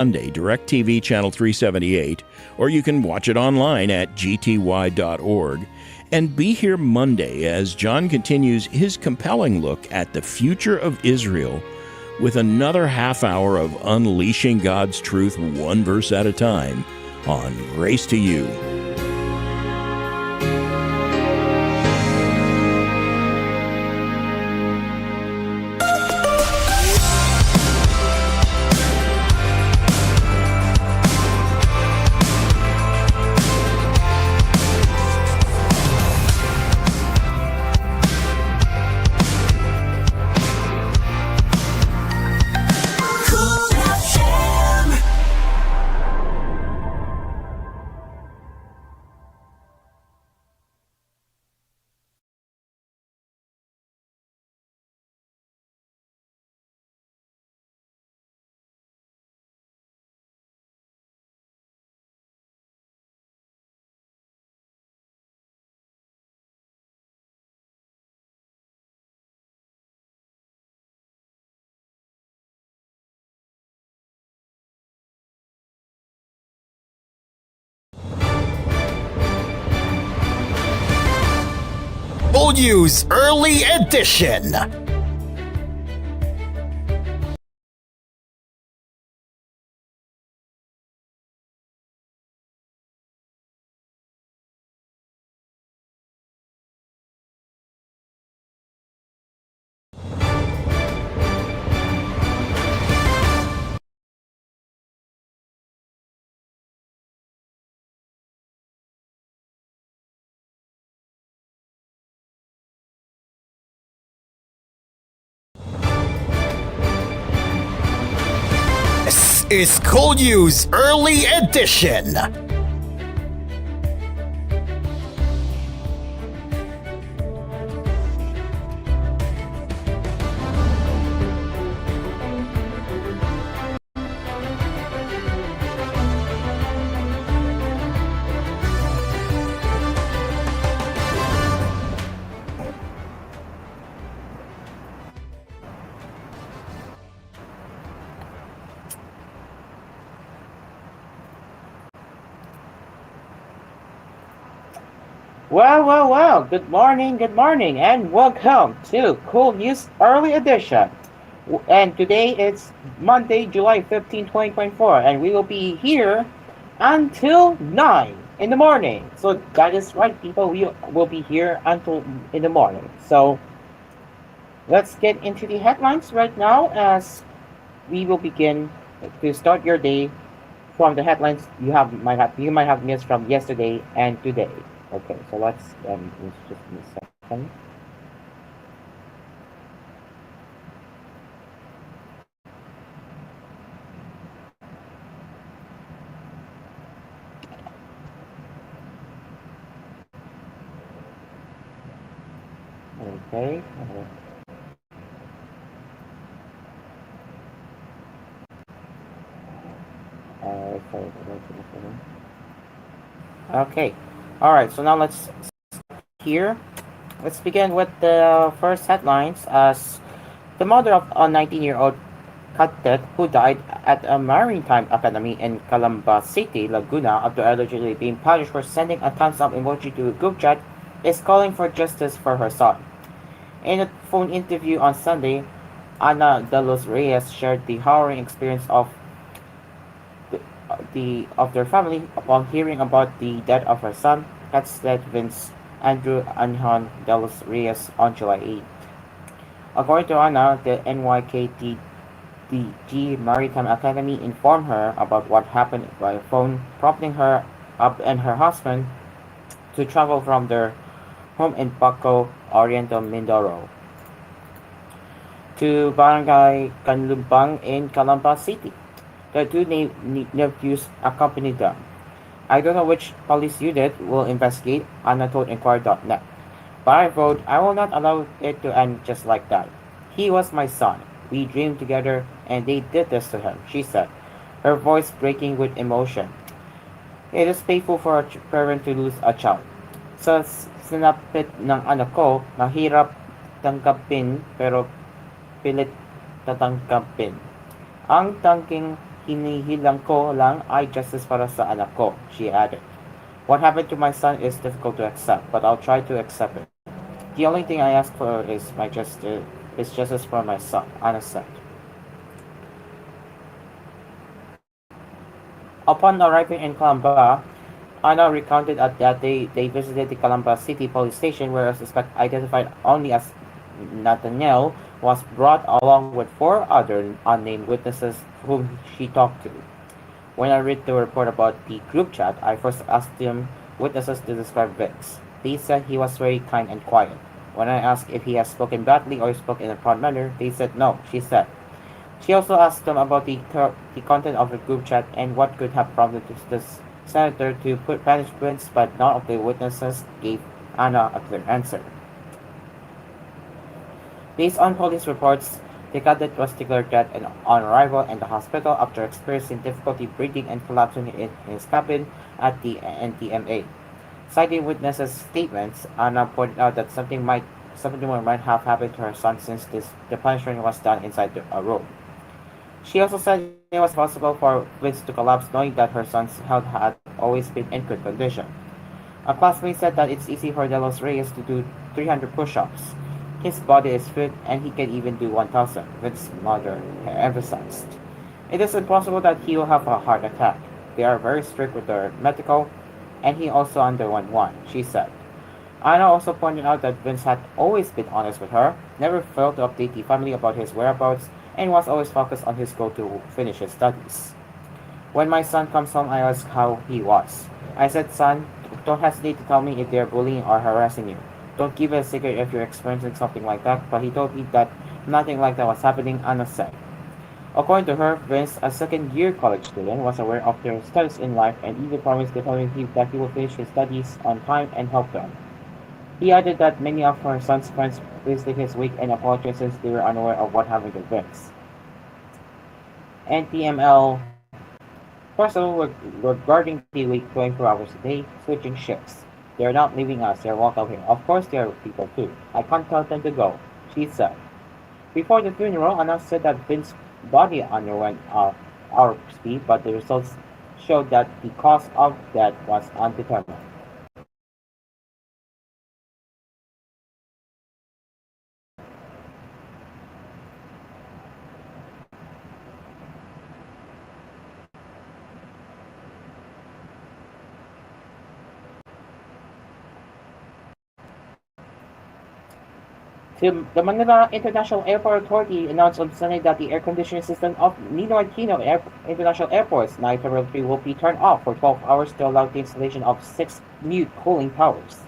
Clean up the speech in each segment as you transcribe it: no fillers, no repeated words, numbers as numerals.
Sunday, DirecTV Channel 378, or you can watch it online at gty.org. And be here Monday as John continues his compelling look at the future of Israel with another half hour of unleashing God's truth one verse at a time on Grace to You. koolNews Early Edition. This is koolNews Early Edition. Well. Good morning, and welcome to koolNews Early Edition. And today it's Monday, July 15, 2024, and we will be here until 9 in the morning. So that is right, people. We will be here until in the morning. So let's get into the headlines right now as we will begin to start your day from the headlines you might have missed from yesterday and today. Okay, so let's just give me a second. Okay. Okay. All right. So now let's begin with the first headlines. As the mother of a 19-year-old cadet who died at a maritime academy in Calamba City, Laguna, after allegedly being punished for sending a thumbs up emoji to a group chat, is calling for justice for her son. In a phone interview on Sunday, Ana de los Reyes shared the harrowing experience of their family upon hearing about the death of her son, Cadet Vince Andrew Anjan de los Reyes, on July 8. According to Ana, the NYKTDG Maritime Academy informed her about what happened by phone, prompting her and her husband to travel from their home in Paco, Oriental Mindoro, to Barangay Canlumbang in Calamba City. The two nephews accompanied them. I don't know which police unit will investigate, Anna told Inquirer.net. But I wrote, I will not allow it to end just like that. He was my son. We dreamed together and they did this to him, she said, her voice breaking with emotion. It is painful for a parent to lose a child. Sa sinapit ng anak ko, mahirap tanggapin pero pilit tatanggapin. Ang tangking Hinihilang ko lang ay justice para sa anak ko, she added. What happened to my son is difficult to accept, but I'll try to accept it. The only thing I ask for is justice for my son, Anna said. Upon arriving in Calamba, Anna recounted that they visited the Calamba City police station where a suspect identified only as Nathaniel was brought along with four other unnamed witnesses whom she talked to. When I read the report about the group chat, I first asked them witnesses to describe Vince. They said he was very kind and quiet. When I asked if he had spoken badly or spoke in a proud manner, they said no, she said. She also asked them about the content of the group chat and what could have prompted the senator to put banish Vince, but none of the witnesses gave Anna a clear answer. Based on police reports, the cadet was declared dead on arrival in the hospital after experiencing difficulty breathing and collapsing in his cabin at the NTMA. Citing witnesses' statements, Anna pointed out that something more might have happened to her son since the punishment was done inside a room. She also said it was possible for Vince to collapse knowing that her son's health had always been in good condition. A classmate said that it's easy for Delos Reyes to do 300 push-ups. His body is fit and he can even do 1,000, Vince's mother emphasized. It is impossible that he will have a heart attack. They are very strict with their medical, and he also underwent one, she said. Anna also pointed out that Vince had always been honest with her, never failed to update the family about his whereabouts, and was always focused on his goal to finish his studies. When my son comes home, I ask how he was. I said, son, don't hesitate to tell me if they're bullying or harassing you. Don't keep it a secret if you're experiencing something like that, but he told me that nothing like that was happening, Anna said. According to her, Vince, a second-year college student, was aware of their status in life and even promised the family that he would finish his studies on time and help them. He added that many of her son's friends visited his week and apologized since they were unaware of what happened to Vince. NTML personnel were guarding the week 24 hours a day, switching shifts. They are not leaving us, they are welcome here. Of course they are people too. I can't tell them to go, she said. Before the funeral, Anna said that Vince's body underwent autopsy, but the results showed that the cause of death was undetermined. The Manila International Airport Authority announced on Sunday that the air conditioning system of Ninoy Aquino International Airport's night terminal 3 will be turned off for 12 hours to allow the installation of 6 new cooling towers.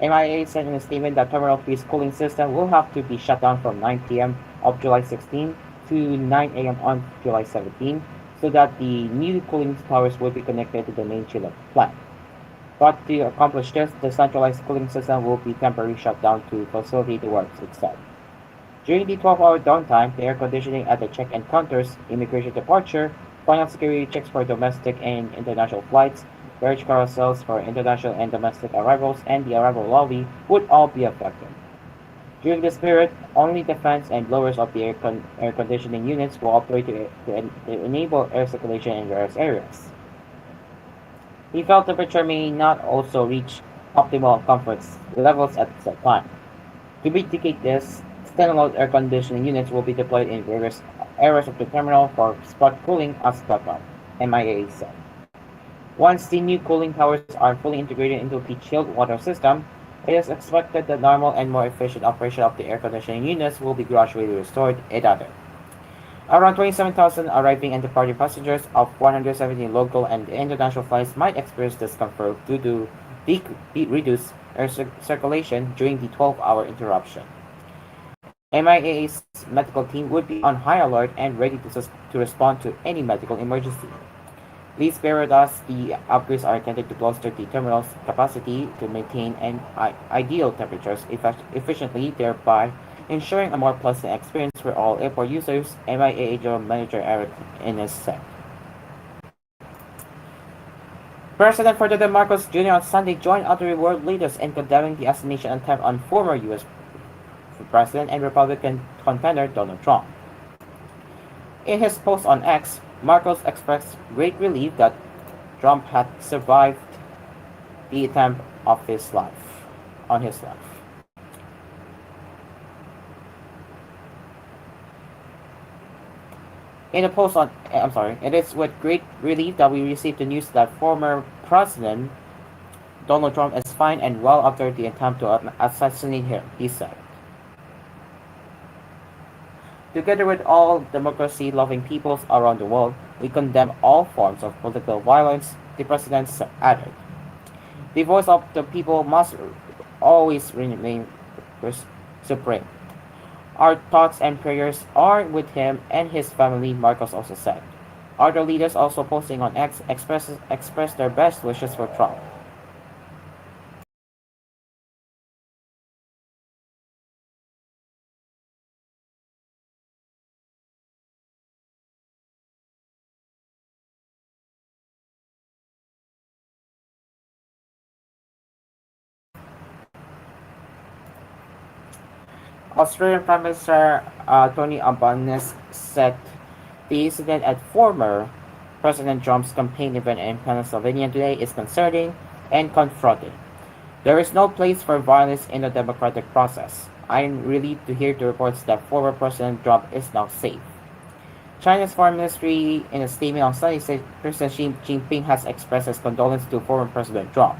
MIA said in a statement that Terminal 3's cooling system will have to be shut down from 9 p.m. of July 16 to 9 a.m. on July 17 so that the new cooling towers will be connected to the main chiller plant. But to accomplish this, the centralized cooling system will be temporarily shut down to facilitate the works itself. During the 12-hour downtime, the air conditioning at the check-in counters, immigration departure, final security checks for domestic and international flights, carriage carousels for international and domestic arrivals, and the arrival lobby would all be affected. During this period, only the fans and blowers of the air conditioning units will operate to enable air circulation in various areas. The felt temperature may not also reach optimal comfort levels at the same time. To mitigate this, standalone air conditioning units will be deployed in various areas of the terminal for spot cooling as backup, MIA said. Once the new cooling towers are fully integrated into the chilled water system, it is expected that normal and more efficient operation of the air conditioning units will be gradually restored, it added. Around 27,000 arriving and departing passengers of 117 local and international flights might experience discomfort due to reduced air circulation during the 12-hour interruption. MIA's medical team would be on high alert and ready to respond to any medical emergency. Please bear with us, the upgrades are intended to bolster the terminal's capacity to maintain an ideal temperatures efficiently, thereby ensuring a more pleasant experience for all airport users, MIA General Manager Eric Innes said. President Ferdinand Marcos Jr. on Sunday joined other world leaders in condemning the assassination attempt on former U.S. President and Republican contender Donald Trump. In his post on X, Marcos expressed great relief that Trump had survived the attempt of his life on his life. In a post on, I'm sorry, it is with great relief that we received the news that former President Donald Trump is fine and well after the attempt to assassinate him, he said. Together with all democracy-loving peoples around the world, we condemn all forms of political violence, the president added. The voice of the people must always remain supreme. Our thoughts and prayers are with him and his family, Marcos also said. Other leaders also posting on X express their best wishes for Trump. Australian Prime Minister Tony Albanese said the incident at former President Trump's campaign event in Pennsylvania today is concerning and confronting. There is no place for violence in the democratic process. I am relieved to hear the reports that former President Trump is now safe. China's foreign ministry, in a statement on Sunday, said President Xi Jinping has expressed his condolence to former President Trump.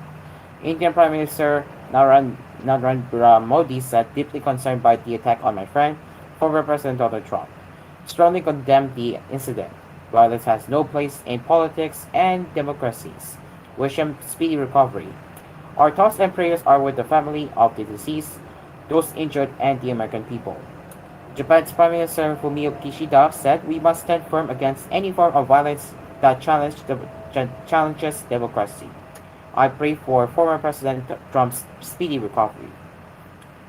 Indian Prime Minister Narendra Modi said, deeply concerned by the attack on my friend, former President Donald Trump. Strongly condemned the incident. Violence has no place in politics and democracies. Wish him speedy recovery. Our thoughts and prayers are with the family of the deceased, those injured, and the American people. Japan's Prime Minister Fumio Kishida said, we must stand firm against any form of violence that challenges democracy. I pray for former President Trump's speedy recovery.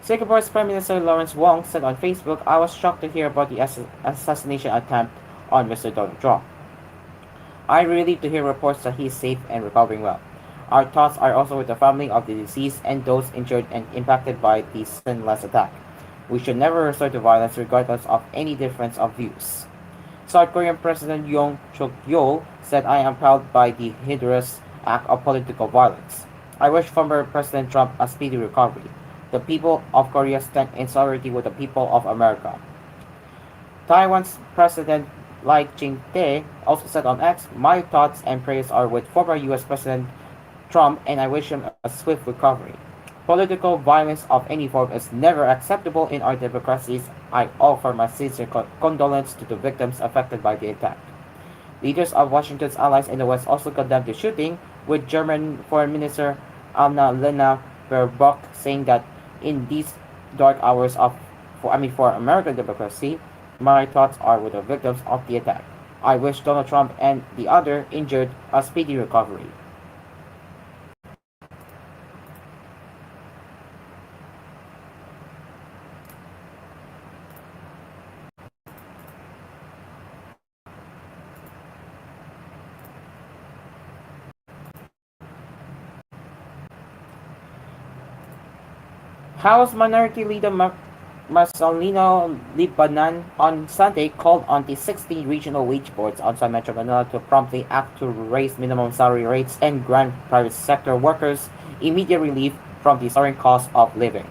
Singapore's Prime Minister Lawrence Wong said on Facebook, I was shocked to hear about the assassination attempt on Mr. Donald Trump. I am relieved to hear reports that he is safe and recovering well. Our thoughts are also with the family of the deceased and those injured and impacted by the senseless attack. We should never resort to violence regardless of any difference of views. South Korean President Yoon Suk-yeol said, I am proud by the hideous act of political violence. I wish former President Trump a speedy recovery. The people of Korea stand in solidarity with the people of America. Taiwan's President Lai Ching-te also said on X, my thoughts and prayers are with former U.S. President Trump and I wish him a swift recovery. Political violence of any form is never acceptable in our democracies. I offer my sincere condolence to the victims affected by the attack. Leaders of Washington's allies in the West also condemned the shooting, with German Foreign Minister Annalena Baerbock saying that in these dark hours for American democracy, my thoughts are with the victims of the attack. I wish Donald Trump and the other injured a speedy recovery. House Minority Leader Marcelino Libanan on Sunday called on the 16 regional wage boards outside Metro Manila to promptly act to raise minimum salary rates and grant private sector workers immediate relief from the soaring cost of living.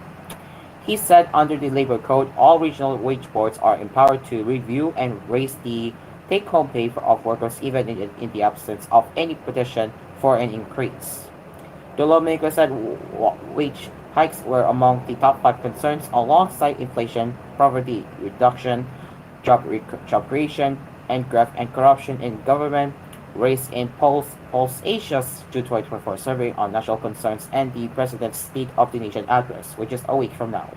He said under the labor code, all regional wage boards are empowered to review and raise the take-home pay of workers even in the absence of any petition for an increase. The lawmaker said wage hikes were among the top 5 concerns alongside inflation, poverty reduction, job creation, and graft and corruption in government, raised in Pulse Asia's June 2024 survey on national concerns and the President's State of the Nation address, which is a week from now.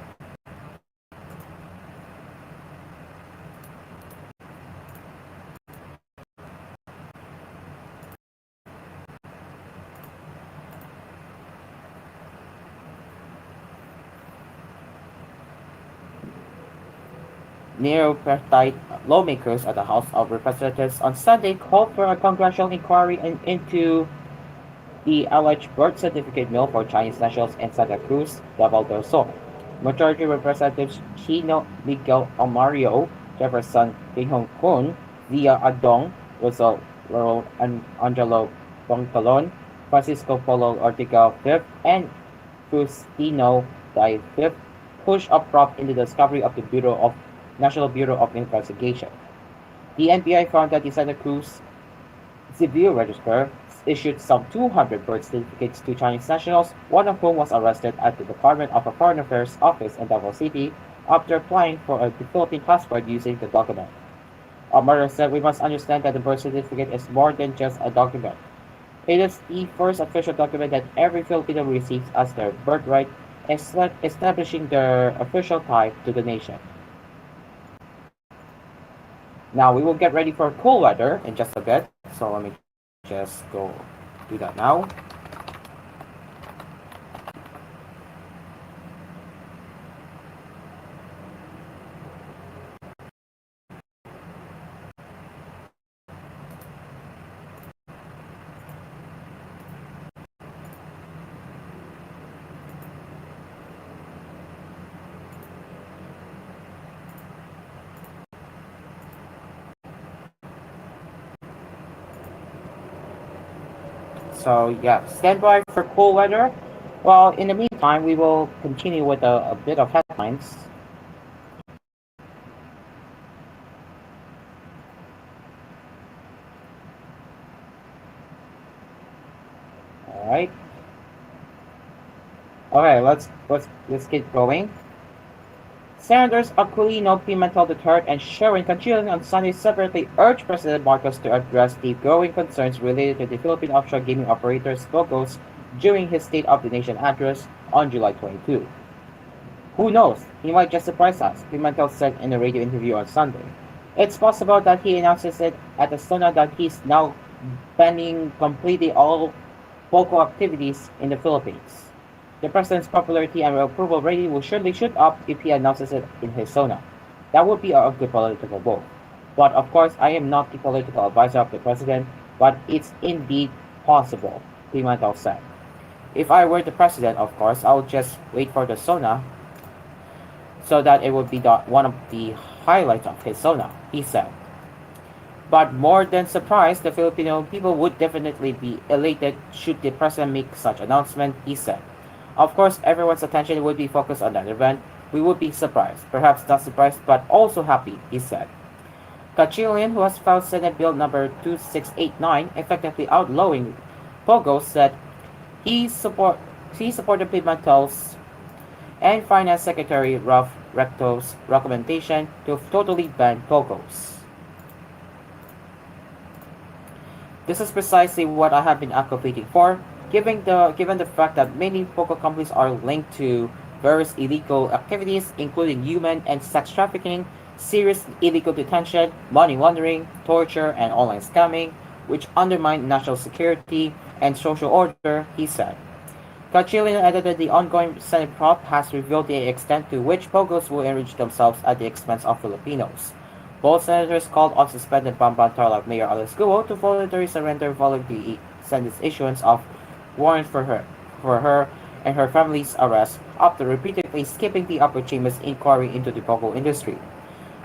Neo-Partite lawmakers at the House of Representatives on Sunday called for a congressional inquiry into the alleged birth certificate mill for Chinese nationals in Santa Cruz, Davao del Sur. Majority Representatives Chino Miguel Omario, Jefferson Tinhong Kun, Via Adong, Angelo Bontalon, Francisco Polo Ortega V, and Faustino Di V, pushed up prop in the discovery of the National Bureau of Investigation. The NBI found that the Santa Cruz Civil Register issued some 200 birth certificates to Chinese nationals, one of whom was arrested at the Department of Foreign Affairs office in Davao City after applying for a Philippine passport using the document. Amara said we must understand that the birth certificate is more than just a document. It is the first official document that every Filipino receives as their birthright, establishing their official tie to the nation. Now we will get ready for cool weather in just a bit, so let me just go do that now. So yeah, stand by for cool weather. Well, in the meantime, we will continue with a bit of headlines. All right. Okay, let's get going. Senators Aquilino, Pimentel III, and Sherwin Canchilan on Sunday separately urged President Marcos to address the growing concerns related to the Philippine offshore gaming operators Bogos during his State of the Nation address on July 22. Who knows? He might just surprise us, Pimentel said in a radio interview on Sunday. It's possible that he announces it at the SONA that he's now banning completely all vocal activities in the Philippines. The president's popularity and approval rating will surely shoot up if he announces it in his SONA. That would be a good political move. But of course, I am not the political advisor of the president, but it's indeed possible, Pimentel said. If I were the president, of course, I would just wait for the SONA so that it would be one of the highlights of his SONA, he said. But more than surprised, the Filipino people would definitely be elated should the president make such announcement, he said. Of course, everyone's attention would be focused on that event. We would be surprised, perhaps not surprised, but also happy, he said. Kachilian, who has filed Senate Bill number 2689, effectively outlawing Pogo, said he supported Pimentel's and Finance Secretary Ralph Recto's recommendation to totally ban Pogos. This is precisely what I have been advocating for, given the fact that many Pogo companies are linked to various illegal activities, including human and sex trafficking, serious illegal detention, money laundering, torture, and online scamming, which undermine national security and social order, he said. Kachilian added that the ongoing Senate prop has revealed the extent to which Pogos will enrich themselves at the expense of Filipinos. Both senators called on suspended Bamban Tarlac Mayor Alice Guo to voluntarily surrender following the Senate's issuance of warrant for her and her family's arrest after repeatedly skipping the upper chamber's inquiry into the Pogo industry.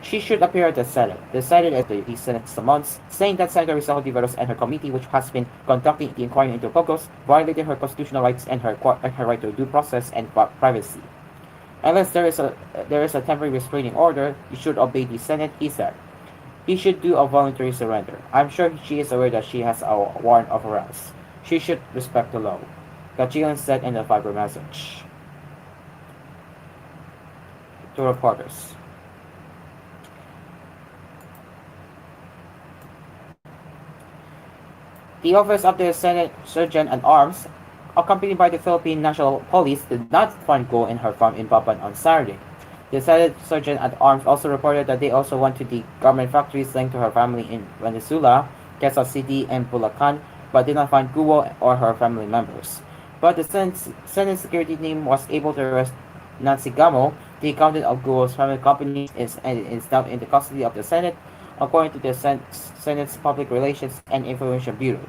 She should appear at the Senate. The Senate at the Senate months, saying that Senator Rizal Tiveros and her committee, which has been conducting the inquiry into Pogos, violated her constitutional rights and her right to due process and privacy. Unless there is a temporary restraining order, you should obey the Senate, he said. He should do a voluntary surrender. I'm sure she is aware that she has a warrant of arrest. She should respect the law, Gachilan said in a Viber message to reporters. The Office of the Senate Surgeon at Arms, accompanied by the Philippine National Police, did not find gold in her farm in Baban on Saturday. The Senate Surgeon at Arms also reported that they also went to the garment factories linked to her family in Venezuela, Quezon City, and Bulacan, but did not find Guo or her family members. But the Senate security team was able to arrest Nancy Gamo, the accountant of Guo's family company, is now in the custody of the Senate, according to the Senate's Public Relations and Information Bureau.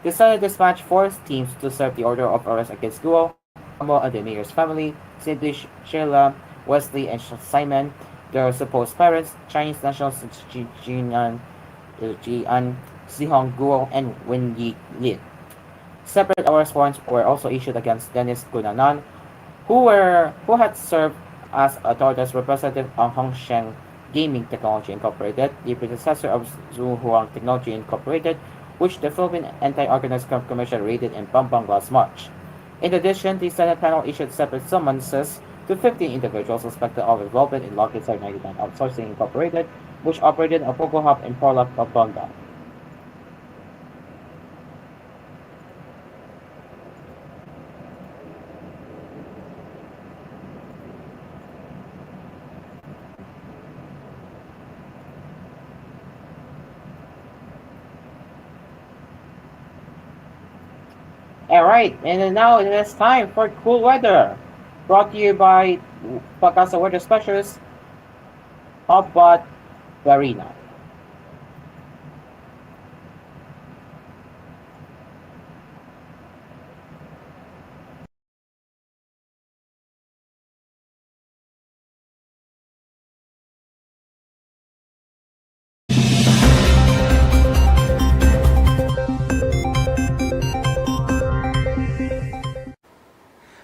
The Senate dispatched 4 teams to serve the order of arrest against Guo, Gamo and the mayor's family, Cindy, Sheila, Wesley, and Simon, their supposed parents, Chinese nationals Jinan Jian, Zihong Guo, and Wen Yi Lin. Separate arrest warrants were also issued against Dennis Gunanan, who had served as authorities representative on Hongsheng Gaming Technology Incorporated, the predecessor of Zhuhuang Technology Incorporated, which the Philippine Anti-Organized Crime Commission raided in Pampang last March. In addition, the Senate panel issued separate summonses to 15 individuals suspected of involvement in Lockheed 99 Outsourcing Incorporated, which operated a Pogo Hub in Porlac, Pampanga. Alright, and now it is time for cool weather. Brought to you by Pagkasa Weather Specialist, Hobbot Varina.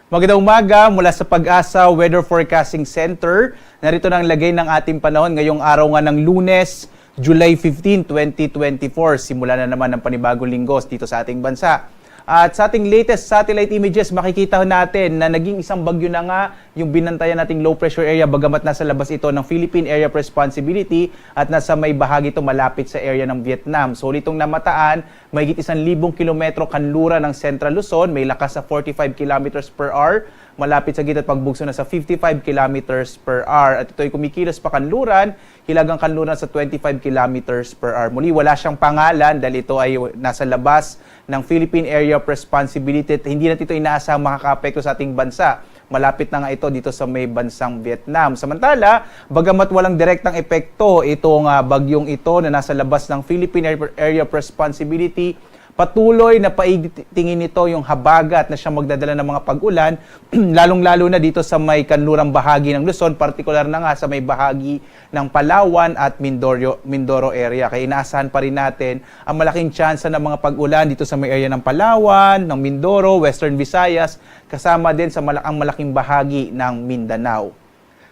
Magandang umaga mula sa Pag-asa Weather Forecasting Center. Narito na ang lagay ng ating panahon ngayong araw nga ng Lunes, July 15, 2024. Simula na naman ang panibagong linggo dito sa ating bansa. At sa ating latest satellite images, makikita natin na naging isang bagyo na nga yung binantayan nating low pressure area bagamat nasa labas ito ng Philippine Area of Responsibility at nasa may bahagi ito malapit sa area ng Vietnam. So nitong namataan, mahigit 1,000 kilometro kanlura ng Central Luzon, may lakas sa 45 kilometers per hour, malapit sa gitna at pagbugso na sa 55 kilometers per hour. At ito ay kumikilos pa kanluran, hilagang kanluran sa 25 kilometers per hour. Muli, wala siyang pangalan dahil ito ay nasa labas ng Philippine Area of Responsibility at hindi natin ito inaasahang makaka-apekto sa ating bansa. Malapit na nga ito dito sa may bansang Vietnam. Samantala, bagamat walang direktang epekto itong bagyong ito na nasa labas ng Philippine Area of Responsibility, patuloy na paigtingin nito yung habagat na siyang magdadala ng mga pag-ulan, lalong-lalo na dito sa may kanlurang bahagi ng Luzon, partikular na nga sa may bahagi ng Palawan at Mindoro area. Kaya inaasahan pa rin natin ang malaking tsansa ng mga pag-ulan dito sa may area ng Palawan, ng Mindoro, Western Visayas, kasama din sa malaking bahagi ng Mindanao.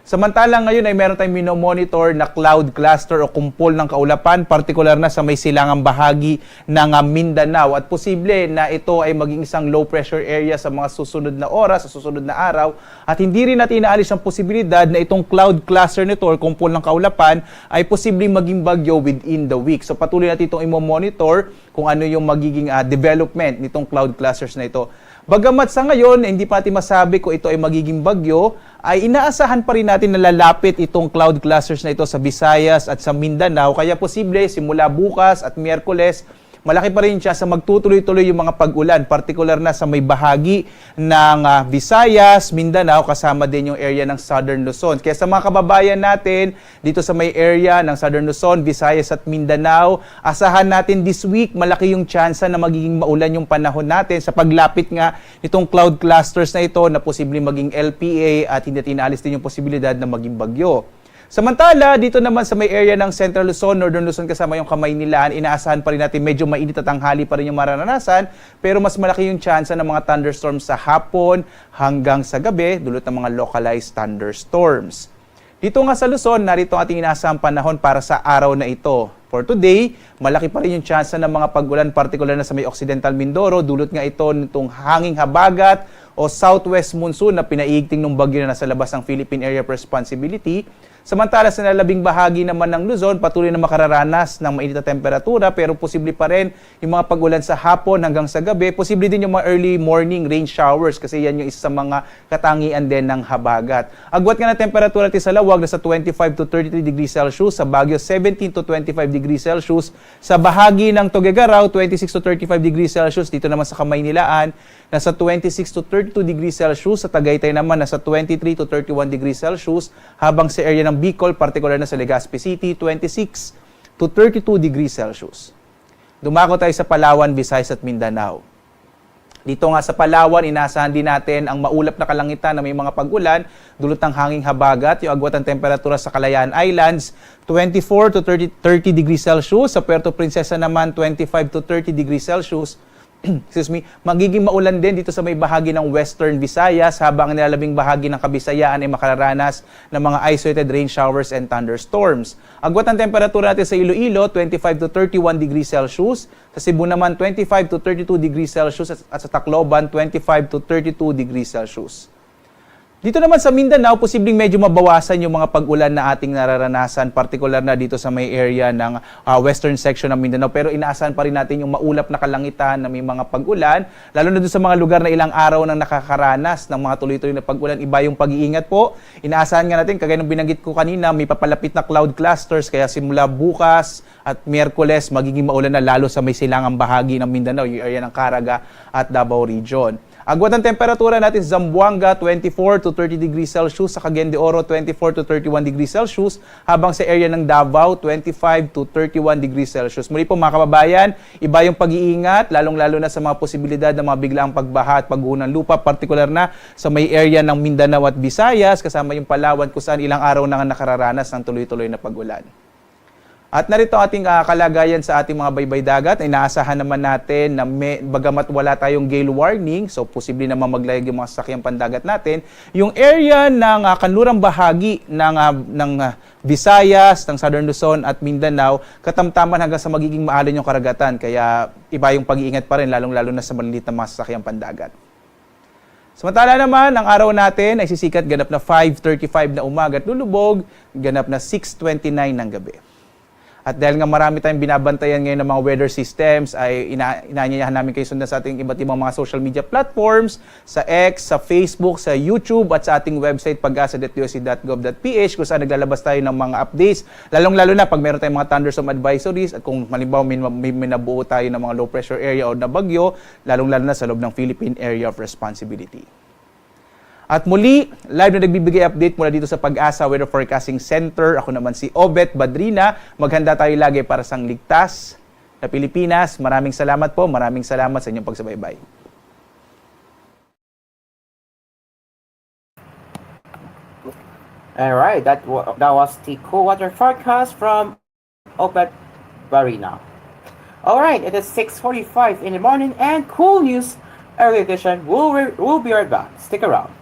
Samantalang ngayon ay meron tayong minomonitor na cloud cluster o kumpol ng kaulapan, partikular na sa may silangang bahagi ng Mindanao. At posible na ito ay maging isang low pressure area sa mga susunod na oras, sa susunod na araw. At hindi rin natin inaalis ang posibilidad na itong cloud cluster nito or kumpol ng kaulapan ay posibleng maging bagyo within the week. So patuloy natin itong imomonitor kung ano yung magiging development nitong cloud clusters na ito. Bagamat sa ngayon, hindi pa natin masabi kung ito ay magiging bagyo, ay inaasahan pa rin natin na lalapit itong cloud clusters na ito sa Visayas at sa Mindanao. Kaya posible, simula bukas at Miyerkules, malaki pa rin siya sa magtutuloy-tuloy yung mga pag-ulan, partikular na sa may bahagi ng Visayas, Mindanao, kasama din yung area ng Southern Luzon. Kaya sa mga kababayan natin, dito sa may area ng Southern Luzon, Visayas at Mindanao, asahan natin this week, malaki yung tsansa na magiging maulan yung panahon natin sa paglapit nga nitong cloud clusters na ito na posibleng maging LPA at hindi tinaalis din yung posibilidad na maging bagyo. Samantala, dito naman sa may area ng Central Luzon, Northern Luzon kasama yung Kamaynilaan, inaasahan pa rin natin medyo mainit at tanghali pa rin yung mararanasan, pero mas malaki yung tsansa ng mga thunderstorms sa hapon hanggang sa gabi, dulot ng mga localized thunderstorms. Dito nga sa Luzon, narito ang ating inaasahang panahon para sa araw na ito. For today, malaki pa rin yung tsansa ng mga pag-ulan, partikular na sa may Occidental Mindoro, dulot nga ito nitong hanging habagat o southwest monsoon na pinaiigting ng bagyo na nasa labas ng Philippine Area of Responsibility. Samantala sa nalabing bahagi naman ng Luzon, patuloy na makararanas ng mainit na temperatura pero posible pa rin yung mga pag-ulan sa hapon hanggang sa gabi. Posible din yung mga early morning rain showers kasi yan yung isa sa mga katangian din ng habagat. Agwat nga na temperatura natin sa Lawag na sa 25 to 33 degrees Celsius, sa Baguio 17 to 25 degrees Celsius, sa bahagi ng Tuguegarao 26 to 35 degrees Celsius, dito naman sa Kamaynilaan nasa 26 to 32 degrees Celsius, sa Tagaytay naman nasa 23 to 31 degrees Celsius, habang sa area ng Bicol, partikular na sa Legazpi City, 26 to 32 degrees Celsius. Dumako tayo sa Palawan, Visayas at Mindanao. Dito nga sa Palawan, inaasahan din natin ang maulap na kalangitan na may mga pag-ulan, dulot ng hanging habagat, yung agwat ng temperatura sa Kalayaan Islands, 24 to 30 degrees Celsius. Sa Puerto Princesa naman, 25 to 30 degrees Celsius. Excuse me, magiging maulan din dito sa may bahagi ng Western Visayas habang ang nilalabing bahagi ng Kabisayaan ay makararanas ng mga isolated rain showers and thunderstorms. Agwat ng temperatura natin sa Iloilo, 25 to 31 degrees Celsius. Sa Cebu naman, 25 to 32 degrees Celsius at sa Tacloban, 25 to 32 degrees Celsius. Dito naman sa Mindanao, posibleng medyo mabawasan yung mga pag-ulan na ating nararanasan, particular na dito sa may area ng western section ng Mindanao. Pero inaasahan pa rin natin yung maulap na kalangitan na may mga pag-ulan, lalo na doon sa mga lugar na ilang araw nang nakakaranas ng mga tuloy-tuloy na pag-ulan. Iba yung pag-iingat po. Inaasahan nga natin, kagaya ng binanggit ko kanina, may papalapit na cloud clusters, kaya simula bukas at Miyerkules, magiging maulan na lalo sa may silangang bahagi ng Mindanao, yung area ng Caraga at Davao Region. Agwat ng temperatura natin sa Zamboanga, 24 to 30 degrees Celsius. Sa Cagayan de Oro, 24 to 31 degrees Celsius. Habang sa area ng Davao, 25 to 31 degrees Celsius. Muli po mga kababayan, iba yung pag-iingat, lalong-lalo na sa mga posibilidad ng mga biglaang pagbaha at pagguho ng lupa, particular na sa may area ng Mindanao at Visayas, kasama yung Palawan kung saan ilang araw na nakararanas ng tuloy-tuloy na pag-ulan. At narito ang ating kalagayan sa ating mga baybay dagat. Inaasahan naman natin na bagamat wala tayong gale warning, so posible naman maglayag yung mga sasakyang pandagat natin, yung area ng kanlurang bahagi ng Visayas, ng Southern Luzon at Mindanao, katamtaman hanggang sa magiging maalon yung karagatan. Kaya iba yung pag-iingat pa rin, lalong-lalo na sa maliliit na mga sasakyang pandagat. Samantala naman, ang araw natin ay sisikat ganap na 5:35 na umaga at lulubog, ganap na 6:29 ng gabi. At dahil nga marami tayong binabantayan ngayon ng mga weather systems, ay inaanyayahan namin kayo sundan sa ating iba't ibang mga social media platforms, sa X, sa Facebook, sa YouTube, at sa ating website pag-asa.usc.gov.ph kung saan naglalabas tayo ng mga updates. Lalong-lalo na pag meron tayong mga thunderstorm advisories at kung halimbawa may nabuo tayo ng mga low pressure area o na bagyo, lalong-lalo na sa loob ng Philippine Area of Responsibility. At muli, live na nagbibigay update mula dito sa Pag-asa Weather Forecasting Center. Ako naman si Obet Badrina. Maghanda tayo lagi para sa ligtas na Pilipinas. Maraming salamat po. Maraming salamat sa inyong pagsubaybay. Alright, that was the cool weather forecast from Obet Badrina. Alright, it is 6:45 in the morning and Cool News Early Edition will be right back. Stick around.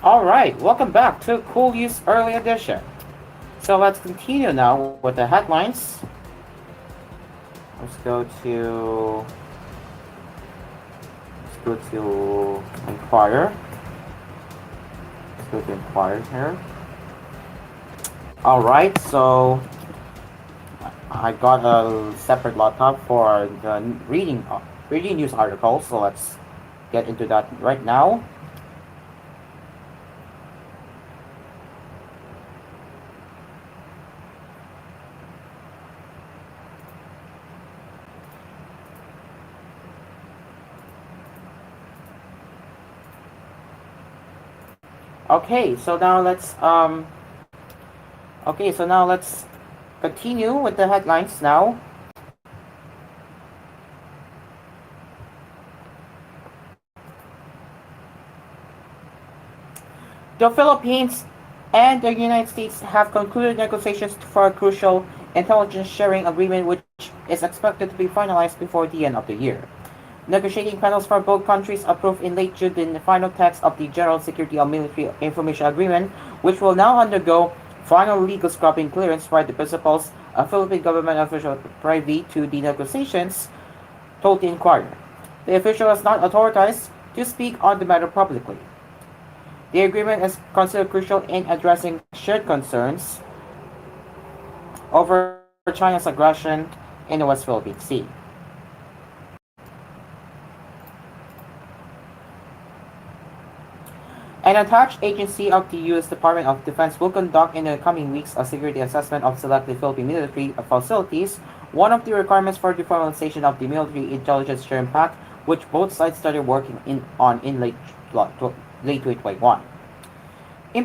Alright, welcome back to Cool News Early Edition. So let's continue now with the headlines. Let's go to Inquirer. Let's go to Inquirer here. Alright, so I got a separate laptop for the reading news articles, so let's get into that right now. Okay, so now let's continue with the headlines now. The Philippines and the United States have concluded negotiations for a crucial intelligence sharing agreement which is expected to be finalized before the end of the year. Negotiating panels for both countries approved in late June the final text of the General Security of Military Information Agreement, which will now undergo final legal scrubbing clearance by the principals, a Philippine government official privy to the negotiations, told the Inquirer. The official is not authorized to speak on the matter publicly. The agreement is considered crucial in addressing shared concerns over China's aggression in the West Philippine Sea. An attached agency of the U.S. Department of Defense will conduct in the coming weeks a security assessment of selected Philippine military facilities, one of the requirements for the formalization of the Military Intelligence Sharing Pact, which both sides started working on in late 2021. In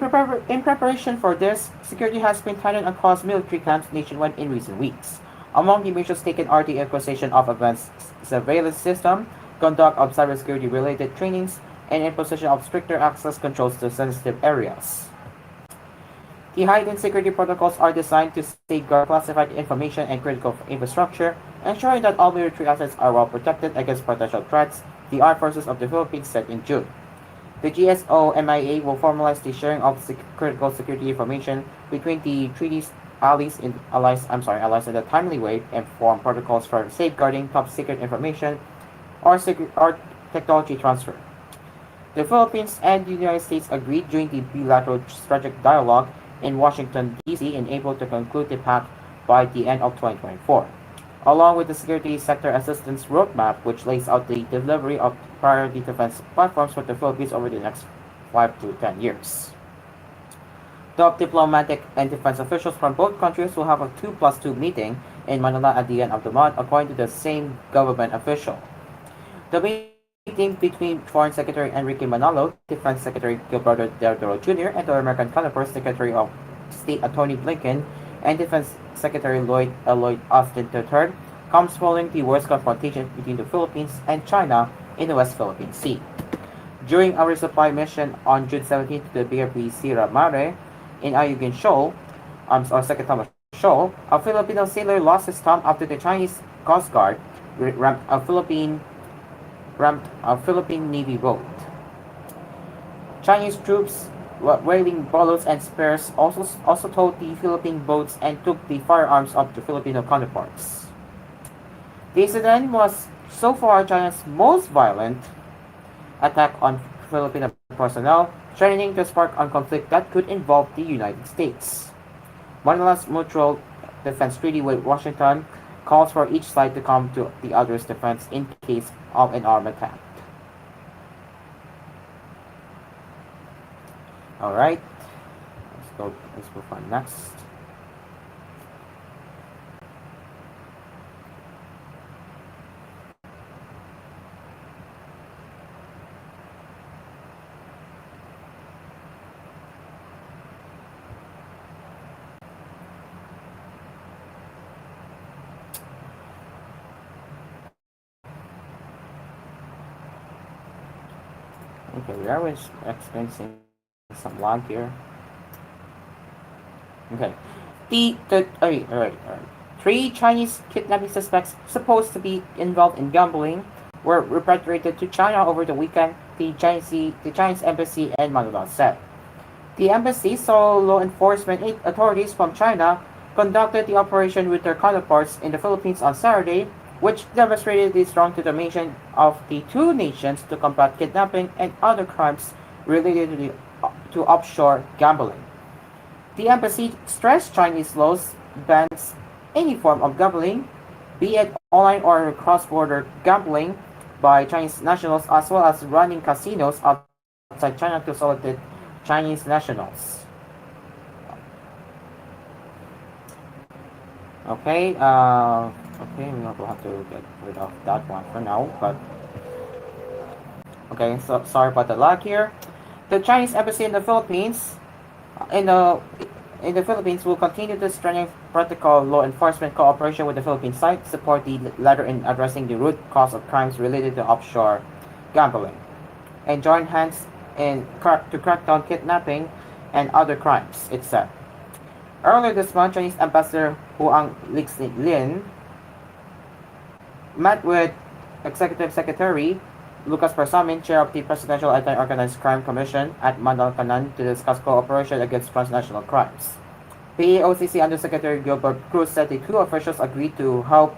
preparation for this, security has been tightened across military camps nationwide in recent weeks. Among the measures taken are the acquisition of advanced surveillance system, conduct of cybersecurity-related trainings, and imposition of stricter access controls to sensitive areas. The heightened security protocols are designed to safeguard classified information and critical infrastructure, ensuring that all military assets are well protected against potential threats, the Armed Forces of the Philippines said in June. The GSO-MIA will formalize the sharing of critical security information between the treaties allies in a timely way and form protocols for safeguarding top secret information or technology transfer. The Philippines and the United States agreed during the bilateral strategic dialogue in Washington, D.C. in April to conclude the pact by the end of 2024, along with the Security Sector Assistance Roadmap, which lays out the delivery of priority defense platforms for the Philippines over the next 5 to 10 years. Top diplomatic and defense officials from both countries will have a 2+2 meeting in Manila at the end of the month, according to the same government official. The meeting between Foreign Secretary Enrique Manalo, Defense Secretary Gilberto Deodoro Jr., and their American counterparts, Secretary of State Attorney Blinken, and Defense Secretary Lloyd Austin III, comes following the worst confrontation between the Philippines and China in the West Philippine Sea. During a resupply mission on June 17 to the BRP Sierra Madre in Ayungin Shoal, Second Thomas Shoal, a Filipino sailor lost his thumb after the Chinese Coast Guard rammed a Philippine Navy boat. Chinese troops whaling boats and spears also towed the Philippine boats and took the firearms of the Filipino counterparts. The incident was so far China's most violent attack on Filipino personnel, threatening to spark a conflict that could involve the United States. Manila's mutual defense treaty with Washington calls for each side to come to the other's defense in case of an armed attack. Alright, let's move on next. Okay, we are experiencing some lag here. Okay. Alright. 3 Chinese kidnapping suspects supposed to be involved in gambling were repatriated to China over the weekend, the Chinese embassy in Manila said. The embassy saw law enforcement authorities from China conducted the operation with their counterparts in the Philippines on Saturday, which demonstrated the strong determination of the two nations to combat kidnapping and other crimes related to offshore gambling. The embassy stressed Chinese laws bans any form of gambling, be it online or cross-border gambling by Chinese nationals, as well as running casinos outside China to solicited Chinese nationals. Okay, okay, we will have to get rid of that one for now, but okay, so sorry about the lag here. The Chinese embassy in the Philippines, in the in the Philippines, will continue to strengthen practical law enforcement cooperation with the Philippine side, support the latter in addressing the root cause of crimes related to offshore gambling, and join hands to crack down kidnapping and other crimes, it said. Earlier this month, Chinese Ambassador Huang Lixlin met with Executive Secretary Lucas Persamin, chair of the Presidential Anti-Organized Crime Commission at Mandalcanan, to discuss cooperation against transnational crimes. PAOCC Undersecretary Gilbert Cruz said the two officials agreed to help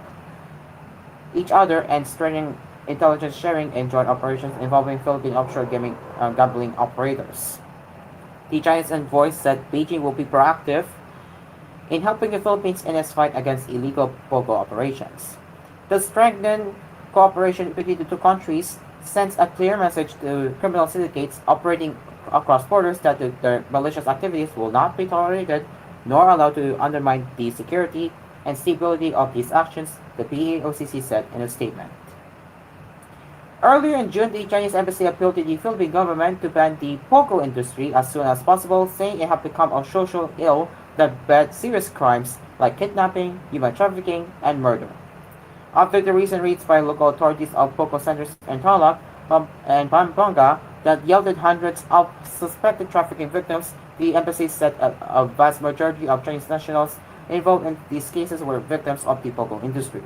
each other and strengthen intelligence sharing and joint operations involving Philippine offshore gambling operators. The Chinese envoy said Beijing will be proactive in helping the Philippines in its fight against illegal pogo operations. The strengthened cooperation between the two countries sends a clear message to criminal syndicates operating across borders that their malicious activities will not be tolerated nor allowed to undermine the security and stability of these actions, the PAOCC said in a statement. Earlier in June, the Chinese embassy appealed to the Philippine government to ban the pogo industry as soon as possible, saying it had become a social ill that bred serious crimes like kidnapping, human trafficking, and murder. After the recent raids by local authorities of pogo centers in Tarlac and Pampanga that yielded hundreds of suspected trafficking victims, the embassy said a vast majority of Chinese nationals involved in these cases were victims of the pogo industry.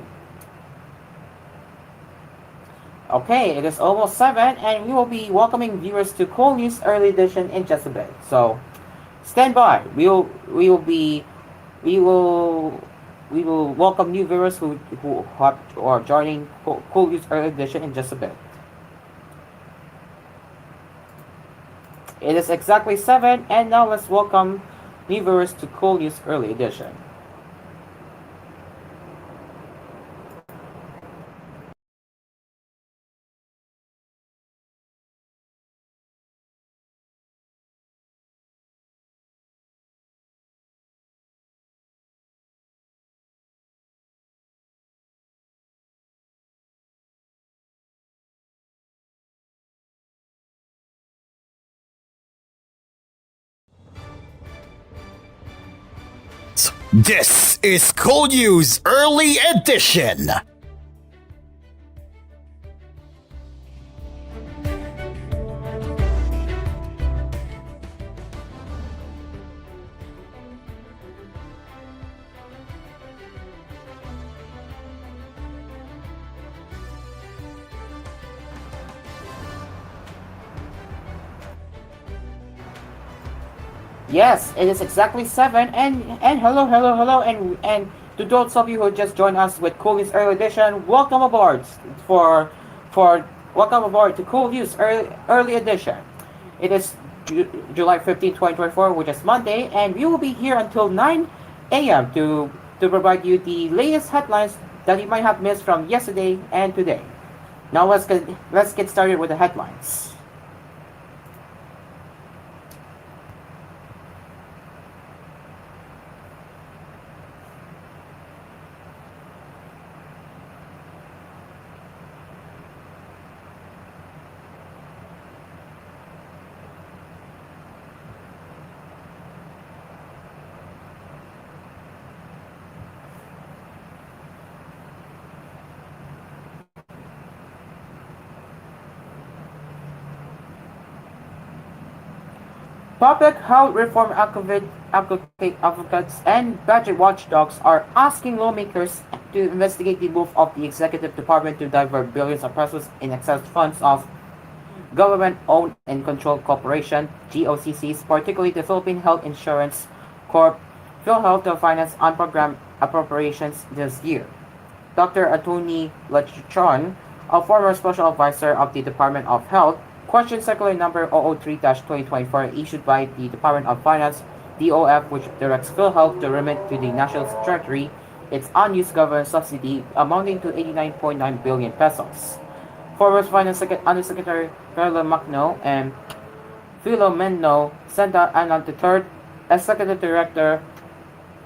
Okay, it is almost 7 and we will be welcoming viewers to koolNews Early Edition in just a bit. So stand by. We will welcome new viewers who are joining koolNews Early Edition in just a bit. It is exactly 7 and now let's welcome new viewers to koolNews Early Edition. This is koolNews Early Edition. Yes, it is exactly 7 and hello and to those of you who just joined us with koolNews Early Edition, welcome aboard welcome aboard to koolNews Early Edition. It is July 15, 2024, which is Monday, and we will be here until 9 a.m. to provide you the latest headlines that you might have missed from yesterday and today. Now let's get started with the headlines. Public health reform advocates and budget watchdogs are asking lawmakers to investigate the move of the executive department to divert billions of pesos in excess funds of government-owned and controlled corporation (GOCCs), particularly the Philippine Health Insurance Corp. PhilHealth to finance unprogrammed appropriations this year. Dr. Attorney Lachon, a former special advisor of the Department of Health, questioned Circular Number 003-2024 issued by the Department of Finance (DOF), which directs PhilHealth to remit to the National Treasury its unused government subsidy amounting to 89.9 billion pesos. Former Finance Undersecretary Carlo Macno and Filomeno Santa Ana III, Executive Director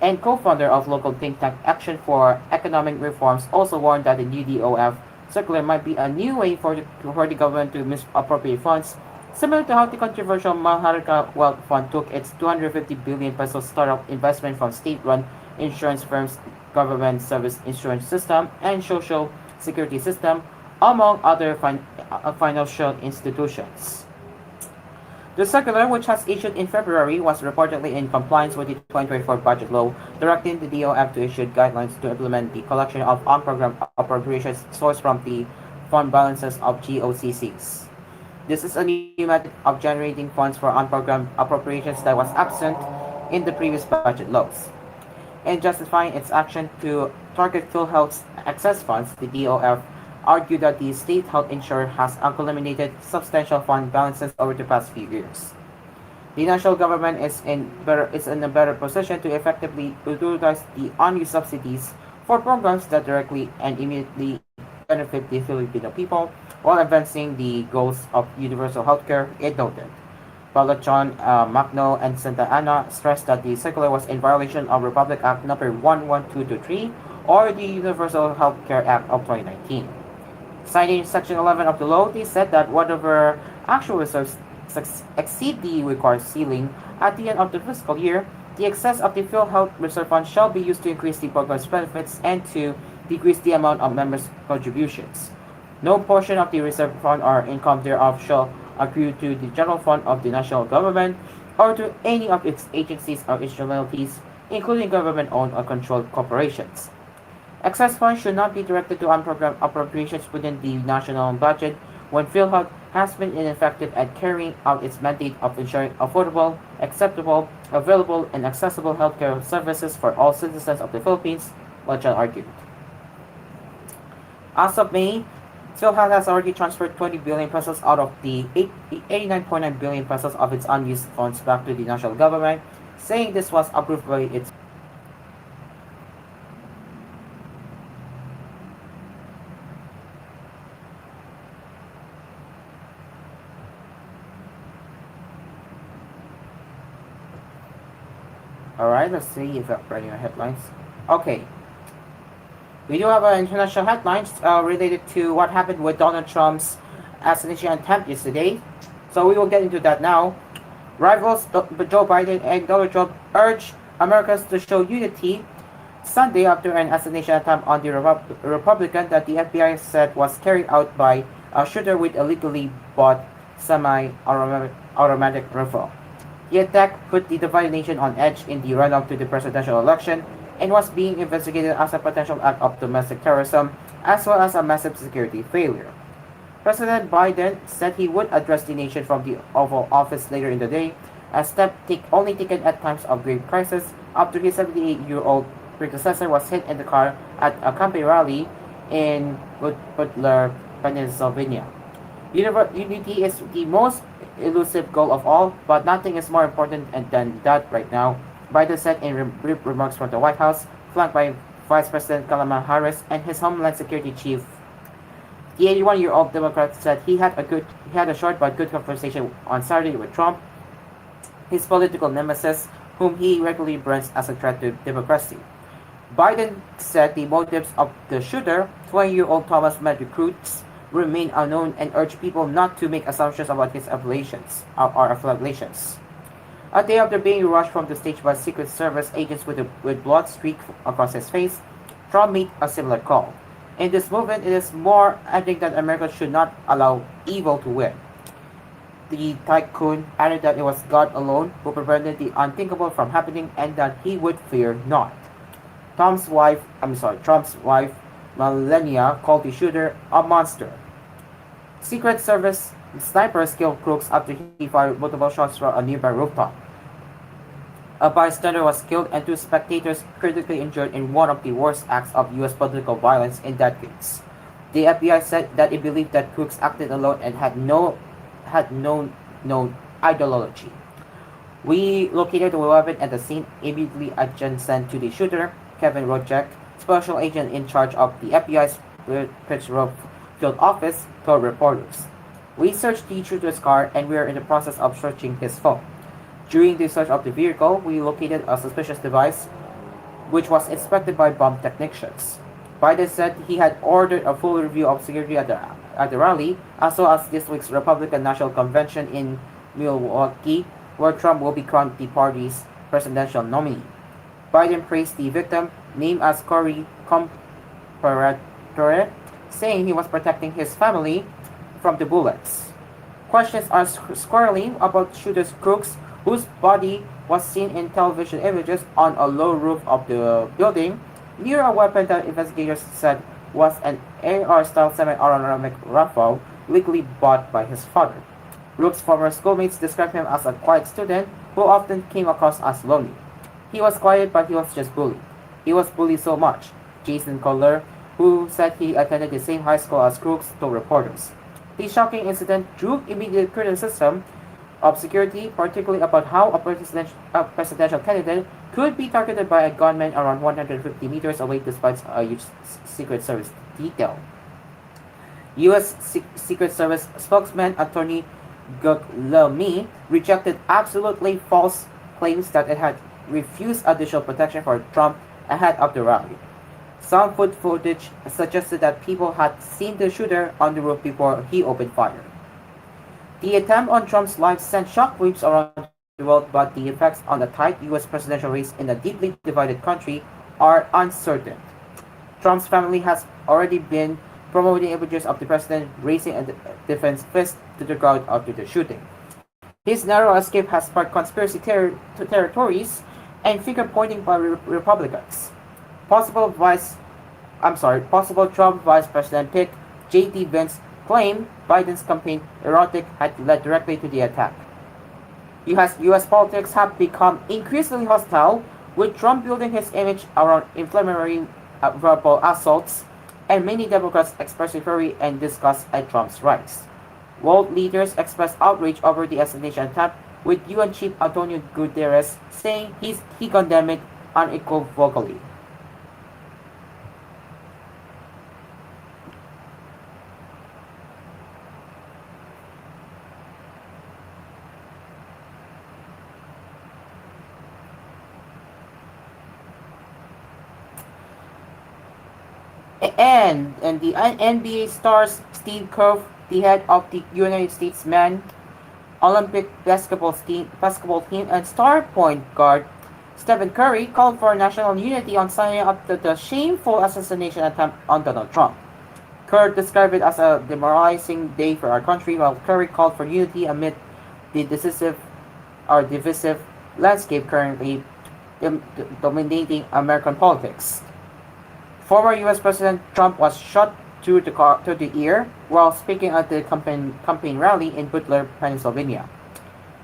and co-founder of local think tank Action for Economic Reforms, also warned that the new DOF circular might be a new way for the government to misappropriate funds, similar to how the controversial Maharlika Wealth Fund took its 250 billion peso startup investment from state-run insurance firms, government service insurance system, and social security system, among other financial institutions. The circular, which was issued in February, was reportedly in compliance with the 2024 budget law, directing the DOF to issue guidelines to implement the collection of unprogrammed appropriations sourced from the fund balances of GOCCs. This is a new method of generating funds for unprogrammed appropriations that was absent in the previous budget laws. In justifying its action to target PhilHealth's excess funds, the DOF argued that the state health insurer has accumulated substantial fund balances over the past few years. The national government is in a better position to effectively utilize the unused subsidies for programs that directly and immediately benefit the Filipino people while advancing the goals of universal healthcare, it noted. Palachon, Macno, and Santa Ana stressed that the circular was in violation of Republic Act No. 11223 or the Universal Healthcare Act of 2019. Citing Section 11 of the law, they said that whatever actual reserves exceed the required ceiling at the end of the fiscal year, the excess of the PhilHealth Reserve Fund shall be used to increase the program's benefits and to decrease the amount of members' contributions. No portion of the reserve fund or income thereof shall accrue to the general fund of the national government or to any of its agencies or instrumentalities, including government-owned or controlled corporations. Excess funds should not be directed to unprogrammed appropriations within the national budget when PhilHealth has been ineffective at carrying out its mandate of ensuring affordable, acceptable, available, and accessible healthcare services for all citizens of the Philippines, Lachon argued. As of May, PhilHealth has already transferred 20 billion pesos out of the 89.9 billion pesos of its unused funds back to the national government, saying this was approved by its Alright, let's see if I'm writing headlines. Okay. We do have international headlines related to what happened with Donald Trump's assassination attempt yesterday. So we will get into that now. Rivals Joe Biden and Donald Trump urge Americans to show unity Sunday after an assassination attempt on the Republican that the FBI said was carried out by a shooter with illegally bought semi-automatic rifle. The attack put the divided nation on edge in the run-up to the presidential election and was being investigated as a potential act of domestic terrorism as well as a massive security failure. President Biden said he would address the nation from the Oval Office later in the day, a step only taken at times of grave crisis after his 78-year-old predecessor was hit in the car at a campaign rally in Butler, Pennsylvania. Unity is the most elusive goal of all, but nothing is more important than that right now, Biden said in brief remarks from the White House, flanked by Vice President Kamala Harris and his Homeland Security Chief. The 81-year-old Democrat said he had a short but good conversation on Saturday with Trump, his political nemesis, whom he regularly brands as a threat to democracy. Biden said the motives of the shooter, 20-year-old Thomas Med recruits, remain unknown and urged people not to make assumptions about his affiliations. A day after being rushed from the stage by Secret Service agents with blood streaked across his face, Trump made a similar call. In this movement, it is more evident that America should not allow evil to win. The tycoon added that it was God alone who prevented the unthinkable from happening and that he would fear not. Trump's wife, Melania, called the shooter a monster. Secret Service snipers killed Crooks after he fired multiple shots from a nearby rooftop. A bystander was killed and two spectators critically injured in one of the worst acts of U.S. political violence in decades. The FBI said that it believed that Crooks acted alone and had no known ideology. We located the weapon at the scene immediately adjacent to the shooter, Kevin Rojek, special agent in charge of the FBI's Pittsburgh field office, told reporters. We searched the shooter's car and we are in the process of searching his phone. During the search of the vehicle, we located a suspicious device which was inspected by bomb technicians. Biden said he had ordered a full review of security at the rally, as well as this week's Republican National Convention in Milwaukee, where Trump will become the party's presidential nominee. Biden praised the victim, named as Corey Comparatore, saying he was protecting his family from the bullets. Questions are swirling about shooter's Crooks, whose body was seen in television images on a low roof of the building near a weapon that investigators said was an AR-style semi-automatic rifle legally bought by his father. Rook's former schoolmates described him as a quiet student who often came across as lonely. He was quiet, but he was just bullied. He was bullied so much, Jason Kohler, who said he attended the same high school as Crooks, told reporters. The shocking incident drew immediate criticism of security, particularly about how a presidential candidate could be targeted by a gunman around 150 meters away despite a huge Secret Service detail. U.S. Secret Service spokesman Attorney Guglielmi rejected absolutely false claims that it had refused additional protection for Trump ahead of the rally. Some footage suggested that people had seen the shooter on the roof before he opened fire. The attempt on Trump's life sent shockwaves around the world, but the effects on the tight U.S. presidential race in a deeply divided country are uncertain. Trump's family has already been promoting images of the president raising a defense fist to the crowd after the shooting. His narrow escape has sparked conspiracy territories and finger-pointing by Republicans. Possible Trump Vice President pick J.D. Vance claimed Biden's campaign erotic had led directly to the attack. U.S. politics have become increasingly hostile, with Trump building his image around inflammatory verbal assaults, and many Democrats expressing fury and disgust at Trump's rise. World leaders expressed outrage over the assassination attempt, with UN Chief Antonio Guterres saying he condemned it unequivocally. And the NBA stars Steve Kerr, the head of the United States men's Olympic basketball team, and star point guard Stephen Curry called for national unity on signing up to the shameful assassination attempt on Donald Trump. Kerr described it as a demoralizing day for our country, while Curry called for unity amid the divisive landscape currently dominating American politics. Former U.S. President Trump was shot through the ear while speaking at the campaign rally in Butler, Pennsylvania.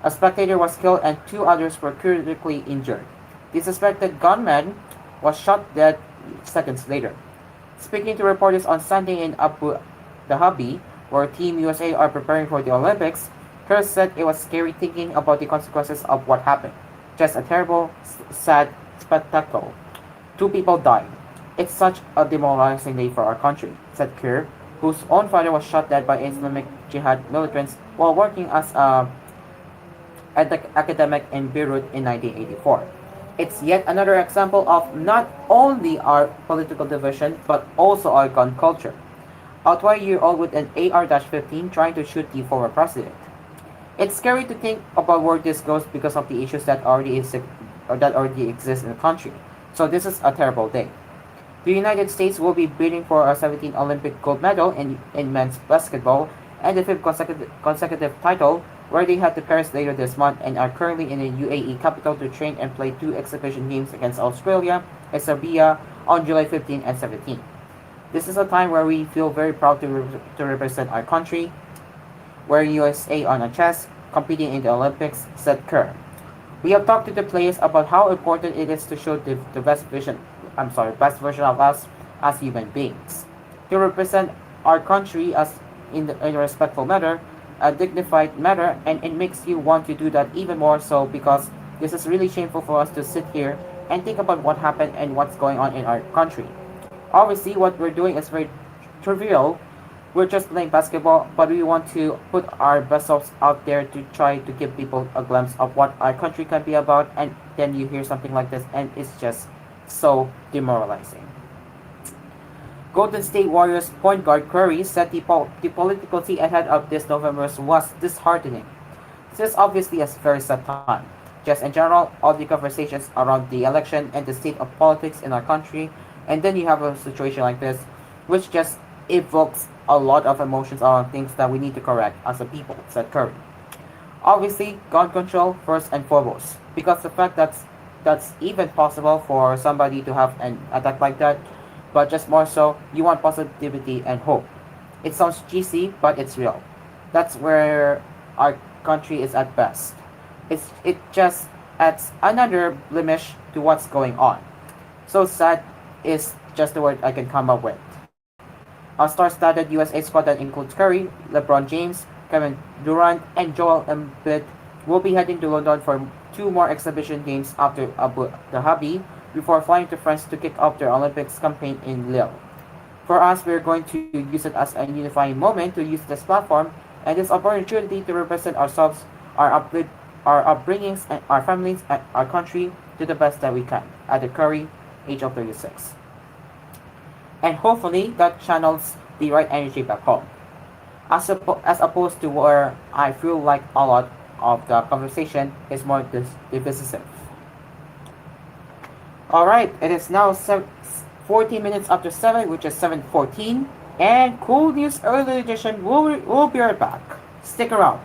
A spectator was killed and two others were critically injured. The suspected gunman was shot dead seconds later. Speaking to reporters on Sunday in Abu Dhabi, where Team USA are preparing for the Olympics, Kerr said it was scary thinking about the consequences of what happened. Just a terrible, sad spectacle. 2 people died. It's such a demoralizing day for our country, said Kerr, whose own father was shot dead by Islamic Jihad militants while working as an academic in Beirut in 1984. It's yet another example of not only our political division, but also our gun culture. A 20-year-old with an AR-15 trying to shoot the former president. It's scary to think about where this goes because of the issues that already exist in the country. So this is a terrible day. The United States will be bidding for a 17th Olympic gold medal in men's basketball and the 5th consecutive title, where they head to Paris later this month and are currently in the UAE capital to train and play 2 exhibition games against Australia and Serbia on July 15 and 17. This is a time where we feel very proud to represent our country, We're USA on a chess, competing in the Olympics, said Kerr. We have talked to the players about how important it is to show the best version of us as human beings. To represent our country as in a respectful manner, a dignified manner, and it makes you want to do that even more so because this is really shameful for us to sit here and think about what happened and what's going on in our country. Obviously, what we're doing is very trivial. We're just playing basketball, but we want to put our best selves out there to try to give people a glimpse of what our country can be about, and then you hear something like this, and it's just so demoralizing. Golden State Warriors point guard Curry said the political scene ahead of this November was disheartening. This is obviously a very sad time. Just in general, all the conversations around the election and the state of politics in our country, and then you have a situation like this, which just evokes a lot of emotions on things that we need to correct as a people, said Curry. Obviously, gun control first and foremost, because the fact that's even possible for somebody to have an attack like that, but just more so, you want positivity and hope. It sounds cheesy, but it's real. That's where our country is at best. It just adds another blemish to what's going on. So sad is just the word I can come up with. Our star-studded USA squad that includes Curry, LeBron James, Kevin Durant, and Joel Embiid will be heading to London for two more exhibition games after Abu Dhabi before flying to France to kick off their Olympics campaign in Lille. For us, we're going to use it as a unifying moment to use this platform and this opportunity to represent ourselves, our upbringings, and our families, and our country to the best that we can, added Curry, age of 36. And hopefully that channels the right energy back home. As opposed to where I feel like a lot of the conversation is more divisive. Alright, it is now 14 minutes after 7, which is 7:14, and Cool News Early Edition will be right back. Stick around.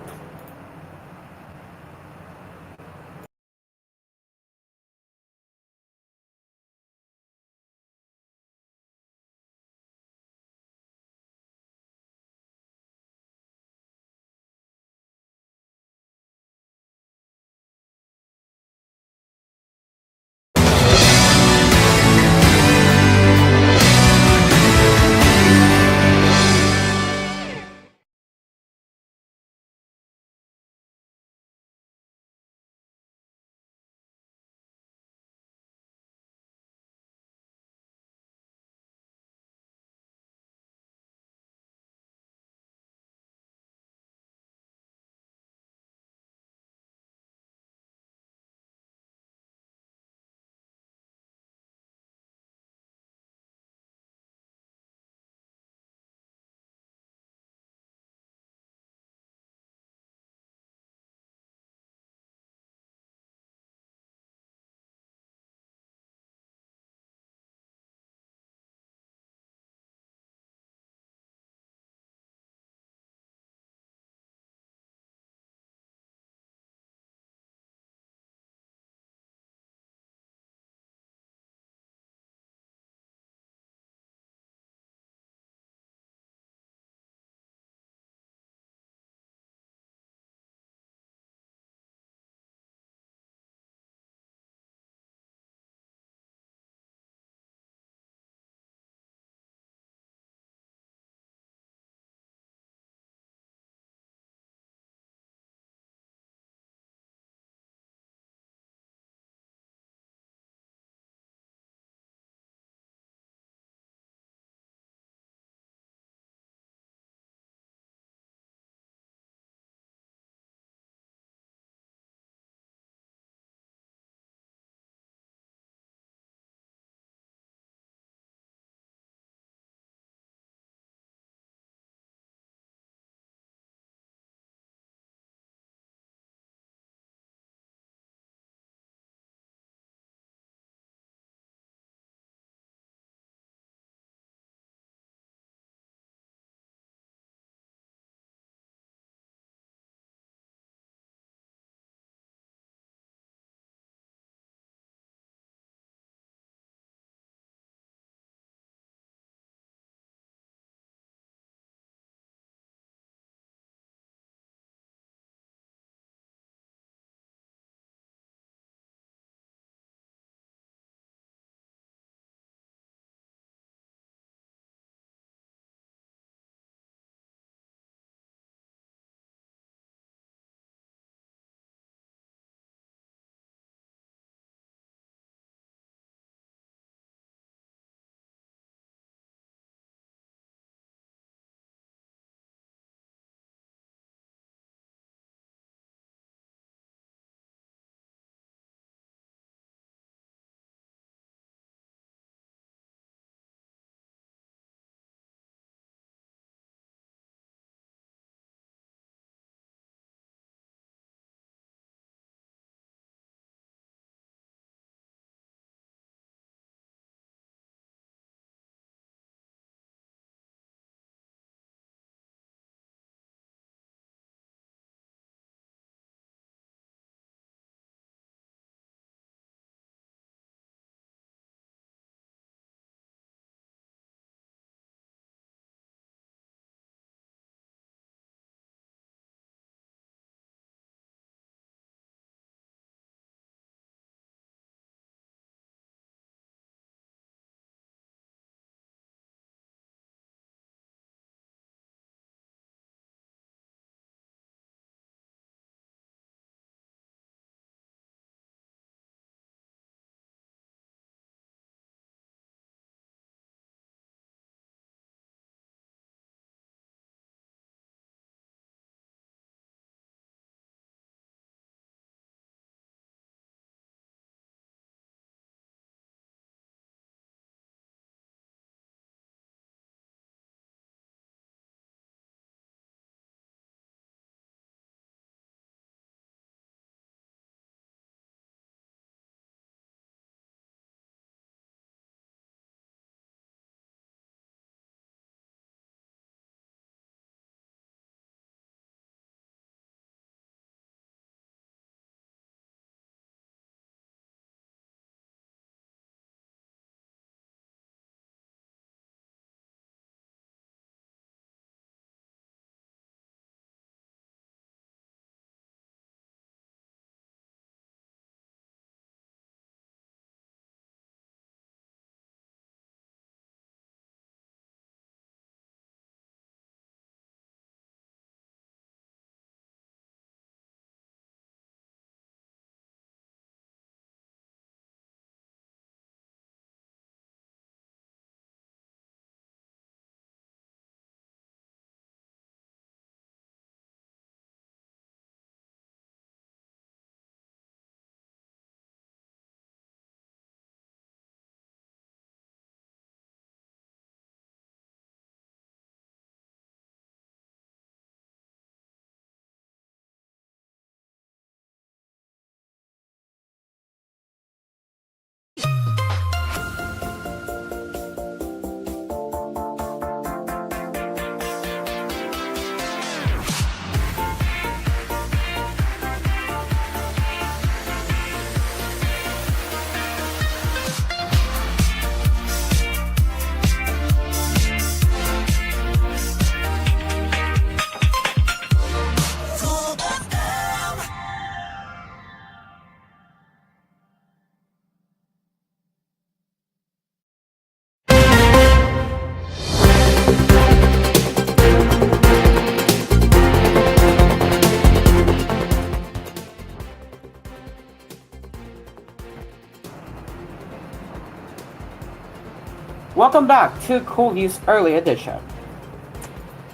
Welcome back to Cool News Early Edition.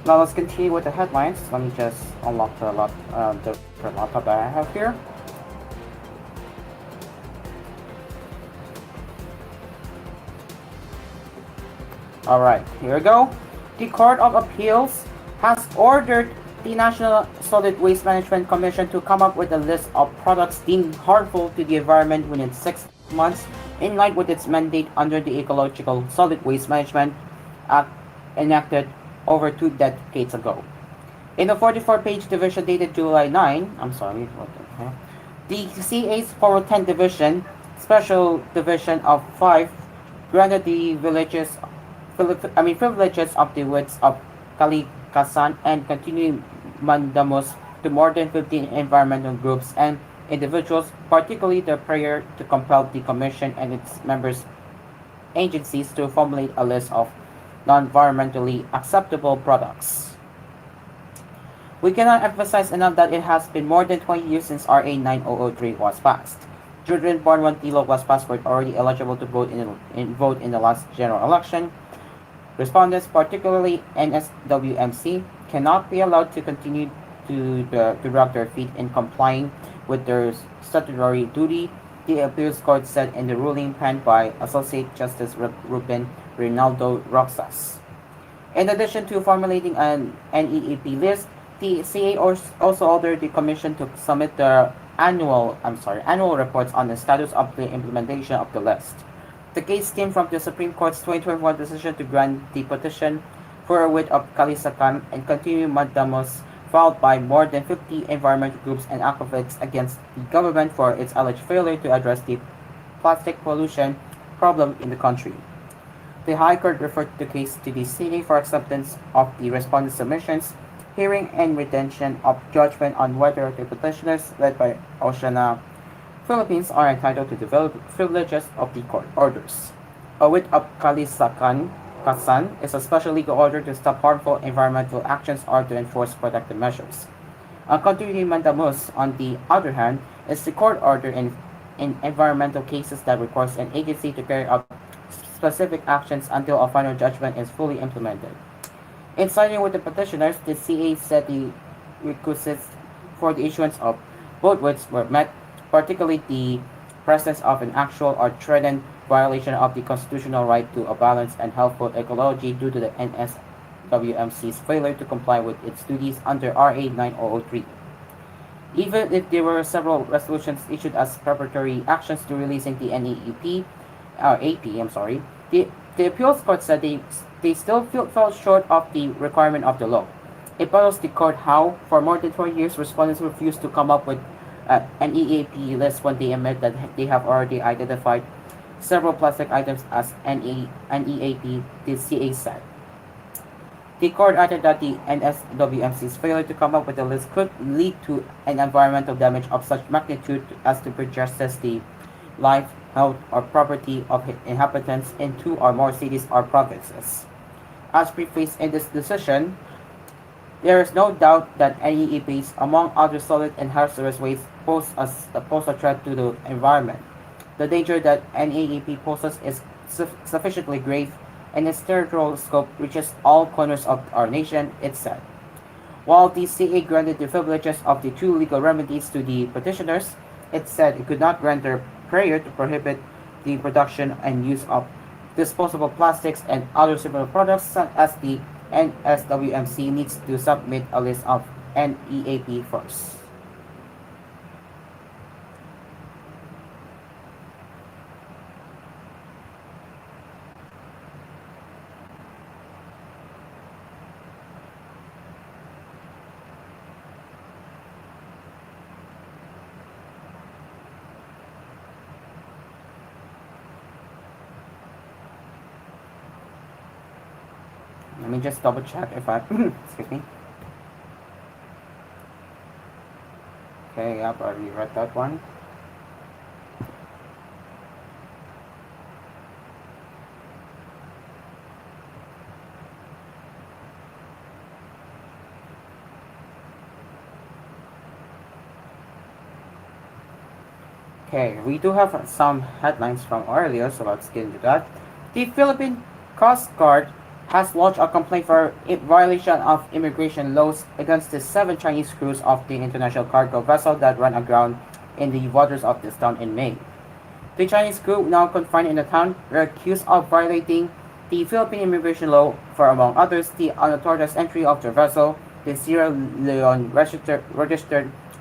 Now let's continue with the headlines. Let me just unlock the laptop that I have here. Alright, here we go. The Court of Appeals has ordered the National Solid Waste Management Commission to come up with a list of products deemed harmful to the environment within 6 months, in line with its mandate under the Ecological Solid Waste Management Act enacted over 2 decades ago. In a 44-page division dated July 9, the CA's 410 Division, Special Division of 5, granted the privileges of the woods of Kalikasan and continuing mandamus to more than 15 environmental groups and individuals, particularly the prayer to compel the Commission and its members agencies to formulate a list of non-environmentally acceptable products. We cannot emphasize enough that it has been more than 20 years since RA 9003 was passed. Children born when TILO was passed were already eligible to vote in the last general election. Respondents, particularly NSWMC, cannot be allowed to continue to drag their feet in complying with their statutory duty, the appeals court said in the ruling penned by Associate Justice Ruben Rinaldo Roxas. In addition to formulating an NEAP list, the CA also ordered the Commission to submit the annual reports on the status of the implementation of the list. The case came from the Supreme Court's 2021 decision to grant the petition for a writ of Kalisakan and continuing mandamus filed by more than 50 environmental groups and activists against the government for its alleged failure to address the plastic pollution problem in the country. The High Court referred the case to the CA for acceptance of the respondent submissions, hearing and retention of judgment on whether the petitioners, led by Oceana Philippines, are entitled to develop privileges of the court orders. A writ of Kasan is a special legal order to stop harmful environmental actions or to enforce protective measures. A continuing mandamus, on the other hand, is the court order in environmental cases that requires an agency to carry out specific actions until a final judgment is fully implemented. In siding with the petitioners, the CA said the requisites for the issuance of both writs were met, particularly the presence of an actual or threatened violation of the constitutional right to a balanced and healthful ecology due to the NSWMC's failure to comply with its duties under RA 9003. Even if there were several resolutions issued as preparatory actions to releasing the the appeals court said they still fell short of the requirement of the law. It bothers the court how, for more than 4 years, respondents refused to come up with an EAP list when they admit that they have already identified several plastic items as NEAP, the CA said. The court added that the NSWMC's failure to come up with a list could lead to an environmental damage of such magnitude as to prejudice the life, health, or property of inhabitants in 2 or more cities or provinces. As prefaced in this decision, there is no doubt that NEAPs, among other solid and hazardous waste, pose a threat to the environment. The danger that NEAP poses is sufficiently grave, and its territorial scope reaches all corners of our nation, it said. While the CA granted the privileges of the 2 legal remedies to the petitioners, it said it could not grant their prayer to prohibit the production and use of disposable plastics and other similar products, as the NSWMC needs to submit a list of NEAP first. Let me just double check if I excuse me. Okay, yep, I already read that one. Okay, we do have some headlines from earlier, so let's get into that. The Philippine Coast Guard has launched a complaint for violation of immigration laws against the 7 Chinese crews of the international cargo vessel that ran aground in the waters of this town in May. The Chinese crew, now confined in the town, were accused of violating the Philippine immigration law for, among others, the unauthorized entry of their vessel, the Sierra Leone registered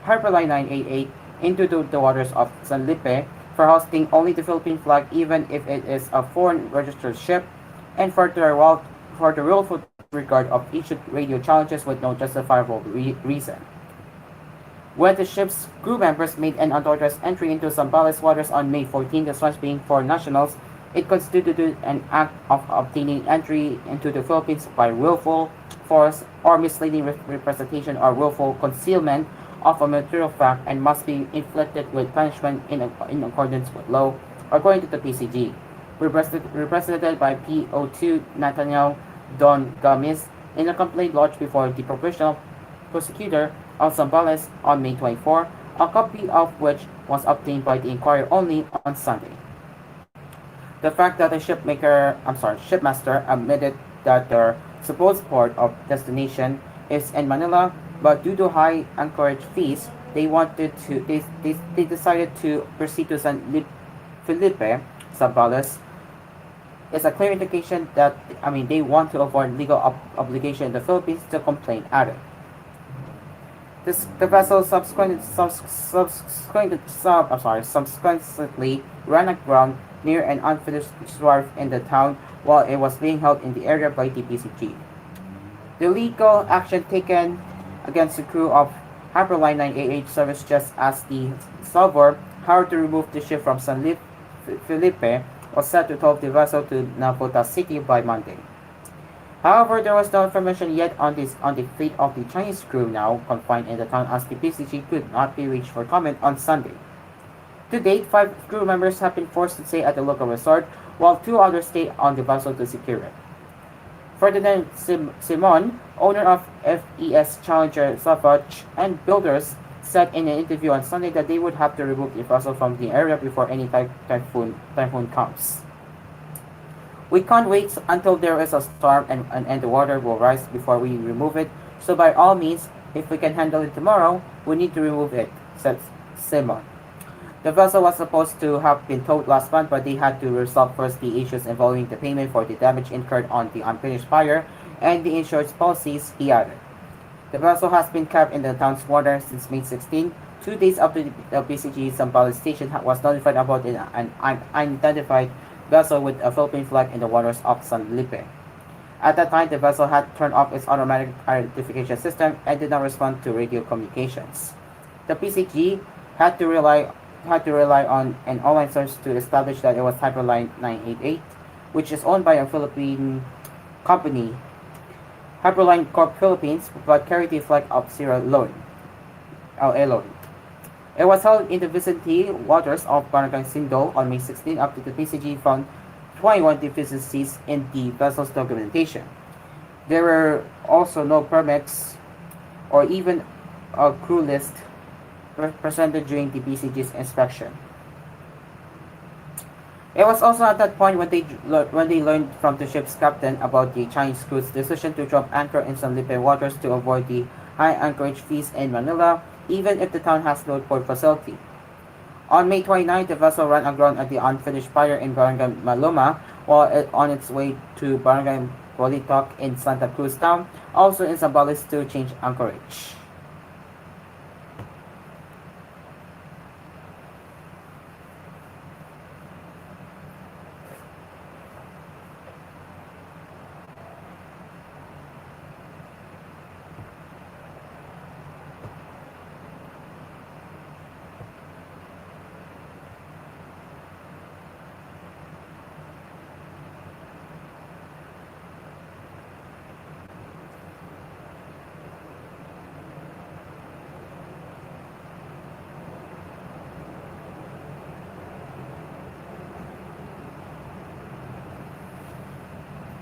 Hyperline 988, into the waters of San Lipe for hosting only the Philippine flag even if it is a foreign registered ship, and for the willful disregard of issued radio challenges with no justifiable reason. When the ship's crew members made an unauthorized entry into Zambales waters on May 14, the swans being foreign nationals, it constituted an act of obtaining entry into the Philippines by willful force or misleading representation or willful concealment of a material fact and must be inflicted with punishment in accordance with law, according to the PCG. Represented by PO2 Nathaniel Don Gomez in a complaint lodged before the professional prosecutor of Zambales on May 24, a copy of which was obtained by the inquiry only on Sunday. The fact that the shipmaster admitted that their supposed port of destination is in Manila, but due to high anchorage fees, they decided to proceed to San Felipe, Zambales, is a clear indication that they want to avoid legal obligation in the Philippines, the complaint added. The vessel subsequently ran aground near an unfinished wharf in the town while it was being held in the area by the PCG. The legal action taken against the crew of Hyperline 988 serves just as the salvor hired to remove the ship from San Felipe was set to tow the vessel to Navotas City by Monday. However, there was no information yet on the fate of the Chinese crew now confined in the town, as the PCG could not be reached for comment on Sunday. To date, 5 crew members have been forced to stay at the local resort, while 2 others stayed on the vessel to secure it. Ferdinand Simon, owner of FES Challenger Savage and Builders, said in an interview on Sunday that they would have to remove the vessel from the area before any typhoon comes. We can't wait until there is a storm and the water will rise before we remove it, so by all means, if we can handle it tomorrow, we need to remove it, said Simon. The vessel was supposed to have been towed last month, but they had to resolve first the issues involving the payment for the damage incurred on the unfinished fire and the insurance policies, he added. The vessel has been kept in the town's water since May 16, 2 days after the PCG Zambales station was notified about an unidentified vessel with a Philippine flag in the waters of San Felipe. At that time, the vessel had turned off its automatic identification system and did not respond to radio communications. The PCG had to rely on an online source to establish that it was Hyperline 988, which is owned by a Philippine company, Hyperline Corp Philippines, but carried the flag of Sierra Leone. It was held in the vicinity waters of Barangay Sindol on May 16 after the PCG found 21 deficiencies in the vessel's documentation. There were also no permits or even a crew list presented during the PCG's inspection. It was also at that point when they learned from the ship's captain about the Chinese crew's decision to drop anchor in San Felipe waters to avoid the high anchorage fees in Manila, even if the town has no port facility. On May 29, the vessel ran aground at the unfinished pier in Barangay Maluma while on its way to Barangay Politok in Santa Cruz Town, also in Zambales, to change anchorage.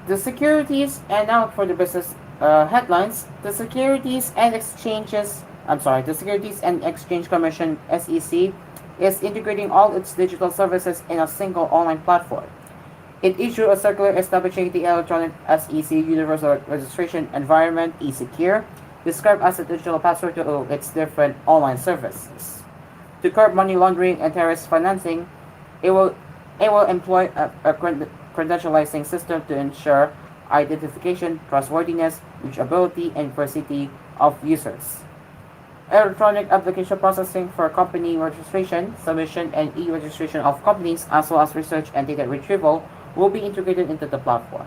The Securities and now for the business headlines, the Securities and Exchange Commission (SEC) is integrating all its digital services in a single online platform. It issued a circular establishing the electronic SEC Universal Registration Environment (eSecure), described as a digital password to its different online services. To curb money laundering and terrorist financing, it will it will employ a credentializing system to ensure identification, trustworthiness, reachability, and veracity of users. Electronic application processing for company registration, submission, and e-registration of companies, as well as research and data retrieval, will be integrated into the platform.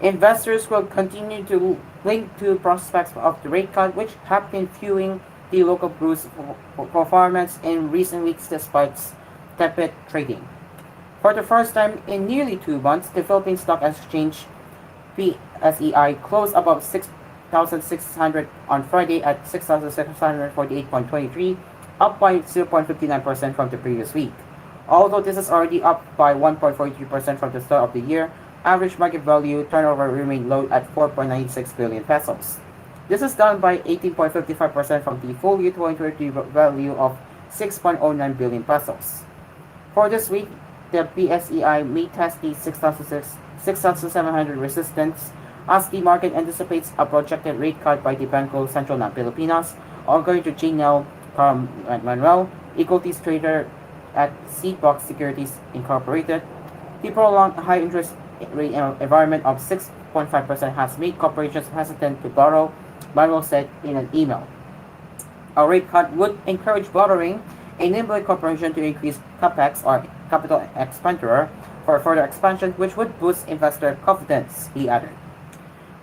Investors will continue to link to prospects of the rate cut, which have been fueling the local blues performance in recent weeks despite tepid trading. For the first time in nearly 2 months, the Philippine Stock Exchange PSEI closed above 6,600 on Friday at 6,648.23, up by 0.59% from the previous week. Although this is already up by 1.43% from the start of the year, average market value turnover remained low at 4.96 billion pesos. This is down by 18.55% from the full year 2023 value of 6.09 billion pesos. For this week, the PSEI may test the 6,700 resistance as the market anticipates a projected rate cut by the Bangko Sentral ng Pilipinas, according to Janelle Manuel, equities trader at Seedbox Securities Incorporated. The prolonged high interest rate environment of 6.5% has made corporations hesitant to borrow, Manuel said in an email. A rate cut would encourage borrowing, enabling corporations to increase capex or capital expenditure for further expansion, which would boost investor confidence, he added.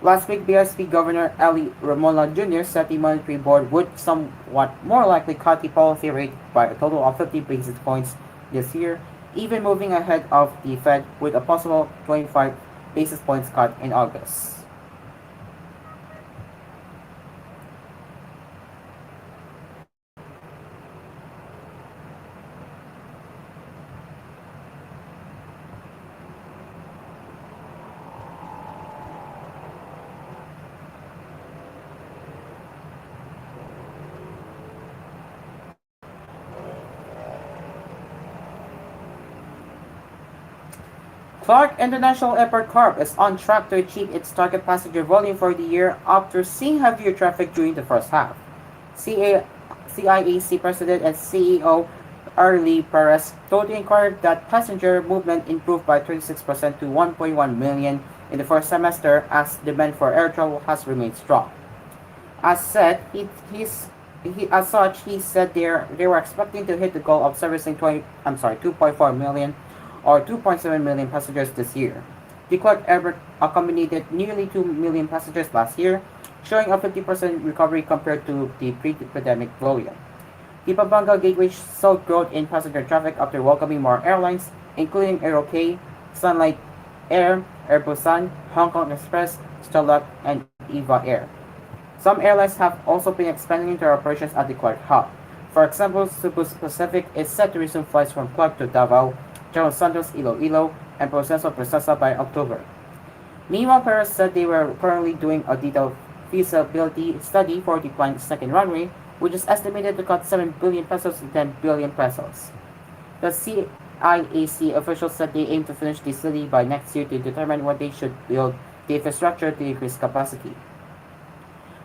Last week, BSP Governor Eli Romola Jr. said the Monetary Board would somewhat more likely cut the policy rate by a total of 50 basis points this year, even moving ahead of the Fed with a possible 25 basis points cut in August. Clark International Airport Corp is on track to achieve its target passenger volume for the year after seeing heavier traffic during the first half. CIAC President and CEO Arlie Perez told the Inquirer that passenger movement improved by 36% to 1.1 million in the first semester as demand for air travel has remained strong. As such, he said they were expecting to hit the goal of servicing 2.4 million or 2.7 million passengers this year. The Clark Airport accommodated nearly 2 million passengers last year, showing a 50% recovery compared to the pre-pandemic volume. The Pampanga Gateway saw growth in passenger traffic after welcoming more airlines, including Aeroque, Sunlight Air, Airbusan, Hong Kong Express, Starlux, and Eva Air. Some airlines have also been expanding their operations at the Clark hub. For example, Cebu Pacific is set to resume flights from Clark to Davao, General Santos Iloilo, and Proceso Procesa by October. Meanwhile, Perez said they were currently doing a detailed feasibility study for the planned second runway, which is estimated to cost 7 billion pesos to 10 billion pesos. The CIAC officials said they aim to finish the study by next year to determine what they should build the infrastructure to increase capacity.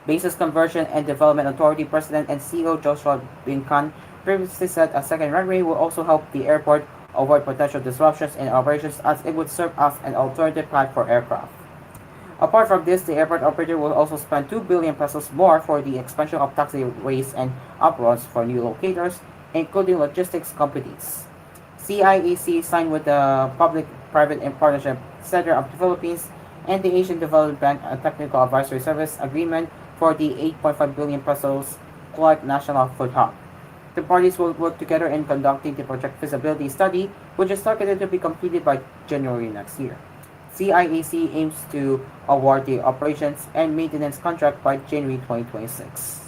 Basis Conversion and Development Authority President and CEO Joshua Binkan previously said a second runway will also help the airport avoid potential disruptions in operations as it would serve as an alternative path for aircraft. Apart from this, the airport operator will also spend 2 billion pesos more for the expansion of taxiways and aprons for new locators, including logistics companies. CIAC signed with the Public-Private Partnership Center of the Philippines and the Asian Development Bank a technical advisory service agreement for the 8.5 billion pesos Clark National Food Hub. The parties will work together in conducting the project feasibility study, which is targeted to be completed by January next year. CIAC aims to award the operations and maintenance contract by January 2026.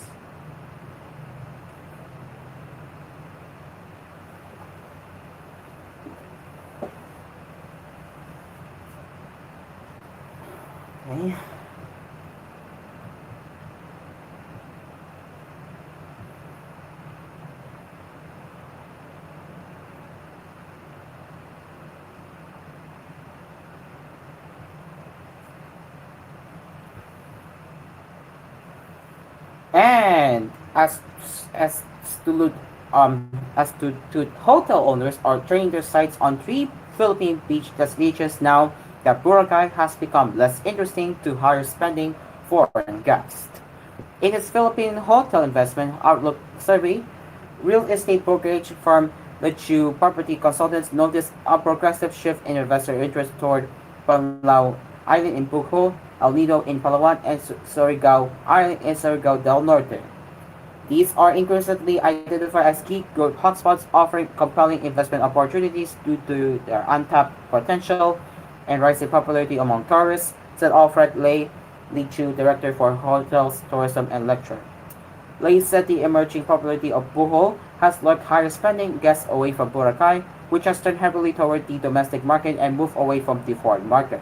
Okay. And as to hotel owners are turning their sights on three Philippine beaches now that Boracay has become less interesting to higher spending foreign guests. In its Philippine Hotel Investment Outlook survey, real estate brokerage firm Lechu Property Consultants noticed a progressive shift in investor interest toward Panlao Island in Bohol, El Nido in Palawan, and Surigao Island in Surigao del Norte. These are increasingly identified as key growth hotspots offering compelling investment opportunities due to their untapped potential and rising popularity among tourists, said Alfred Lee Chu, Director for Hotels, Tourism and Lecture. Lay said the emerging popularity of Bohol has lured higher spending guests away from Boracay, which has turned heavily toward the domestic market and moved away from the foreign market.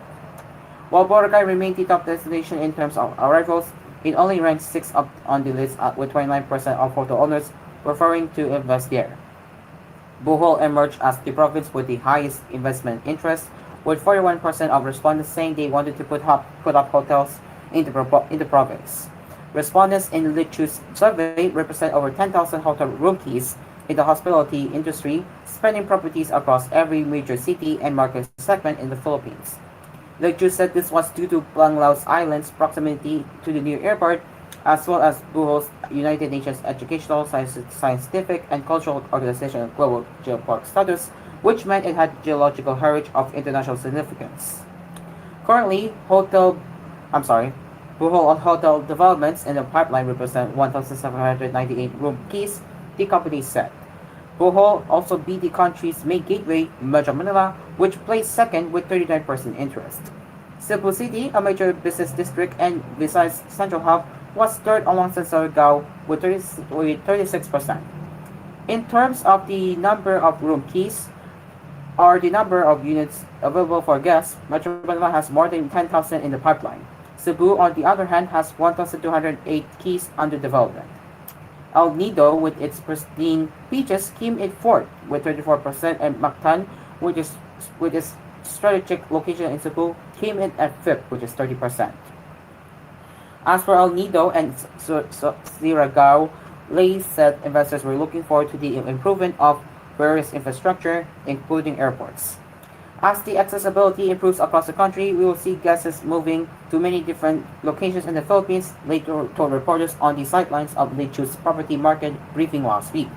While Boracay remained the top destination in terms of arrivals, it only ranked 6th up on the list with 29% of hotel owners preferring to invest there. Bohol emerged as the province with the highest investment interest, with 41% of respondents saying they wanted to put up hotels in the province. Respondents in Lichu's survey represent over 10,000 hotel room keys in the hospitality industry, spanning properties across every major city and market segment in the Philippines. Lichu said this was due to Panglao Island's proximity to the new airport, as well as Bohol's United Nations Educational, Scientific, and Cultural Organization Global Geopark status, which meant it had geological heritage of international significance. Currently, Bohol hotel developments in the pipeline represent 1,798 room keys, the company said. Bohol also beat the country's main gateway, Metro Manila, which placed second with 39% interest. Cebu City, a major business district and Visayas central hub, was third alongside Surigao with 36%. In terms of the number of room keys, or the number of units available for guests, Metro Manila has more than 10,000 in the pipeline. Cebu, on the other hand, has 1,208 keys under development. El Nido, with its pristine beaches, came in fourth with 34%, and Mactan, with its strategic location in Cebu, came in at fifth, which is 30%. As for El Nido and Surigao, Lay said investors were looking forward to the improvement of various infrastructure, including airports. As the accessibility improves across the country, we will see guests moving to many different locations in the Philippines, later told reporters on the sidelines of Lichu's property market briefing last week.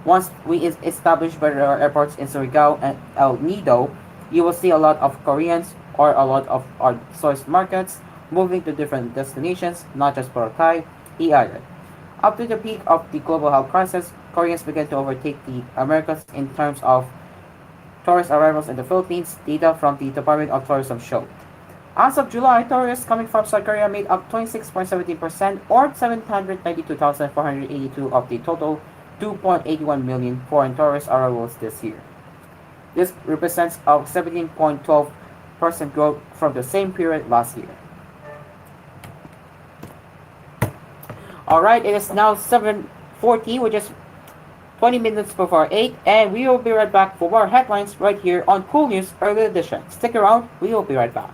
Once we establish better airports in Surigao and El Nido, you will see a lot of Koreans or a lot of our source markets moving to different destinations, not just Boracay, he added. Up to the peak of the global health crisis, Koreans began to overtake the Americans in terms of tourist arrivals in the Philippines, data from the Department of Tourism showed. As of July, tourists coming from South Korea made up 26.17% or 792,482 of the total 2.81 million foreign tourist arrivals this year. This represents a 17.12% growth from the same period last year. Alright, it is now 7:40, which is 20 minutes before 8, and we will be right back for more headlines right here on koolNews Early Edition. Stick around, we will be right back.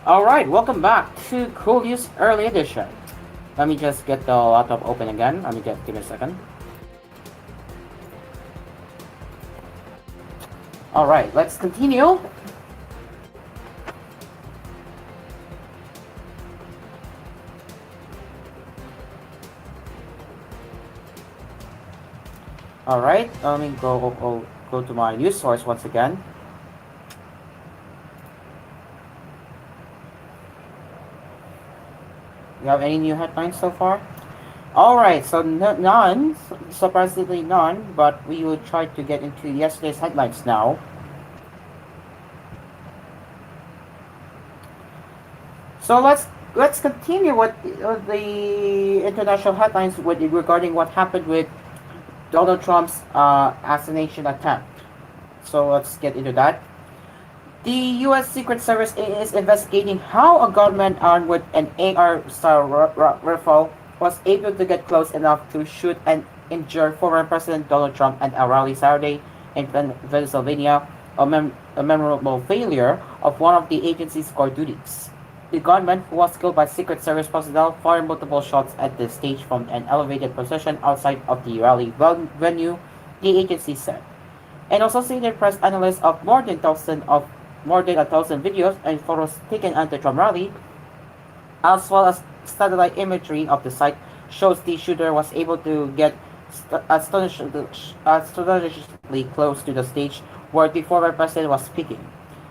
Alright, welcome back to Cool News Early Edition. Let me just get the laptop open again. Give me a second. Alright, let's continue. Alright, let me go to my news source once again. You have any new headlines so far? Alright, so none, surprisingly none, but we will try to get into yesterday's headlines now. So let's continue with the international headlines regarding what happened with Donald Trump's assassination attempt. So let's get into that. The U.S. Secret Service is investigating how a gunman armed with an AR-style rifle was able to get close enough to shoot and injure former President Donald Trump at a rally Saturday in Pennsylvania, a memorable failure of one of the agency's core duties. The gunman, who was killed by Secret Service personnel, fired multiple shots at the stage from an elevated position outside of the rally venue, the agency said. An Associated Press analyst of more than a thousand videos and photos taken at the Trump rally, as well as satellite imagery of the site, shows the shooter was able to get astonishingly close to the stage where the former president was speaking.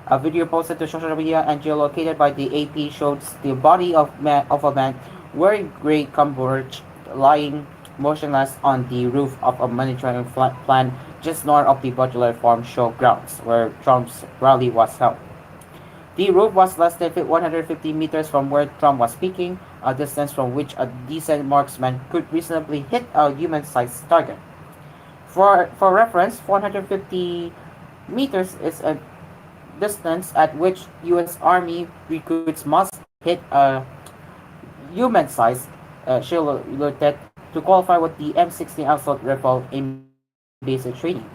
A video posted to social media and geolocated by the AP shows the body of a man wearing gray camouflage lying motionless on the roof of a monitoring plant just north of the Butler Farm Show grounds, where Trump's rally was held. The roof was less than 150 meters from where Trump was speaking, a distance from which a decent marksman could reasonably hit a human-sized target. For reference, 150 meters is a distance at which U.S. Army recruits must hit a human-sized shield to qualify with the M16 assault rifle in basic training.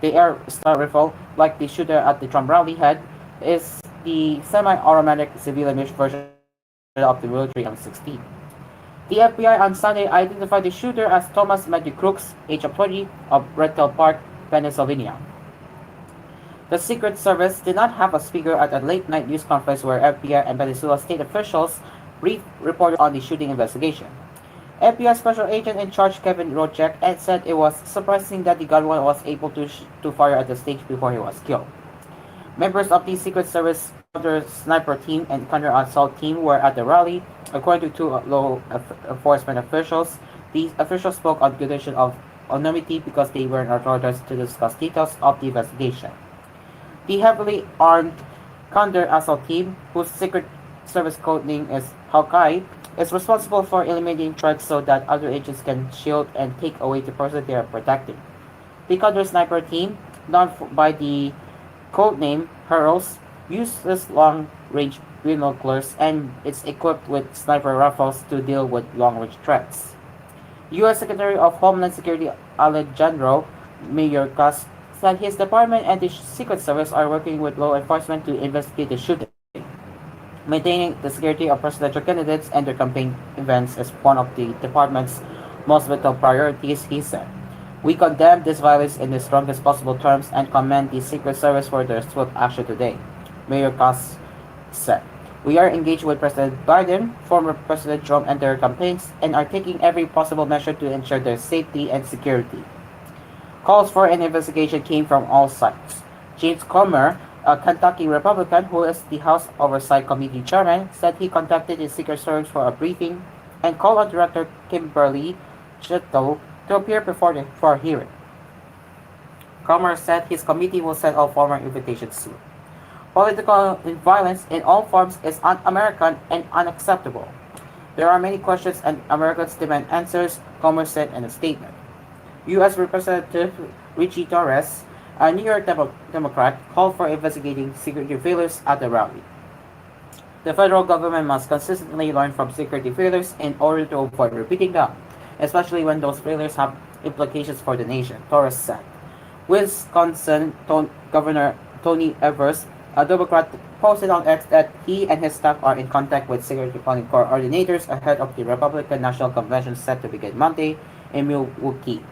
The air-style rifle, like the shooter at the Trump rally had, is the semi-automatic civilian version of the military M16. The FBI on Sunday identified the shooter as Thomas Matthew Crooks, age of 20, of Red Tail Park, Pennsylvania. The Secret Service did not have a speaker at a late-night news conference where FBI and Venezuela state officials reported on the shooting investigation. FBI Special Agent in Charge Kevin Rojek said it was surprising that the gunman was able to fire at the stage before he was killed. Members of the Secret Service counter sniper team and counter assault team were at the rally, according to two law enforcement officials. The officials spoke on condition of anonymity because they weren't authorized to discuss details of the investigation. The heavily armed counter assault team, whose Secret Service code name is Hawkeye, is responsible for eliminating threats so that other agents can shield and take away the person they are protecting. The counter sniper team, known by the code name Heroes, uses long-range binoculars and is equipped with sniper rifles to deal with long-range threats. U.S. Secretary of Homeland Security Alejandro Mayorkas said his department and the Secret Service are working with law enforcement to investigate the shooting. Maintaining the security of presidential candidates and their campaign events is one of the department's most vital priorities, he said. We condemn this violence in the strongest possible terms and commend the Secret Service for their swift action today, Mayor Koss said. We are engaged with President Biden, former President Trump, and their campaigns, and are taking every possible measure to ensure their safety and security. Calls for an investigation came from all sides. James Comer, a Kentucky Republican who is the House Oversight Committee chairman, said he contacted the Secret Service for a briefing and called on Director Kimberly Chittle to appear before a hearing. Comer said his committee will send all former invitations soon. Political violence in all forms is un-American and unacceptable. There are many questions and Americans demand answers, Comer said in a statement. U.S. Representative Richie Torres, a New York Democrat, called for investigating security failures at the rally. The federal government must consistently learn from security failures in order to avoid repeating them, especially when those failures have implications for the nation, Torres said. Wisconsin Governor Tony Evers A Democrat posted on X that he and his staff are in contact with security planning coordinators ahead of the Republican National Convention set to begin Monday in Milwaukee.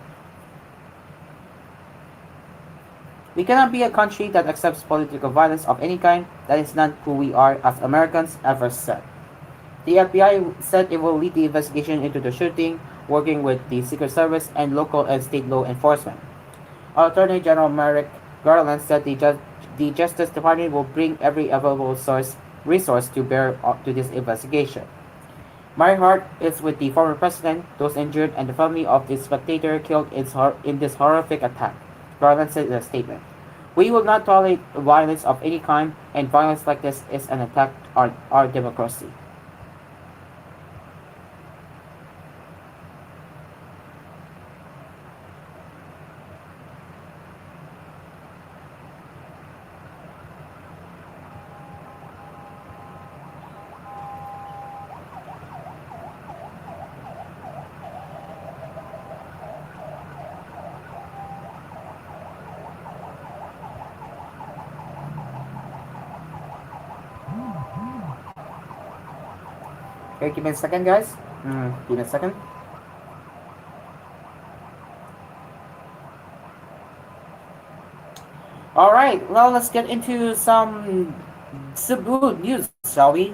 We cannot be a country that accepts political violence of any kind. That is not who we are as Americans, Evers said. The FBI said it will lead the investigation into the shooting, working with the Secret Service and local and state law enforcement. Attorney General Merrick Garland said the Justice Department will bring every available resource to bear to this investigation. My heart is with the former president, those injured, and the family of the spectator killed in this horrific attack, Garland said in a statement. We will not tolerate violence of any kind, and violence like this is an attack on our democracy. Okay, give me a second, guys. Give me a second. All right, well, let's get into some Cebu news, shall we?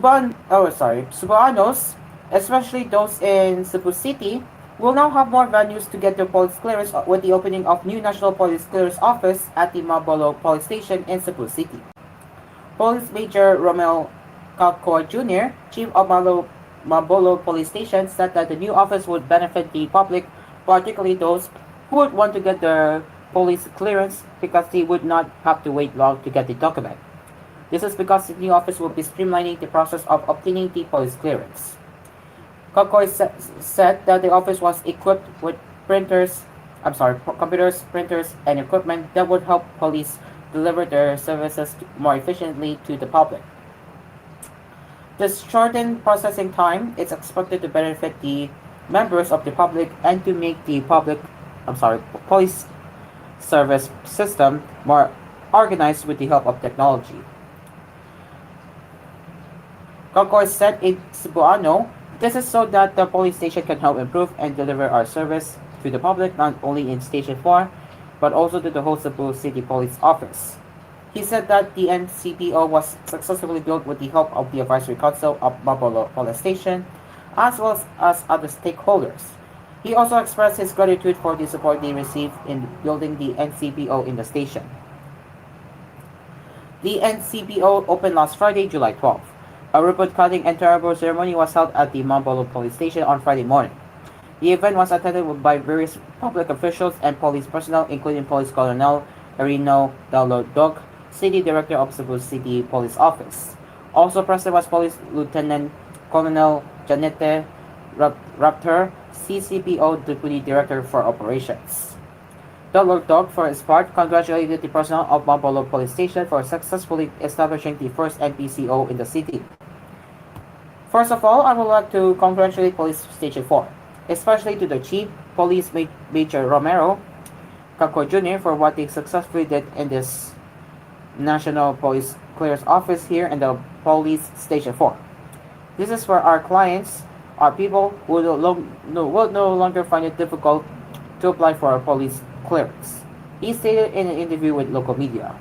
Cebuanos, especially those in Cebu City, will now have more venues to get their police clearance with the opening of new National Police Clearance Office at the Mabolo Police Station in Cebu City. Police Major Romel Calcoy Jr., Chief of Mabolo Police Station, said that the new office would benefit the public, particularly those who would want to get their police clearance because they would not have to wait long to get the document. This is because the new office will be streamlining the process of obtaining the police clearance. Calcoy said that the office was equipped with computers, printers, and equipment that would help police deliver their services more efficiently to the public. This shortened processing time is expected to benefit the members of the public and to make the police service system more organized with the help of technology. Calcoy said in Cebuano, this is so that the police station can help improve and deliver our service to the public not only in Station 4, but also to the whole Cebu City Police Office. He said that the NCPO was successfully built with the help of the Advisory Council of Mabolo Police Station, as well as other stakeholders. He also expressed his gratitude for the support they received in building the NCPO in the station. The NCPO opened last Friday, July 12th. A ribbon-cutting and terrible ceremony was held at the Mambolo Police Station on Friday morning. The event was attended by various public officials and police personnel, including Police Colonel Erino Dalodog, City Director of Cebu City Police Office. Also present was Police Lieutenant Colonel Janete Raptor, CCPO Deputy Director for Operations. Dalodog, for his part, congratulated the personnel of Mambolo Police Station for successfully establishing the first NPCO in the city. First of all, I would like to congratulate Police Station 4, especially to the Chief Police Major Romero Calcoy Jr. for what they successfully did in this National Police Clearance Office here in the Police Station 4. This is for our clients, our people who will no longer find it difficult to apply for a police clearance, he stated in an interview with local media.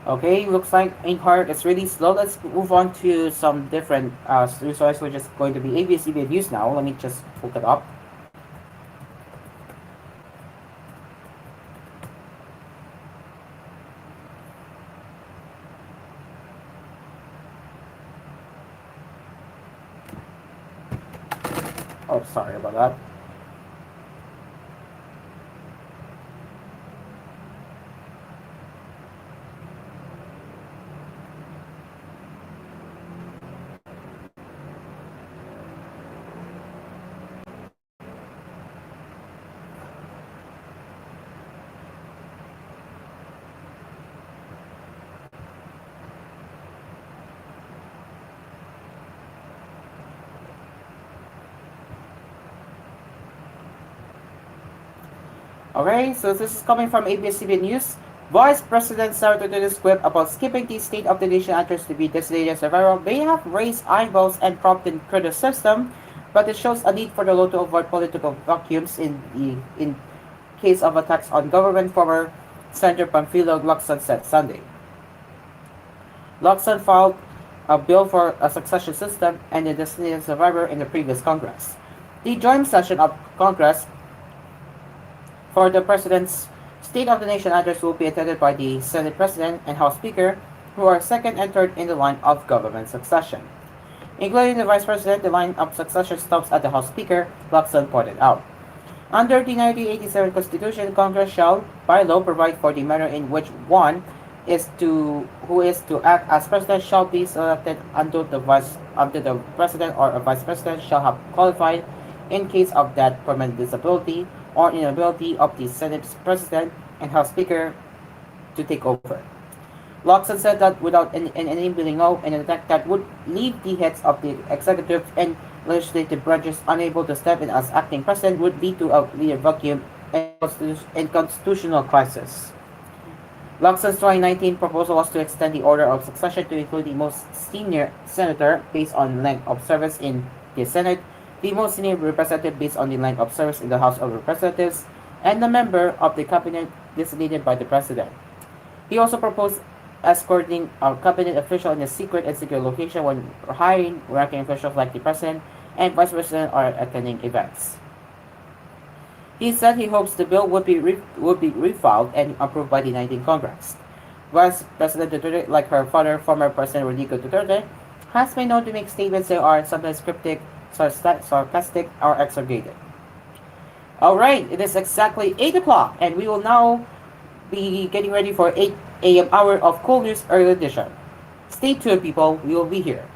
Okay, looks like Inkheart is really slow. Let's move on to some different resources, which is going to be ABS-CBN News now. Let me just look it up. Oh, sorry about that. Okay, so this is coming from ABS-CBN News. Vice President Senator Dudu's quip about skipping the State of the Nation address to be designated as a viral may have raised eyebrows and prompted criticism, but it shows a need for the law to avoid political vacuums in case of attacks on government. Former Senator Panfilo Locson said Sunday. Locson filed a bill for a succession system and a designated survivor in the previous Congress. The joint session of Congress for the President's State of the Nation address will be attended by the Senate President and House Speaker, who are second and third in the line of government succession. Including the Vice President, the line of succession stops at the House Speaker, Locson pointed out. Under the 1987 Constitution, Congress shall, by law, provide for the manner in which one who is to act as President shall be selected until the President or a Vice President shall have qualified in case of that permanent disability or inability of the Senate President and House Speaker to take over. Locson said that without enabling law, an attack that would leave the heads of the executive and legislative branches unable to step in as acting president would lead to a vacuum and constitutional crisis. Locson's 2019 proposal was to extend the order of succession to include the most senior senator based on length of service in the Senate, the most senior representative based on the length of service in the House of Representatives, and the member of the cabinet designated by the president. He also proposed escorting a cabinet official in a secret and secure location when hiring ranking officials like the president and vice president are attending events. He said he hopes the bill would be refiled and approved by the 19th Congress. Vice President Duterte, like her father, former President Rodrigo Duterte, has been known to make statements that are sometimes cryptic, sarcastic, or exaggerated. Alright, it is exactly 8 o'clock, and we will now be getting ready for 8 a.m. hour of koolNews Early Edition. Stay tuned, people. We will be here.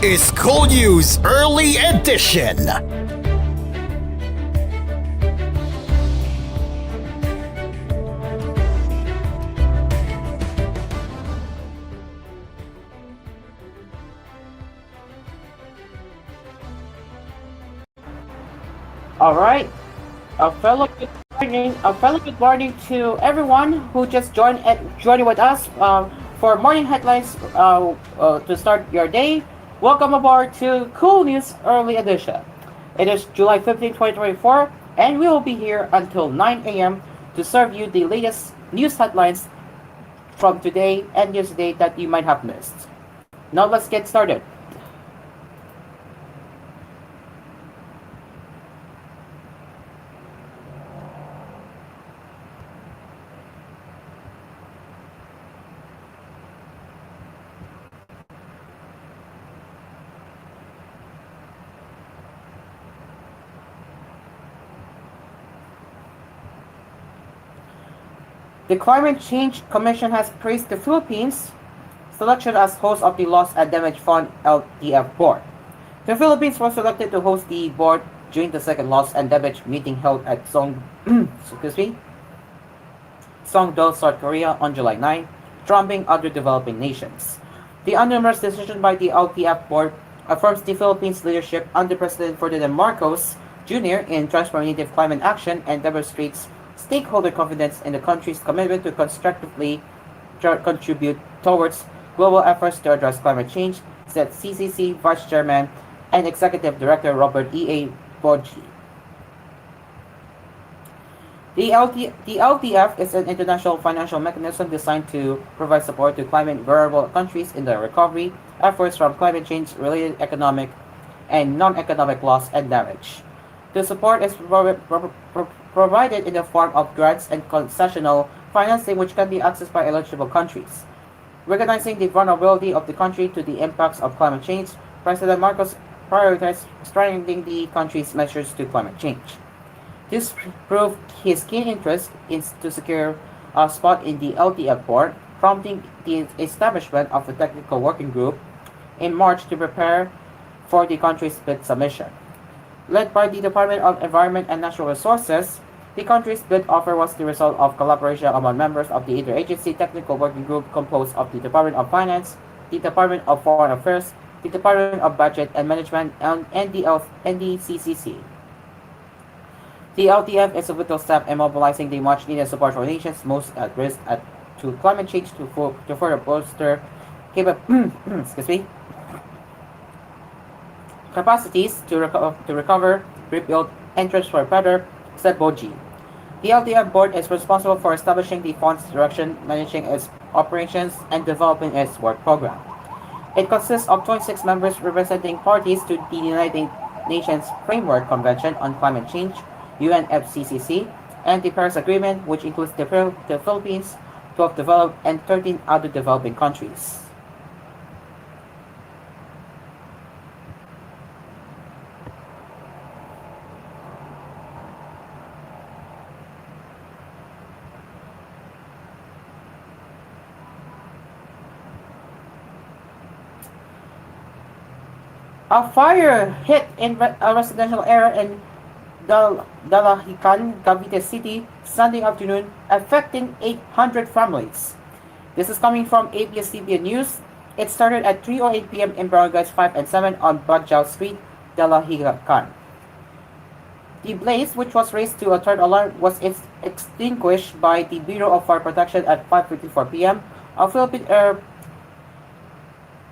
This is koolNews Early Edition. All right. A fellow good morning to everyone who just joining with us for morning headlines to start your day. Welcome aboard to koolNews Early Edition. It is July 15, 2024, and we will be here until 9 a.m. to serve you the latest news headlines from today and yesterday that you might have missed. Now let's get started. The Climate Change Commission has praised the Philippines' selection as host of the Loss and Damage Fund LTF board. The Philippines was selected to host the board during the second loss and damage meeting held at excuse me, Songdo, South Korea on July 9, trumping other developing nations. The unanimous decision by the LTF board affirms the Philippines' leadership under President Ferdinand Marcos Jr. in transformative climate action and demonstrates stakeholder confidence in the country's commitment to constructively contribute towards global efforts to address climate change, said CCC Vice Chairman and Executive Director Robert E.A. Boji. The LTF is an international financial mechanism designed to provide support to climate vulnerable countries in their recovery efforts from climate change-related economic and non-economic loss and damage. The support is provided in the form of grants and concessional financing which can be accessed by eligible countries. Recognizing the vulnerability of the country to the impacts of climate change, President Marcos prioritized strengthening the country's measures to climate change. This proved his keen interest to secure a spot in the LTF board, prompting the establishment of a technical working group in March to prepare for the country's bid submission. Led by the Department of Environment and Natural Resources, the country's bid offer was the result of collaboration among members of the interagency technical working group composed of the Department of Finance, the Department of Foreign Affairs, the Department of Budget and Management, and the CCC. The LTF is a vital step in mobilizing the much-needed support for nations most at risk to climate change to further bolster capacities to recover, rebuild, and transfer better, said Boji. The LTF board is responsible for establishing the fund's direction, managing its operations, and developing its work program. It consists of 26 members representing parties to the United Nations Framework Convention on Climate Change, UNFCCC, and the Paris Agreement, which includes the Philippines, 12 developed, and 13 other developing countries. A fire hit in a residential area in Dalahican, Cavite City, Sunday afternoon, affecting 800 families. This is coming from ABS-CBN News. It started at 3:08 p.m. in barangays 5 and 7 on Bagjao Street, Dalahican. The blaze, which was raised to a third alarm, was extinguished by the Bureau of Fire Protection at 5:54 p.m. A Philippine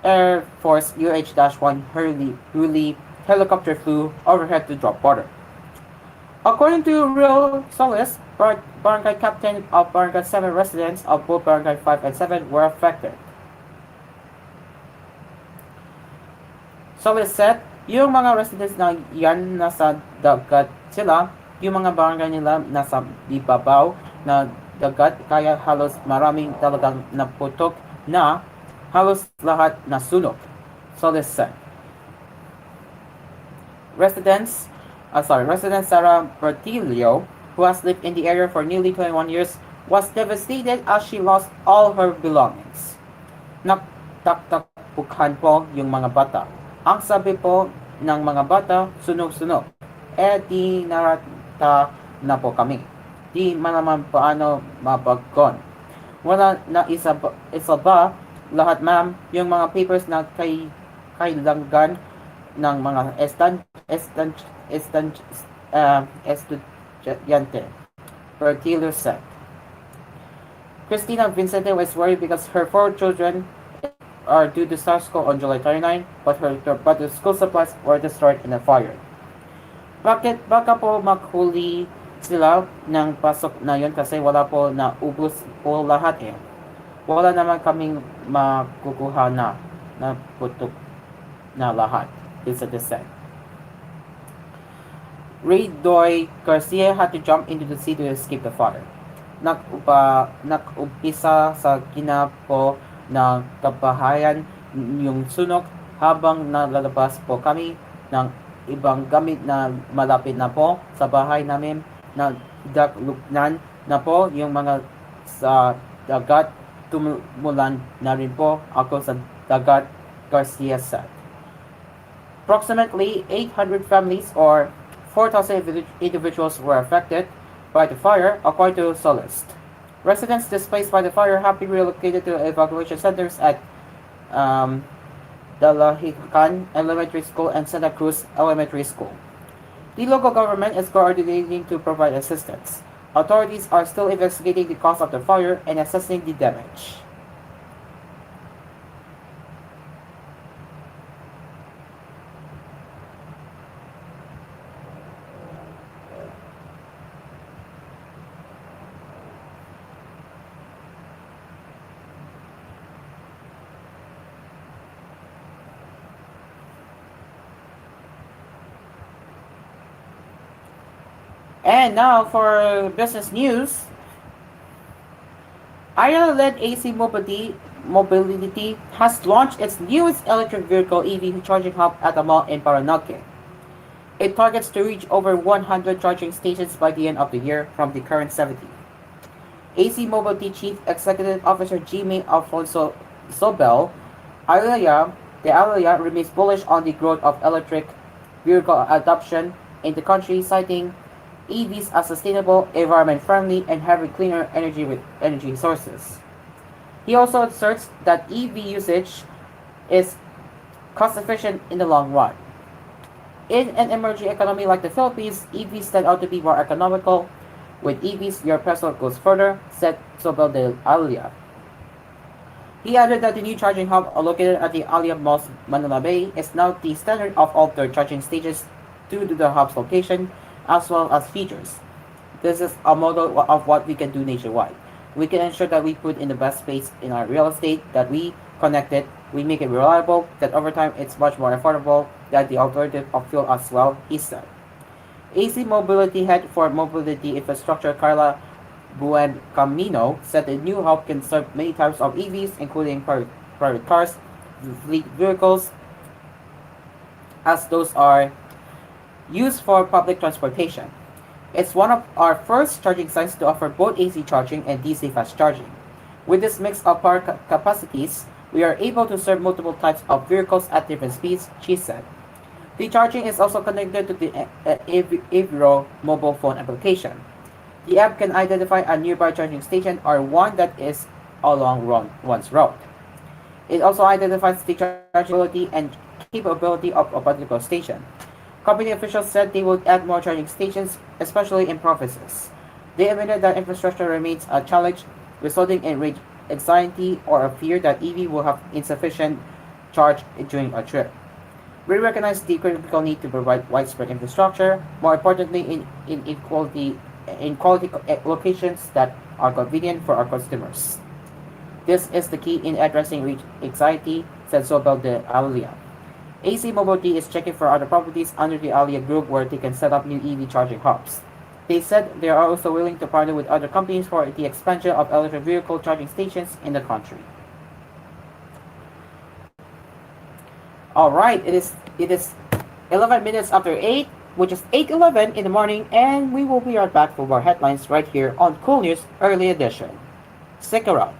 Air Force UH-1 Hurley helicopter flew overhead to drop water. According to Real Solis, barangay captain of Barangay 7 residents of both Barangay 5 and 7 were affected. Solis said, yung mga residents na yan nasa dagat sila, yung mga barangay nila nasa ibabaw na dagat, kaya halos maraming talagang naputok na halos lahat nasunog, Solis said. Resident Sarah Bertilio, who has lived in the area for nearly 21 years, was devastated as she lost all her belongings. Nagtaktakbukan po yung mga bata. Ang sabi po ng mga bata, sunog-sunog. Di narata na po kami. Di malaman paano mabagkon. Wala na isa ba lahat ma'am, yung mga papers na kailangan ng mga estudyante, Bertilio said. Christina Vincente was worried because her 4 children are due to start school on July 29, but the school supplies were destroyed in a fire. Baka po maghuli sila ng pasok na yun kasi wala po na ubos po lahat eh. Wala naman kaming makukuha na putok na lahat, Vincente said. Ray Doy Garcia had to jump into the sea to escape the fire. Nag-umpisa sa ginapo ng kabahayan yung sunog habang nalalabas po kami ng ibang gamit na malapit na po sa bahay namin. Nagdaklugnan na po yung mga sa dagat. Tumulan na rin po ako sa dagat, Garcia said. Approximately 800 families or 4,000 individuals were affected by the fire, according to Solist. Residents displaced by the fire have been relocated to evacuation centers at um, Dalahican Elementary School and Santa Cruz Elementary School. The local government is coordinating to provide assistance. Authorities are still investigating the cause of the fire and assessing the damage. And now for business news. Ireland AC Mobility has launched its newest electric vehicle EV charging hub at a mall in Paranaque. It targets to reach over 100 charging stations by the end of the year from the current 70. AC Mobility Chief Executive Officer Jimmy Alfonso Sobel, the Alia remains bullish on the growth of electric vehicle adoption in the country, citing EVs are sustainable, environment-friendly, and have cleaner energy sources. He also asserts that EV usage is cost-efficient in the long run. In an emerging economy like the Philippines, EVs tend out to be more economical. With EVs, your peso goes further, said Sobel de Alia. He added that the new charging hub located at the Alia Mall's Manila Bay is now the standard of all their charging stages due to the hub's location as well as features. This is a model of what we can do nationwide. We can ensure that we put in the best space in our real estate, that we connect it, we make it reliable, that over time it's much more affordable than the alternative of fuel as well, he said. AC Mobility Head for Mobility Infrastructure Carla Buencamino said the new hub can serve many types of EVs, including private cars, fleet vehicles, as those are used for public transportation. It's one of our first charging sites to offer both AC charging and DC fast charging. With this mix of power capacities, we are able to serve multiple types of vehicles at different speeds, she said. The charging is also connected to the Avro mobile phone application. The app can identify a nearby charging station or one that is along one's route. It also identifies the chargeability and capability of a particular station. Company officials said they would add more charging stations, especially in provinces. They admitted that infrastructure remains a challenge, resulting in range anxiety or a fear that EV will have insufficient charge during a trip. We recognize the critical need to provide widespread infrastructure, more importantly in quality locations that are convenient for our customers. This is the key in addressing range anxiety, said Sobel de Alia. AC Mobility is checking for other properties under the Alia Group where they can set up new EV charging hubs. They said they are also willing to partner with other companies for the expansion of electric vehicle charging stations in the country. Alright, it is 11 minutes after 8, which is 8:11 in the morning, and we will be right back for more headlines right here on koolNews Early Edition. Stick around.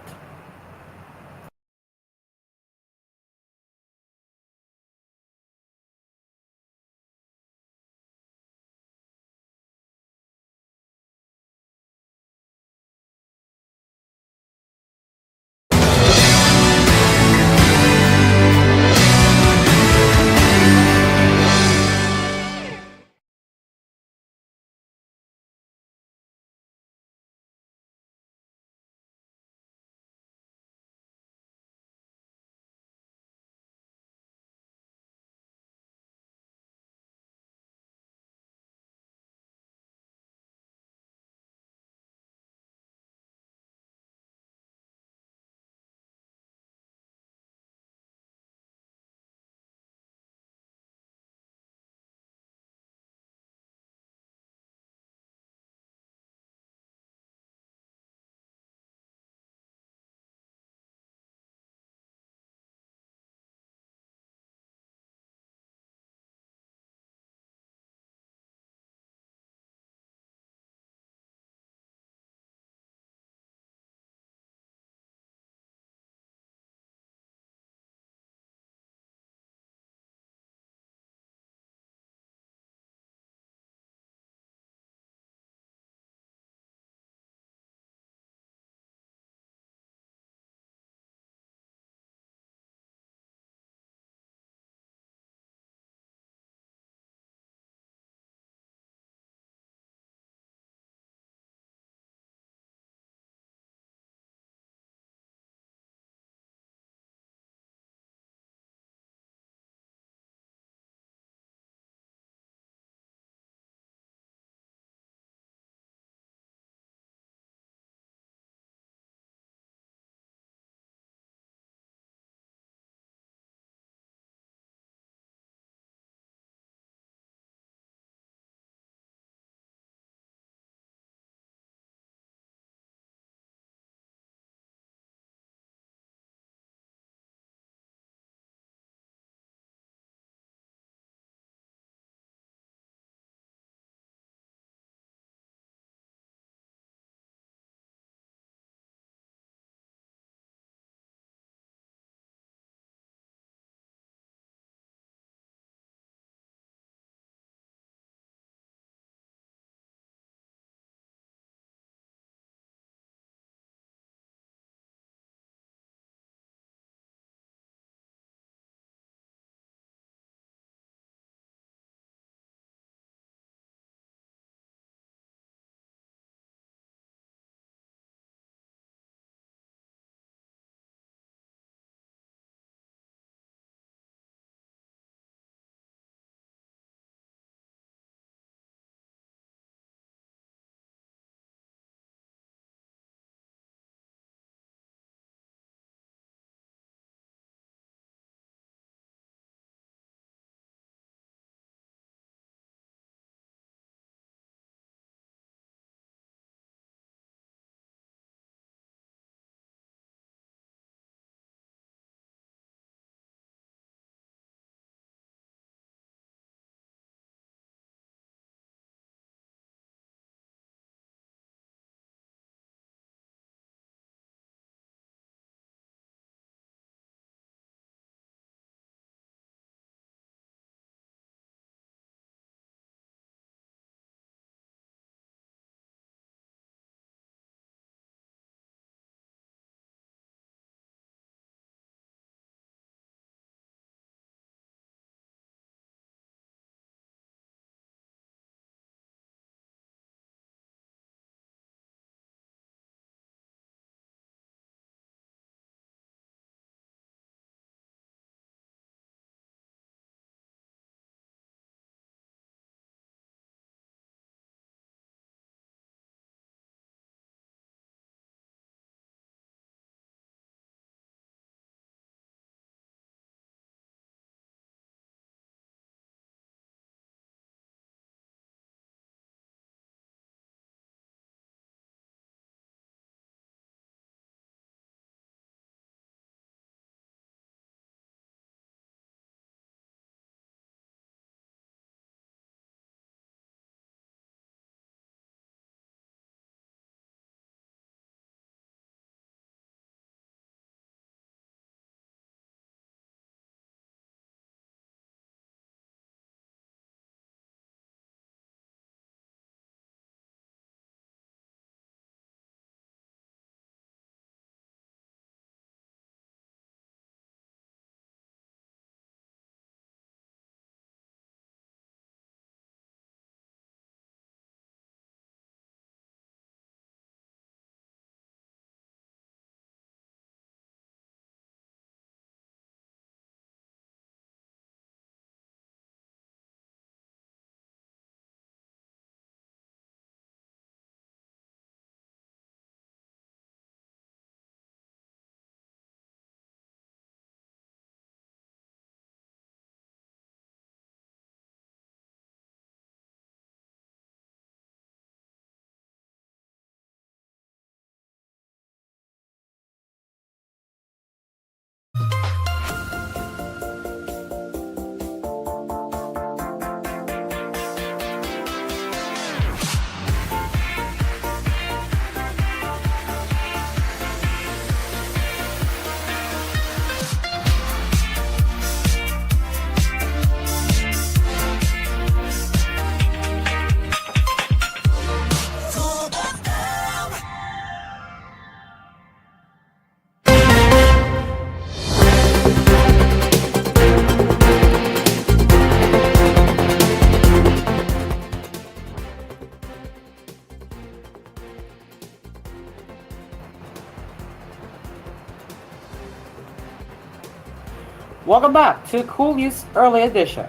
Welcome back to Cool News Early Edition.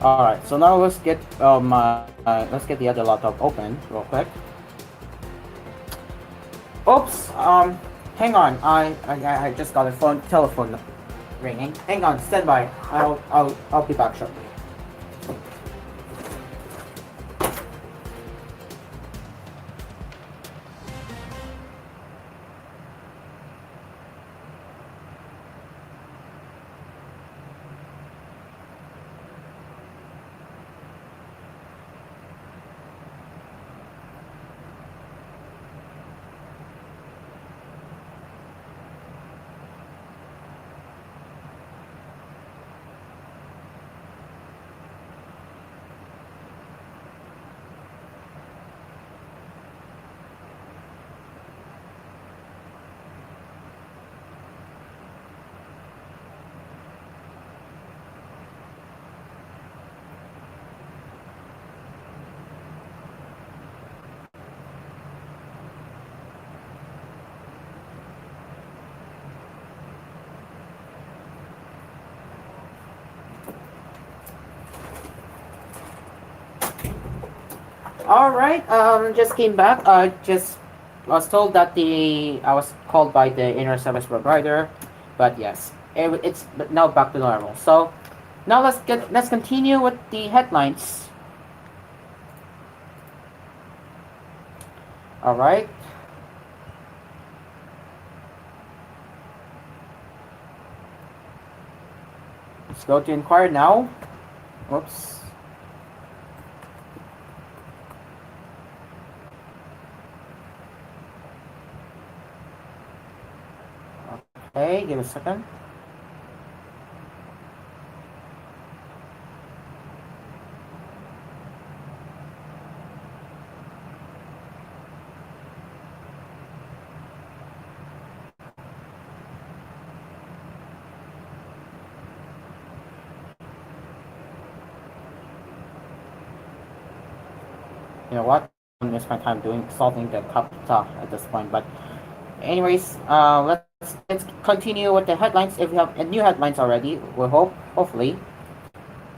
All right, so now let's get the other laptop open real quick. Oops. Hang on. I just got a telephone ringing. Hang on. Stand by. I'll be back shortly. All right. Just came back. Just was told that I was called by the internet service provider, but yes, it's now back to normal. So now let's continue with the headlines. All right. Let's go to inquire now. Whoops. Okay, give a second. You know what? I'm gonna spend time solving the captcha at this point. But anyways, let's continue with the headlines. If we have new headlines already, we hopefully.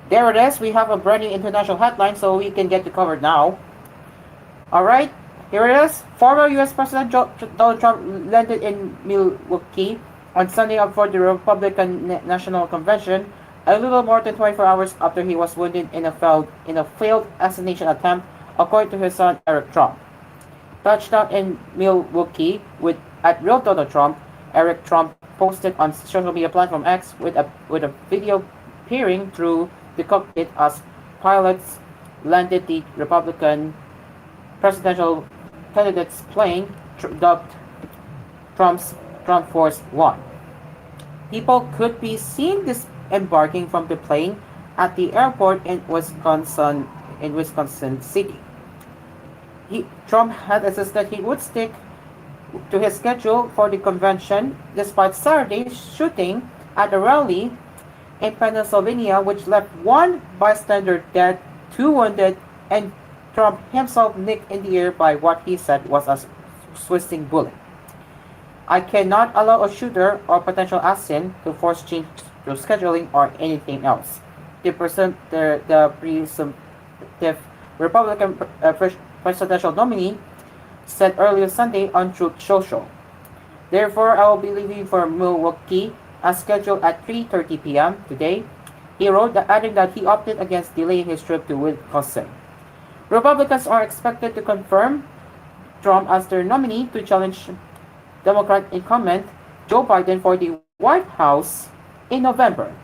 There it is. We have a brand new international headline, so we can get to cover now. All right, here it is. Former U.S. President Donald Trump landed in Milwaukee on Sunday for the Republican National Convention, a little more than 24 hours after he was wounded in a failed assassination attempt, according to his son Eric Trump. Touchdown in Milwaukee at Real Donald Trump. Eric Trump posted on social media platform X with a video peering through the cockpit as pilots landed the Republican presidential candidate's plane, dubbed Trump Force One. People could be seen disembarking from the plane at the airport in Wisconsin City. Trump had insisted he would stick to his schedule for the convention, despite Saturday's shooting at a rally in Pennsylvania, which left one bystander dead, 2 wounded, and Trump himself nicked in the air by what he said was a swishing bullet. I cannot allow a shooter or potential assassin to force change to scheduling or anything else. The presumptive Republican presidential nominee said earlier Sunday on Truth Social. Therefore, I will be leaving for Milwaukee as scheduled at 3:30 p.m. today. He wrote, adding that he opted against delaying his trip to Wisconsin. Republicans are expected to confirm Trump as their nominee to challenge Democrat incumbent Joe Biden for the White House in November.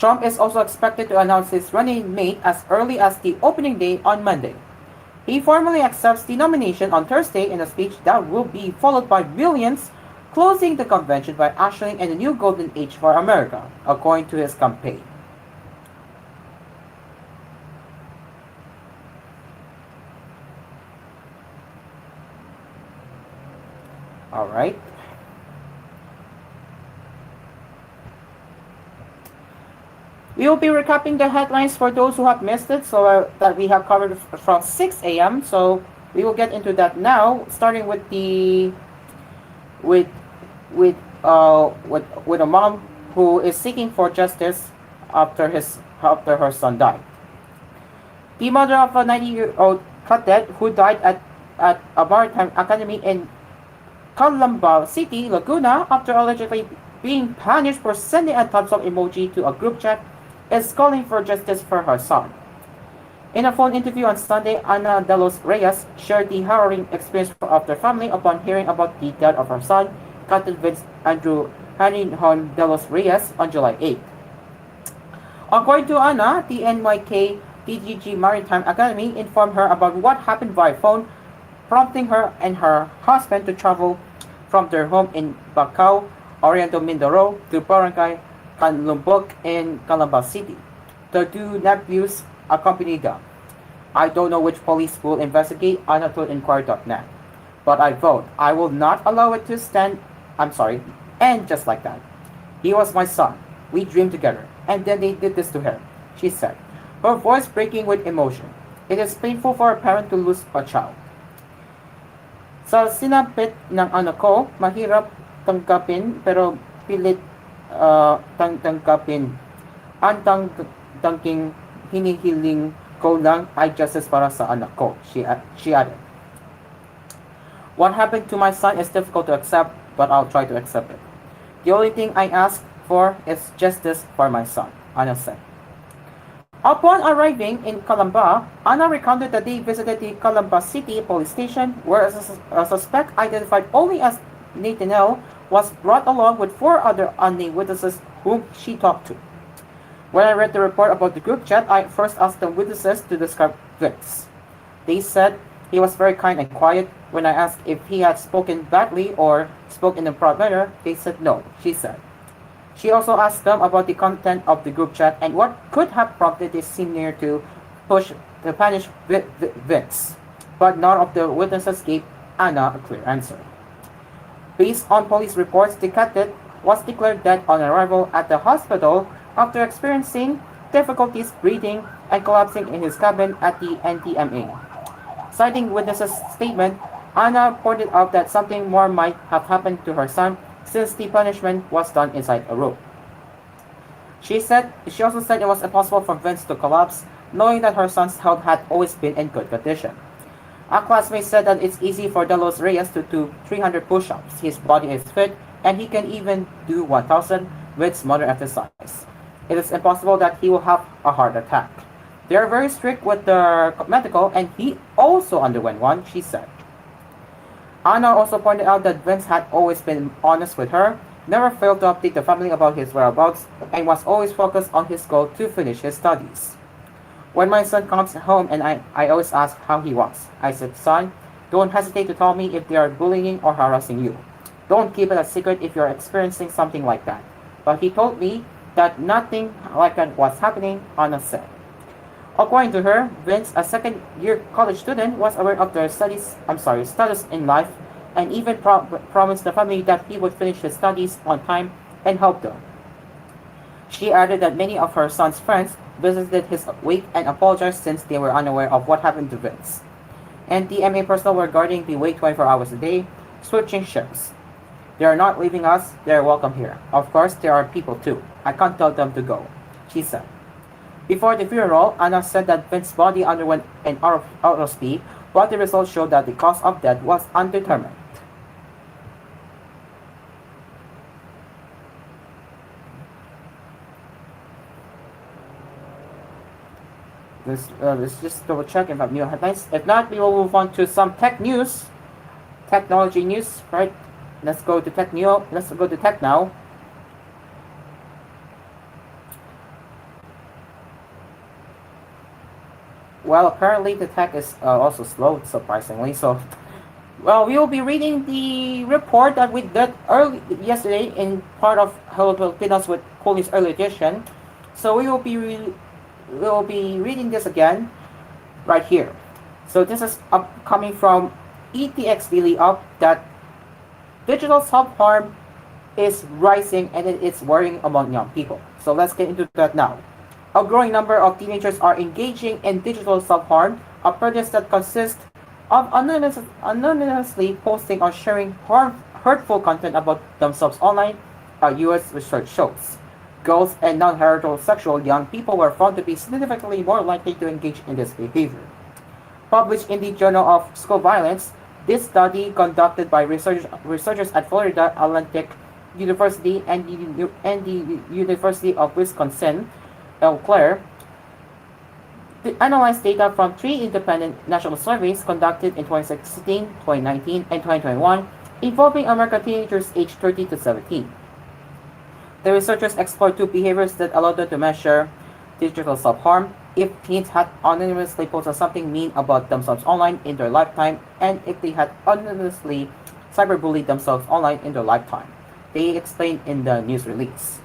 Trump is also expected to announce his running mate as early as the opening day on Monday. He formally accepts the nomination on Thursday in a speech that will be followed by millions, closing the convention by ushering in a new golden age for America, according to his campaign. All right. We will be recapping the headlines for those who have missed it, so that we have covered from 6 a.m. So we will get into that now, starting with a mom who is seeking for justice after her son died. The mother of a 90-year-old cadet who died at a maritime academy in Calamba City, Laguna, after allegedly being punished for sending a thumbs up emoji to a group chat, is calling for justice for her son. In a phone interview on Sunday, Ana de los Reyes shared the harrowing experience of their family upon hearing about the death of her son, Captain Vince Andrew Haninhon de los Reyes, on July 8. According to Ana, the NYK DGG Maritime Academy informed her about what happened via phone, prompting her and her husband to travel from their home in Bacau, Oriental Mindoro, to Barangay Canlumbok in Calamba City. The two nephews accompanied them. I don't know which police will investigate, Ana told Inquirer.net. But I vote. I will not allow it to end just like that. He was my son. We dreamed together. And then they did this to him, she said, her voice breaking with emotion. It is painful for a parent to lose a child. Sa sinampit ng anak ko, mahirap tanggapin pero pilit tanggapin. Ang tangking hinihiling ko lang ay justice para sa anak ko, she added. What happened to my son is difficult to accept, but I'll try to accept it. The only thing I ask for is justice for my son, Ana said. Upon arriving in Calamba, Ana recounted that they visited the Calamba City police station, where a suspect identified only as Nathaniel was brought along with 4 other unnamed witnesses whom she talked to. When I read the report about the group chat, I first asked the witnesses to describe Vince. They said he was very kind and quiet. When I asked if he had spoken badly or spoke in a proud manner, they said no, she said. She also asked them about the content of the group chat and what could have prompted this senior to punish Vince. But none of the witnesses gave Ana a clear answer. Based on police reports, the cadet was declared dead on arrival at the hospital after experiencing difficulties breathing and collapsing in his cabin at the NTMA. Citing witnesses' statement, Ana pointed out that something more might have happened to her son since the punishment was done inside a room. She also said it was impossible for Vince to collapse, knowing that her son's health had always been in good condition. A classmate said that it's easy for De Los Reyes to do 300 push-ups. His body is fit, and he can even do 1,000, Vince's mother emphasized. It is impossible that he will have a heart attack. They are very strict with their medical, and he also underwent one, she said. Ana also pointed out that Vince had always been honest with her, never failed to update the family about his whereabouts, and was always focused on his goal to finish his studies. When my son comes home and I always ask how he was, I said, son, don't hesitate to tell me if they are bullying or harassing you. Don't keep it a secret if you're experiencing something like that. But he told me that nothing like that was happening, Ana said. According to her, Vince, a second-year college student, was aware of their status in life, and even promised the family that he would finish his studies on time and help them. She added that many of her son's friends visited his wake and apologized since they were unaware of what happened to Vince. And DMA personnel were guarding the wake 24 hours a day, switching shifts. They are not leaving us, they are welcome here. Of course, there are people too. I can't tell them to go, she said. Before the funeral, Ana said that Vince's body underwent an autopsy, but the results showed that the cause of death was undetermined. Let's just double check if I have new headlines. If not, we will move on to some tech news, technology news. Right? Let's go to tech news. Let's go to tech now. Well, apparently the tech is also slow, surprisingly. So, well, we will be reading the report that we did yesterday in part of Hello Filipinos with koolNews Early Edition. So we will be reading this again right here. So this is coming from ETX Daily Up that digital self-harm is rising and it's worrying among young people. So let's get into that now. A growing number of teenagers are engaging in digital self-harm, a practice that consists of anonymously posting or sharing hurtful content about themselves online, US research shows. girls and non-heterosexual young people were found to be significantly more likely to engage in this behavior. Published in the Journal of School Violence, this study, conducted by researchers at Florida Atlantic University and the University of Wisconsin, Eau Claire, analyzed data from 3 independent national surveys conducted in 2016, 2019, and 2021 involving American teenagers aged 30 to 17. The researchers explored 2 behaviors that allowed them to measure digital self-harm: if teens had anonymously posted something mean about themselves online in their lifetime, and if they had anonymously cyberbullied themselves online in their lifetime. They explained in the news release.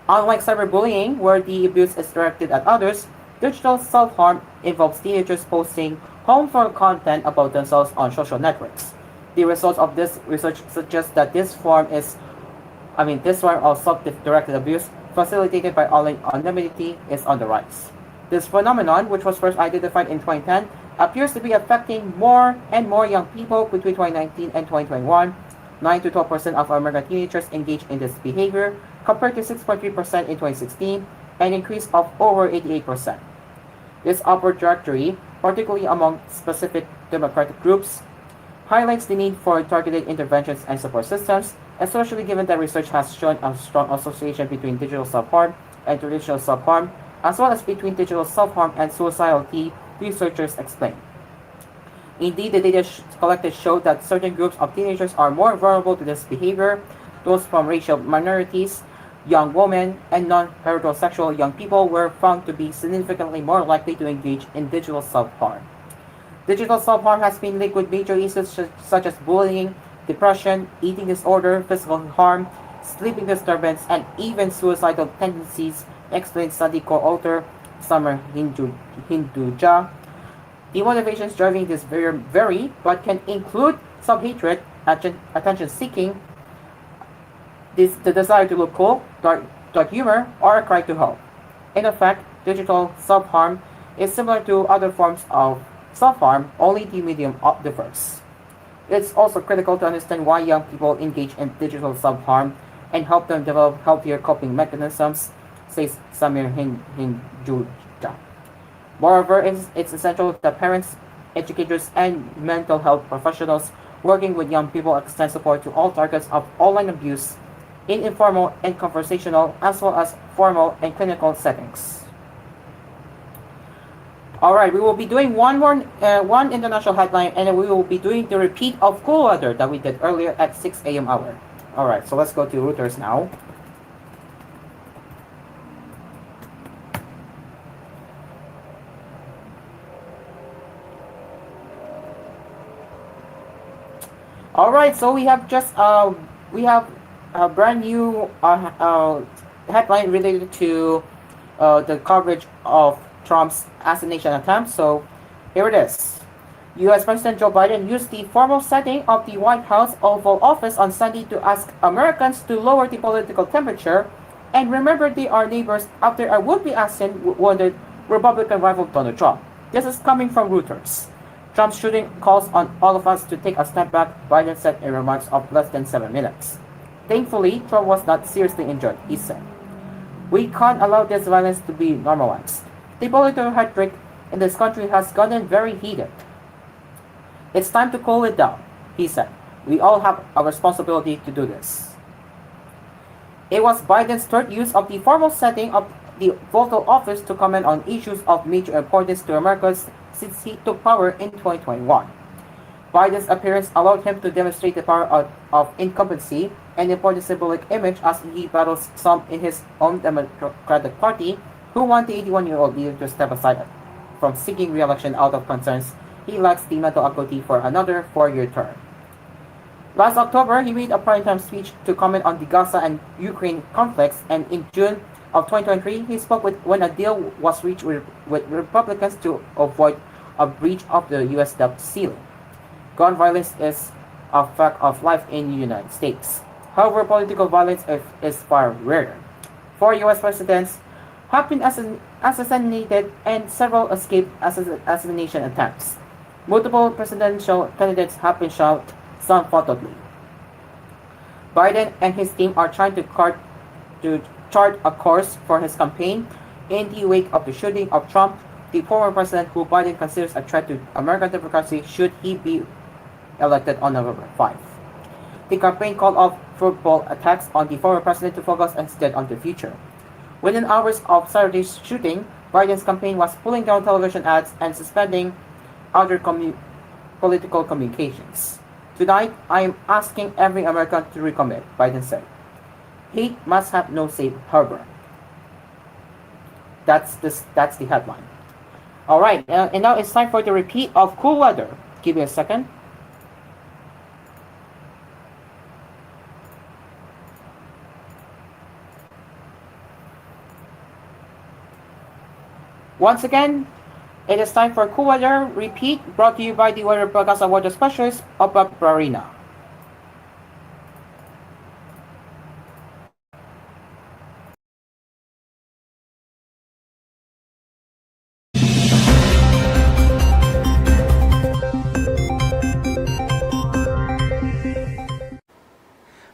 Unlike cyberbullying, where the abuse is directed at others, digital self-harm involves teenagers posting harmful content about themselves on social networks. The results of this research suggest that this form of self-directed abuse, facilitated by online anonymity, is on the rise. This phenomenon, which was first identified in 2010, appears to be affecting more and more young people between 2019 and 2021. 9 to 12% of American teenagers engage in this behavior, compared to 6.3% in 2016, an increase of over 88%. This upward trajectory, particularly among specific demographic groups, highlights the need for targeted interventions and support systems, especially given that research has shown a strong association between digital self-harm and traditional self-harm, as well as between digital self-harm and suicidality, researchers explain. Indeed, the data collected showed that certain groups of teenagers are more vulnerable to this behavior. Those from racial minorities, young women, and non-heterosexual young people were found to be significantly more likely to engage in digital self-harm. Digital self-harm has been linked with major issues such as bullying, depression, eating disorder, physical harm, sleeping disturbance, and even suicidal tendencies, explained study co-author Summer Hinduja. The motivations driving this vary, but can include self-hatred, attention-seeking, the desire to look cool, dark humor, or a cry to help. In effect, digital self-harm is similar to other forms of self-harm, only the medium differs. It's also critical to understand why young people engage in digital self-harm and help them develop healthier coping mechanisms, says Samir Hinduja. Moreover, it's essential that parents, educators, and mental health professionals working with young people extend support to all targets of online abuse in informal and conversational, as well as formal and clinical settings. Alright, we will be doing one international headline, and then we will be doing the repeat of cool weather that we did earlier at 6 a.m. hour. Alright, so let's go to Reuters now. Alright, so we have a brand new headline related to the coverage of Trump's assassination attempt. So here it is. U.S. President Joe Biden used the formal setting of the White House Oval Office on Sunday to ask Americans to lower the political temperature and remember they are neighbors after a would-be assassin wounded Republican rival Donald Trump. This is coming from Reuters. Trump's shooting calls on all of us to take a step back, Biden said in remarks of less than 7 minutes. Thankfully, Trump was not seriously injured, he said. We can't allow this violence to be normalized. The political rhetoric in this country has gotten very heated. It's time to cool it down, he said. We all have a responsibility to do this. It was Biden's third use of the formal setting of the Oval Office to comment on issues of major importance to America since he took power in 2021. Biden's appearance allowed him to demonstrate the power of incumbency and important symbolic image as he battles some in his own Democratic Party who want the 81-year-old leader to step aside from seeking re-election out of concerns he lacks the mental acuity for another 4-year term. Last October, he made a primetime speech to comment on the Gaza and Ukraine conflicts, and in June of 2023, he spoke when a deal was reached with Republicans to avoid a breach of the U.S. debt ceiling. Gun violence is a fact of life in the United States. However, political violence is far rarer. 4 U.S. presidents have been assassinated and several escaped assassination attempts. Multiple presidential candidates have been shot, some fatally. Biden and his team are trying chart a course for his campaign. In the wake of the shooting of Trump, the former president, who Biden considers a threat to American democracy should he be elected on November 5. The campaign called off football attacks on the former president to focus instead on the future. Within hours of Saturday's shooting, Biden's campaign was pulling down television ads and suspending other political communications. Tonight, I am asking every American to recommit, Biden said. Hate must have no safe harbor. That's the headline. All right, and now it's time for the repeat of cool weather. Give me a second. Once again, it is time for cool weather repeat, brought to you by the weather broadcast and weather specialist of Barina.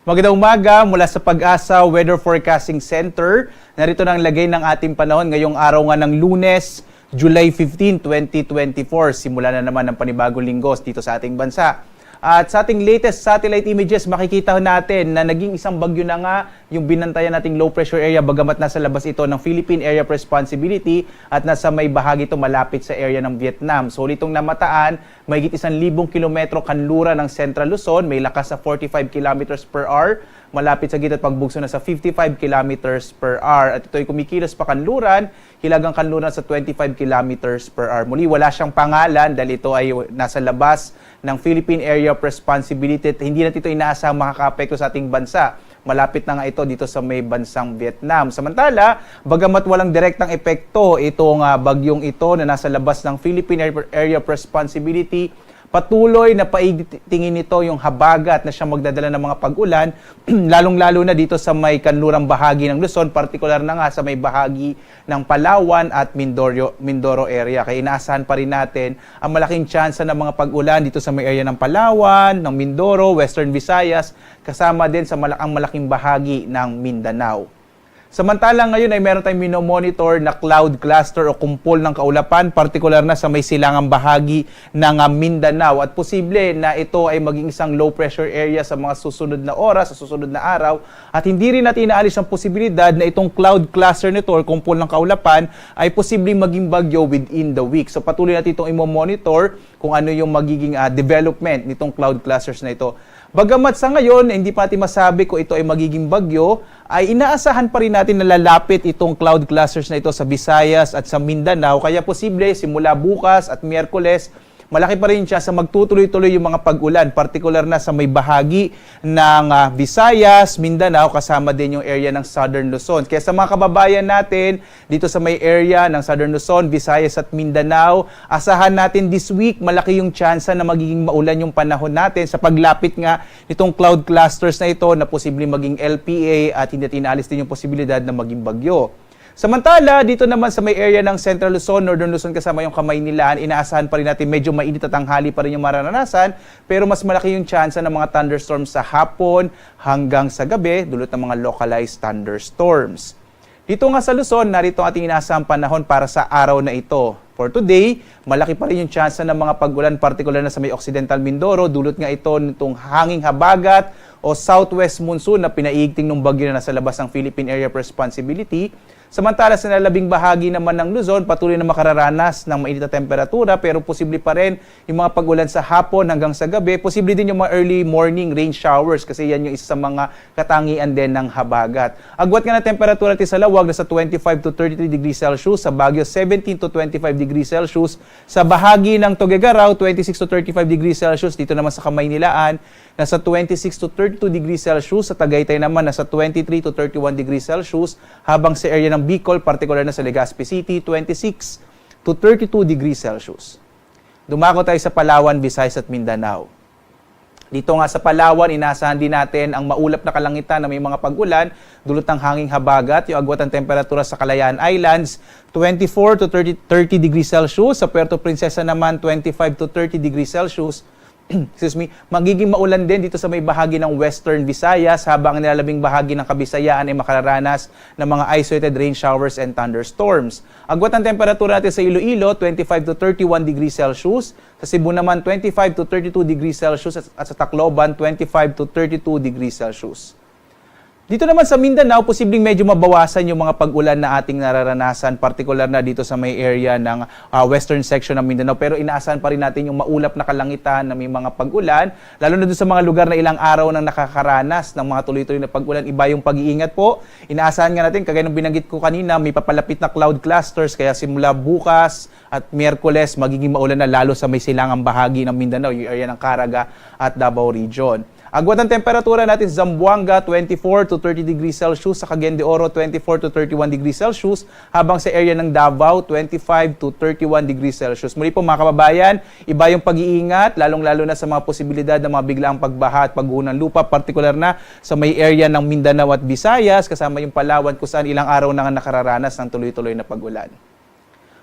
Magandang umaga mula sa Pag-asa Weather Forecasting Center. Narito na ang lagay ng ating panahon ngayong araw nga ng Lunes, July 15, 2024. Simula na naman ang panibagong linggo dito sa ating bansa. At sa ating latest satellite images, makikita natin na naging isang bagyo na nga yung binantayan nating low pressure area, bagamat nasa labas ito ng Philippine Area of Responsibility at nasa may bahagi ito malapit sa area ng Vietnam. So itong namataan, mahigit 1,000 kilometro kanluran ng Central Luzon, may lakas sa 45 kilometers per hour, malapit sa gitna at pagbugso na sa 55 kilometers per hour. At ito ay kumikilos pa kanluran, hilagang kanluran sa 25 kilometers per hour. Muli, wala siyang pangalan dahil ito ay nasa labas ng Philippine Area of Responsibility at hindi natin ito inaasahang makaka-apekto sa ating bansa. Malapit na nga ito dito sa may bansang Vietnam. Samantala, bagamat walang direktang epekto itong bagyong ito na nasa labas ng Philippine Area of Responsibility, patuloy na paitingin nito yung habagat na siyang magdadala ng mga pag-ulan, lalong-lalo na dito sa may kanlurang bahagi ng Luzon, partikular na nga sa may bahagi ng Palawan at Mindoro area. Kaya inaasahan pa rin natin ang malaking tsansa ng mga pag-ulan dito sa may area ng Palawan, ng Mindoro, Western Visayas, kasama din sa malaking bahagi ng Mindanao. Samantalang ngayon ay meron tayong minomonitor na cloud cluster o kumpol ng kaulapan, partikular na sa may silangang bahagi ng Mindanao. At posible na ito ay maging isang low pressure area sa mga susunod na oras, sa susunod na araw. At hindi rin natin inaalis ang posibilidad na itong cloud cluster nito or kumpol ng kaulapan ay posibleng maging bagyo within the week. So patuloy natin itong imomonitor kung ano yung magiging development nitong cloud clusters na ito. Bagamat sa ngayon, hindi pa natin masabi kung ito ay magiging bagyo, ay inaasahan pa rin natin na lalapit itong cloud clusters na ito sa Visayas at sa Mindanao. Kaya posible, simula bukas at Miyerkules, malaki pa rin siya sa magtutuloy-tuloy yung mga pag-ulan, partikular na sa may bahagi ng Visayas, Mindanao, kasama din yung area ng Southern Luzon. Kaya sa mga kababayan natin, dito sa may area ng Southern Luzon, Visayas at Mindanao, asahan natin this week, malaki yung tsansa na magiging maulan yung panahon natin sa paglapit nga nitong cloud clusters na ito na posibleng maging LPA at hindi tinaalis din yung posibilidad na maging bagyo. Samantala, dito naman sa may area ng Central Luzon, Northern Luzon kasama yung Kamaynilaan, inaasahan pa rin natin medyo mainit at tanghali pa rin yung mararanasan, pero mas malaki yung tsansa ng mga thunderstorms sa hapon hanggang sa gabi, dulot ng mga localized thunderstorms. Dito nga sa Luzon, narito ang ating inaasahang panahon para sa araw na ito. For today, malaki pa rin yung tsansa ng mga pag-ulan, partikular na sa may Occidental Mindoro, dulot nga ito nitong hanging habagat o southwest monsoon na pinaigting ng bagyo na nasa labas ng Philippine Area of Responsibility. Samantala sa nalabing bahagi naman ng Luzon, patuloy na makararanas ng mainit na temperatura pero posible pa rin yung mga pag-ulan sa hapon hanggang sa gabi. Posible din yung mga early morning rain showers kasi yan yung isa sa mga katangian din ng habagat. Agwat nga na temperatura natin sa Lawag na sa 25 to 33 degrees Celsius, sa Baguio 17 to 25 degrees Celsius, sa bahagi ng Tuguegarao 26 to 35 degrees Celsius, dito naman sa Kamaynilaan nasa 26 to 32 degrees Celsius, sa Tagaytay naman nasa 23 to 31 degrees Celsius, habang sa area ng Bicol, partikular na sa Legazpi City, 26 to 32 degrees Celsius. Dumako tayo sa Palawan, Visayas at Mindanao. Dito nga sa Palawan, inaasahan din natin ang maulap na kalangitan na may mga pag-ulan, dulot ng hanging habagat, yung agwat ng temperatura sa Kalayaan Islands, 24 to 30 degrees Celsius, sa Puerto Princesa naman 25 to 30 degrees Celsius, excuse me, magiging maulan din dito sa may bahagi ng Western Visayas habang ang nilalabing bahagi ng Kabisayaan ay makararanas ng mga isolated rain showers and thunderstorms. Agwat ang temperatura natin sa Iloilo, 25 to 31 degrees Celsius. Sa Cebu naman, 25 to 32 degrees Celsius at sa Tacloban, 25 to 32 degrees Celsius. Dito naman sa Mindanao, posibleng medyo mabawasan yung mga pag-ulan na ating nararanasan, partikular na dito sa may area ng western section ng Mindanao. Pero inaasahan pa rin natin yung maulap na kalangitan na may mga pag-ulan, lalo na doon sa mga lugar na ilang araw nang nakakaranas ng mga tuloy-tuloy na pag-ulan. Iba yung pag-iingat po. Inaasahan nga natin, kagaya ng binanggit ko kanina, may papalapit na cloud clusters, kaya simula bukas at Miyerkules, magiging maulan na lalo sa may silangang bahagi ng Mindanao, yung area ng Caraga at Davao Region. Agwat ang temperatura natin sa Zamboanga, 24 to 30 degrees Celsius, sa Cagayan de Oro, 24 to 31 degrees Celsius, habang sa area ng Davao, 25 to 31 degrees Celsius. Muli po mga kababayan, iba yung pag-iingat, lalong-lalo na sa mga posibilidad ng mga biglaang pagbaha at pagguho ng lupa, partikular na sa may area ng Mindanao at Visayas, kasama yung Palawan kung saan ilang araw na nakararanas ng tuloy-tuloy na pag-ulan.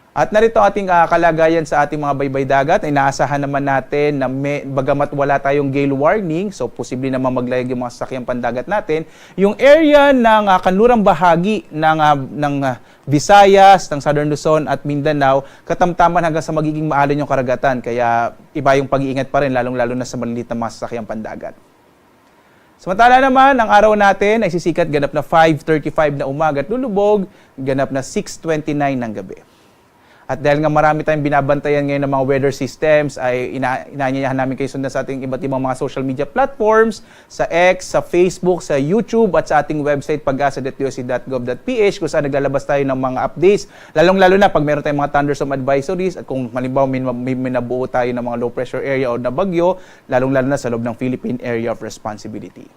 At narito ang ating kalagayan sa ating mga baybay dagat. Inaasahan naman natin na bagamat wala tayong gale warning, so posible naman maglayag yung mga sasakyang pandagat natin, yung area ng kanlurang bahagi ng Visayas, ng Southern Luzon at Mindanao, katamtaman hanggang sa magiging maalon yung karagatan. Kaya iba yung pag-iingat pa rin, lalong-lalo na sa maliliit na mga sasakyang pandagat. Samantala naman, ang araw natin ay sisikat ganap na 5:35 na umaga at lulubog, ganap na 6:29 ng gabi. At dahil nga marami tayong binabantayan ngayon ng mga weather systems, ay inaanyayahan namin kayo sundan sa ating iba't ibang mga social media platforms, sa X, sa Facebook, sa YouTube, at sa ating website pag-asa.doc.gov.ph kung saan naglalabas tayo ng mga updates. Lalong-lalo na pag meron tayong mga thunderstorm advisories at kung halimbawa may nabuo tayo ng mga low pressure area o na bagyo, lalong-lalo na sa loob ng Philippine Area of Responsibility.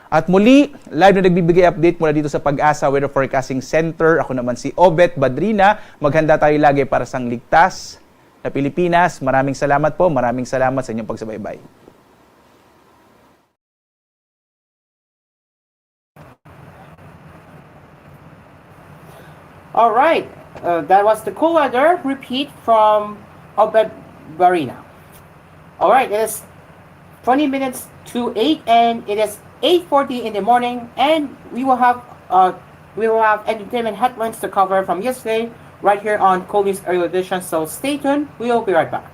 At muli, live na nagbibigay update mula dito sa Pag-asa Weather Forecasting Center. Ako naman si Obet Badrina. Maghanda tayo lagi para sa ligtas na Pilipinas. Maraming salamat po. Maraming salamat sa inyong pagsubaybay. All right, that was the cool weather repeat from Obed Barina. All right, it is 20 minutes to 8 and it is 8:40 in the morning, and we will have entertainment headlines to cover from yesterday right here on koolNews Early Edition. So stay tuned. We will be right back.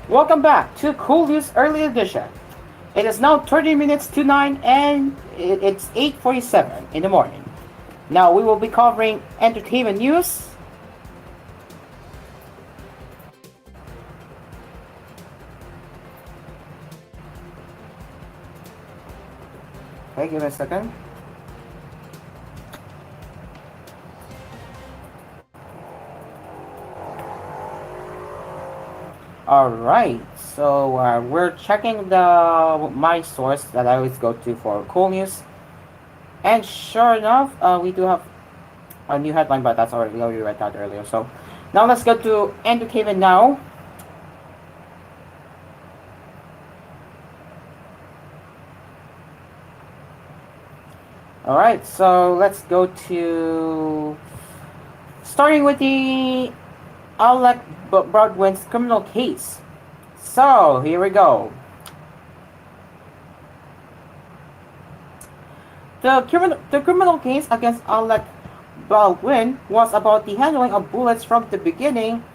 Welcome back to Cool News Early Edition. It is now 30 minutes to 9 and it's 8:47 in the morning. Now we will be covering entertainment news. Okay, give me a second. Alright, so we're checking my source that I always go to for cool news. And sure enough, we do have a new headline, but that's already, we already read that earlier. So now let's go to entertainment now. Alright, so let's go to starting with the Alec Baldwin's criminal case. So here we go. The criminal case against Alec Baldwin was about the handling of bullets from the beginning,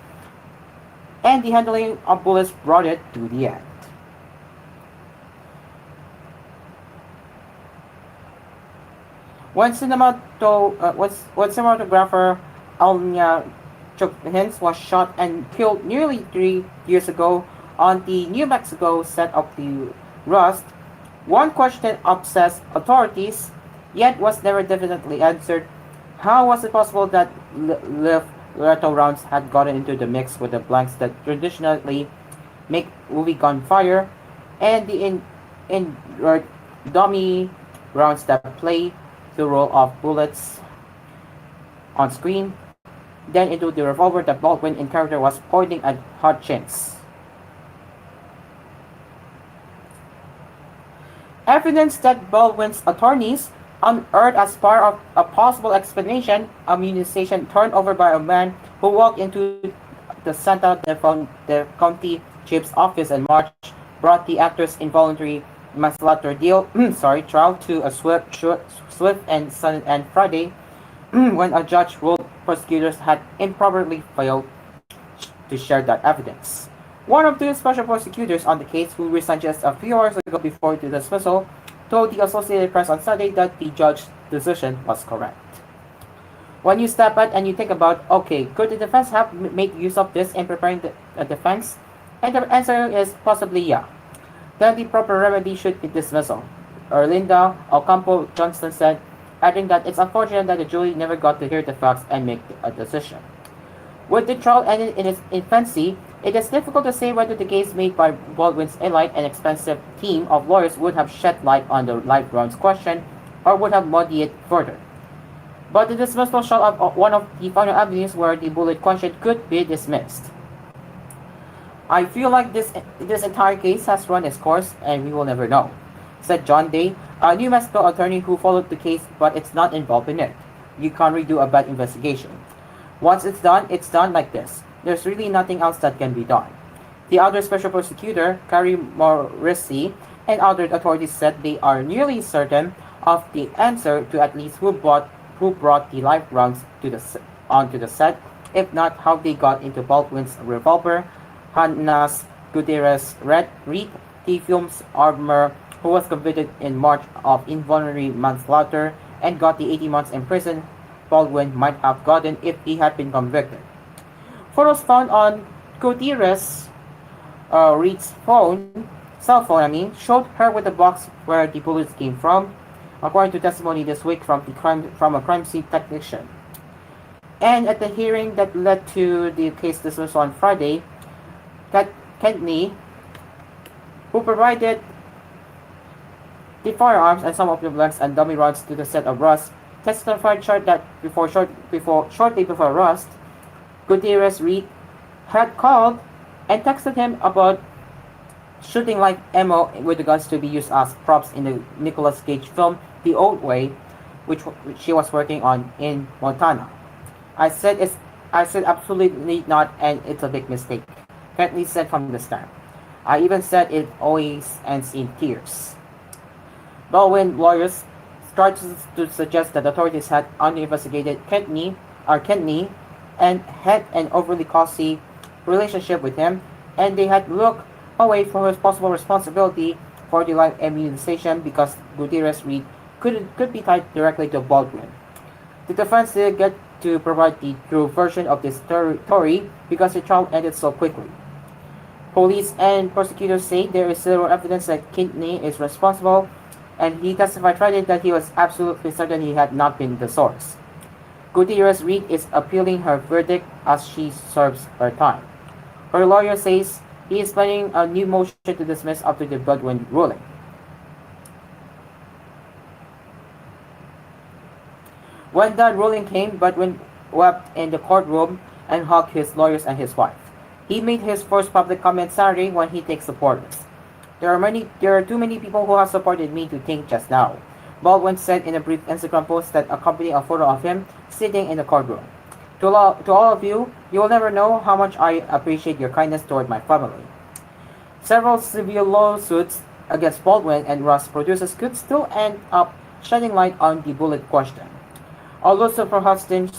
and the handling of bullets brought it to the end. When cinematographer Alnia Hens was shot and killed nearly 3 years ago on the New Mexico set of the Rust, one question obsessed authorities, yet was never definitely answered. How was it possible that live Loretto rounds had gotten into the mix with the blanks that traditionally make movie gunfire, and the dummy rounds that play the role of bullets on screen, then into the revolver that Baldwin in character was pointing at Hutchins. Evidence that Baldwin's attorneys unearthed as part of a possible explanation, ammunition turned over by a man who walked into the Santa Fe County Chief's office in March, brought the actor's involuntary manslaughter trial to a swift and Friday, when a judge ruled prosecutors had improperly failed to share that evidence. One of the special prosecutors on the case, who resigned just a few hours ago before the dismissal, told the Associated Press on Sunday that the judge's decision was correct. When you step back and you think about, okay, could the defense have made use of this in preparing the defense? And the answer is possibly yeah. Then the proper remedy should be dismissal. Erlinda Ocampo Johnston said, adding that it's unfortunate that the jury never got to hear the facts and make a decision. With the trial ended in its infancy, it is difficult to say whether the case made by Baldwin's elite and expensive team of lawyers would have shed light on the life rounds question or would have muddied it further. But the dismissal shall of one of the final avenues where the bullet question could be dismissed. I feel like this entire case has run its course and we will never know, said John Day, a New Mexico attorney who followed the case, but it's not involved in it. You can't redo a bad investigation. Once it's done like this. There's really nothing else that can be done. The other special prosecutor, Carrie Morrissey, and other authorities said they are nearly certain of the answer to at least who brought the live rounds onto the set, if not how they got into Baldwin's revolver. Hannah's Gutierrez Reed, the film's armor, who was convicted in March of involuntary manslaughter and got the 18 months in prison Baldwin might have gotten if he had been convicted. Photos found on Gutierrez Reed's cell phone, showed her with the box where the bullets came from, according to testimony this week from a crime scene technician. And at the hearing that led to the case dismissal on Friday, Kentney, who provided the firearms and some of the blanks and dummy rounds to the set of Rust, testified shortly before Rust, Gutierrez Reed had called and texted him about shooting live ammo with the guns to be used as props in the Nicolas Cage film The Old Way, which she was working on in Montana. I said absolutely not, and it's a big mistake, Kentley said from the stand. I even said it always ends in tears. Baldwin lawyers started to suggest that authorities had under-investigated Kentney and had an overly costly relationship with him, and they had looked away from his possible responsibility for the live immunization because Gutierrez Reed could be tied directly to Baldwin. The defense didn't get to provide the true version of this story because the trial ended so quickly. Police and prosecutors say there is zero evidence that Kidney is responsible, and he testified Friday that he was absolutely certain he had not been the source. Gutierrez Reed is appealing her verdict as she serves her time. Her lawyer says he is planning a new motion to dismiss after the Baldwin ruling. When that ruling came, Baldwin wept in the courtroom and hugged his lawyers and his wife. He made his first public comment Saturday when he thanked supporters. There are too many people who have supported me to think just now. Baldwin said in a brief Instagram post that accompanied a photo of him sitting in the courtroom. To all of you, you will never know how much I appreciate your kindness toward my family. Several civil lawsuits against Baldwin and Ross producers could still end up shedding light on the bullet question. A lawsuit for husband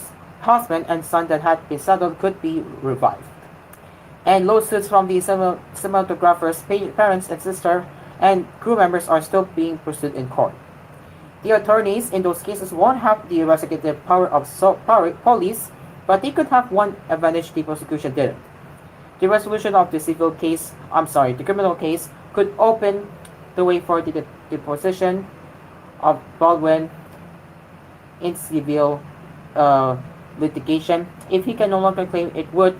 and son that had been settled could be revived. And lawsuits from the cinematographer's parents and sister and crew members are still being pursued in court. The attorneys in those cases won't have the investigative power of police, but they could have one advantage the prosecution didn't. The resolution of the criminal case could open the way for the deposition of Baldwin in civil litigation. If he can no longer claim it would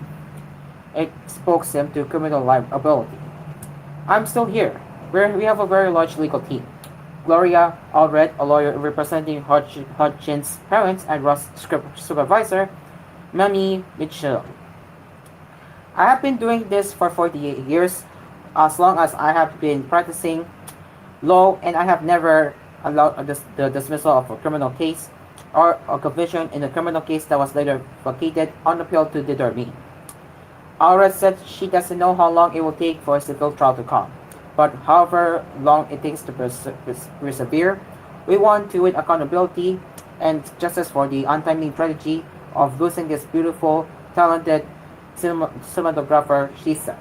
expose him to criminal liability. I'm still here. We have a very large legal team. Gloria Allred, a lawyer representing Hodgkin's parents, and Ross' supervisor, Mamie Mitchell. I have been doing this for 48 years, as long as I have been practicing law, and I have never allowed the dismissal of a criminal case or a conviction in a criminal case that was later vacated on appeal to deter me. Allred said she doesn't know how long it will take for a civil trial to come, but however long it takes to persevere, we want to win accountability and justice for the untimely tragedy of losing this beautiful, talented cinematographer, she said.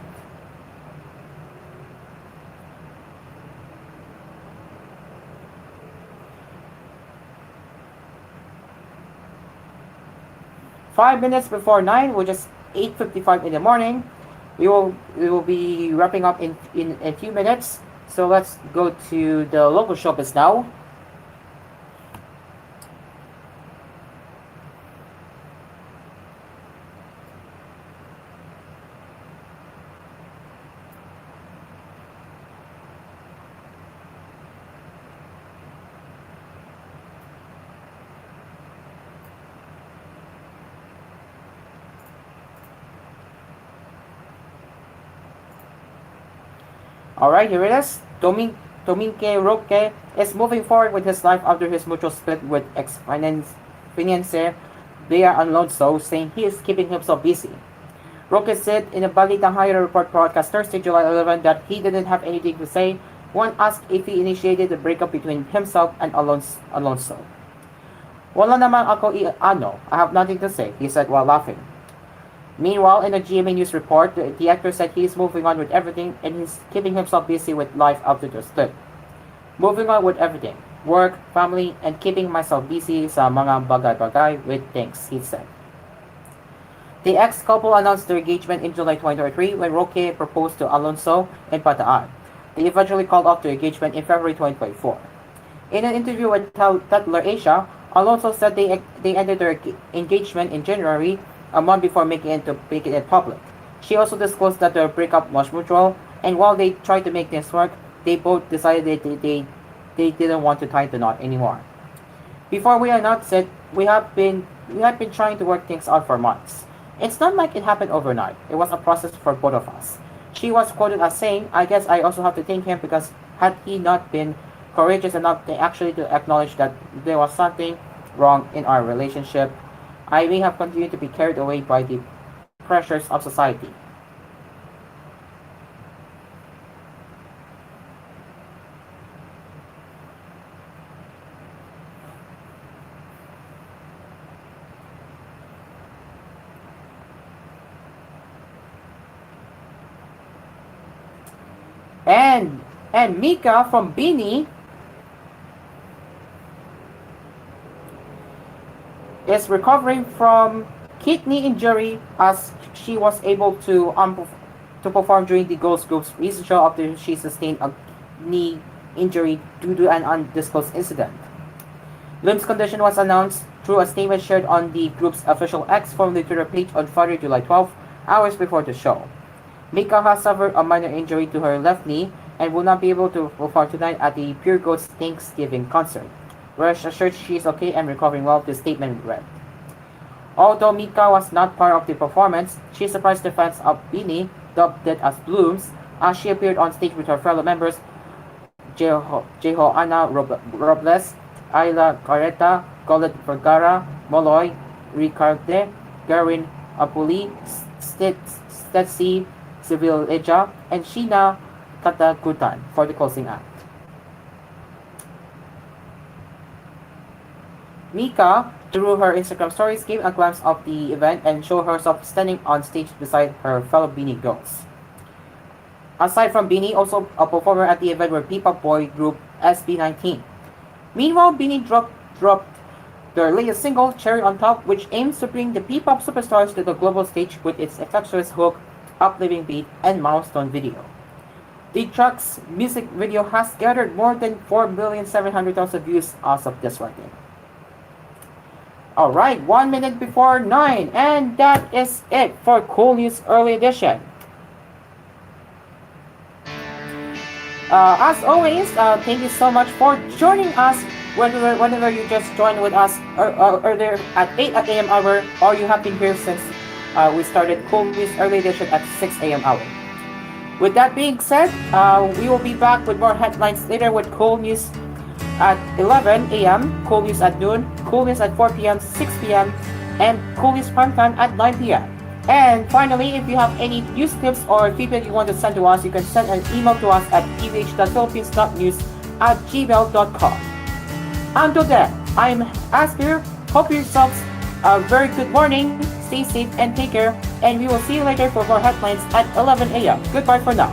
Five minutes before 9, which is 8:55 in the morning. We will be wrapping up in a few minutes. So let's go to the local shoppers now. Alright, here it is. Dominque Roque is moving forward with his life after his mutual split with ex-financier Bea Alonso, saying he is keeping himself busy. Roque said in a Balitang Hire report broadcast Thursday, July 11, that he didn't have anything to say when asked if he initiated the breakup between himself and Alonso. Wala naman ako I have nothing to say, he said while laughing. Meanwhile, in a GMA News report, the actor said he is moving on with everything and he's keeping himself busy with life after the split. Moving on with everything, work, family, and keeping myself busy sa mga bagay-bagay with things, he said. The ex-couple announced their engagement in July 2023 when Roque proposed to Alonso in Bataan. They eventually called off their engagement in February 2024. In an interview with Tatler Asia, Alonso said they ended their engagement in January, a month before making it public. She also disclosed that their breakup was mutual, and while they tried to make things work, they both decided they didn't want to tie the knot anymore. Before we announced it, we had been trying to work things out for months. It's not like it happened overnight. It was a process for both of us. She was quoted as saying, "I guess I also have to thank him because had he not been courageous enough to acknowledge that there was something wrong in our relationship, I may have continued to be carried away by the pressures of society." And Mika from Bini is recovering from kidney injury as she was able to perform during the Ghost Group's recent show after she sustained a knee injury due to an undisclosed incident. Lim's condition was announced through a statement shared on the group's official X formerly Twitter page on Friday, July 12, hours before the show. Mika has suffered a minor injury to her left knee and will not be able to perform tonight at the Pure Goats Thanksgiving concert. Rush assured she is okay and recovering well, the statement read. Although Mika was not part of the performance, she surprised the fans of Bini, dubbed it as Blooms, as she appeared on stage with her fellow members Jehoana Robles, Ayla Carreta, Colette Vergara, Moloy, Ricarte, Garin Apuli, Stetsi Civileja, and Sheena Katakutan for the closing act. Mika, through her Instagram stories, gave a glimpse of the event and showed herself standing on stage beside her fellow Beanie Girls. Aside from Beanie, also a performer at the event were P-pop boy group SB19. Meanwhile, Beanie dropped their latest single, Cherry on Top, which aims to bring the P-pop superstars to the global stage with its infectious hook, uplifting beat, and milestone video. The track's music video has gathered more than 4,700,000 views as of this writing. Alright, 1 minute before 9, and that is it for Cool News Early Edition. As always, thank you so much for joining us whenever you just joined with us earlier at 8 a.m. hour, or you have been here since we started Cool News Early Edition at 6 a.m. hour. With that being said, we will be back with more headlines later with Cool News at 11 a.m., Cool News at noon, Cool News at 4 p.m., 6 p.m., and Cool News Prime Time at 9 p.m. And finally, if you have any news clips or feedback you want to send to us, you can send an email to us at tvh.philippines.news@gmail.com. Until then, I'm Aspir. Hope yourselves a very good morning, stay safe and take care, and we will see you later for more headlines at 11 a.m. Goodbye for now.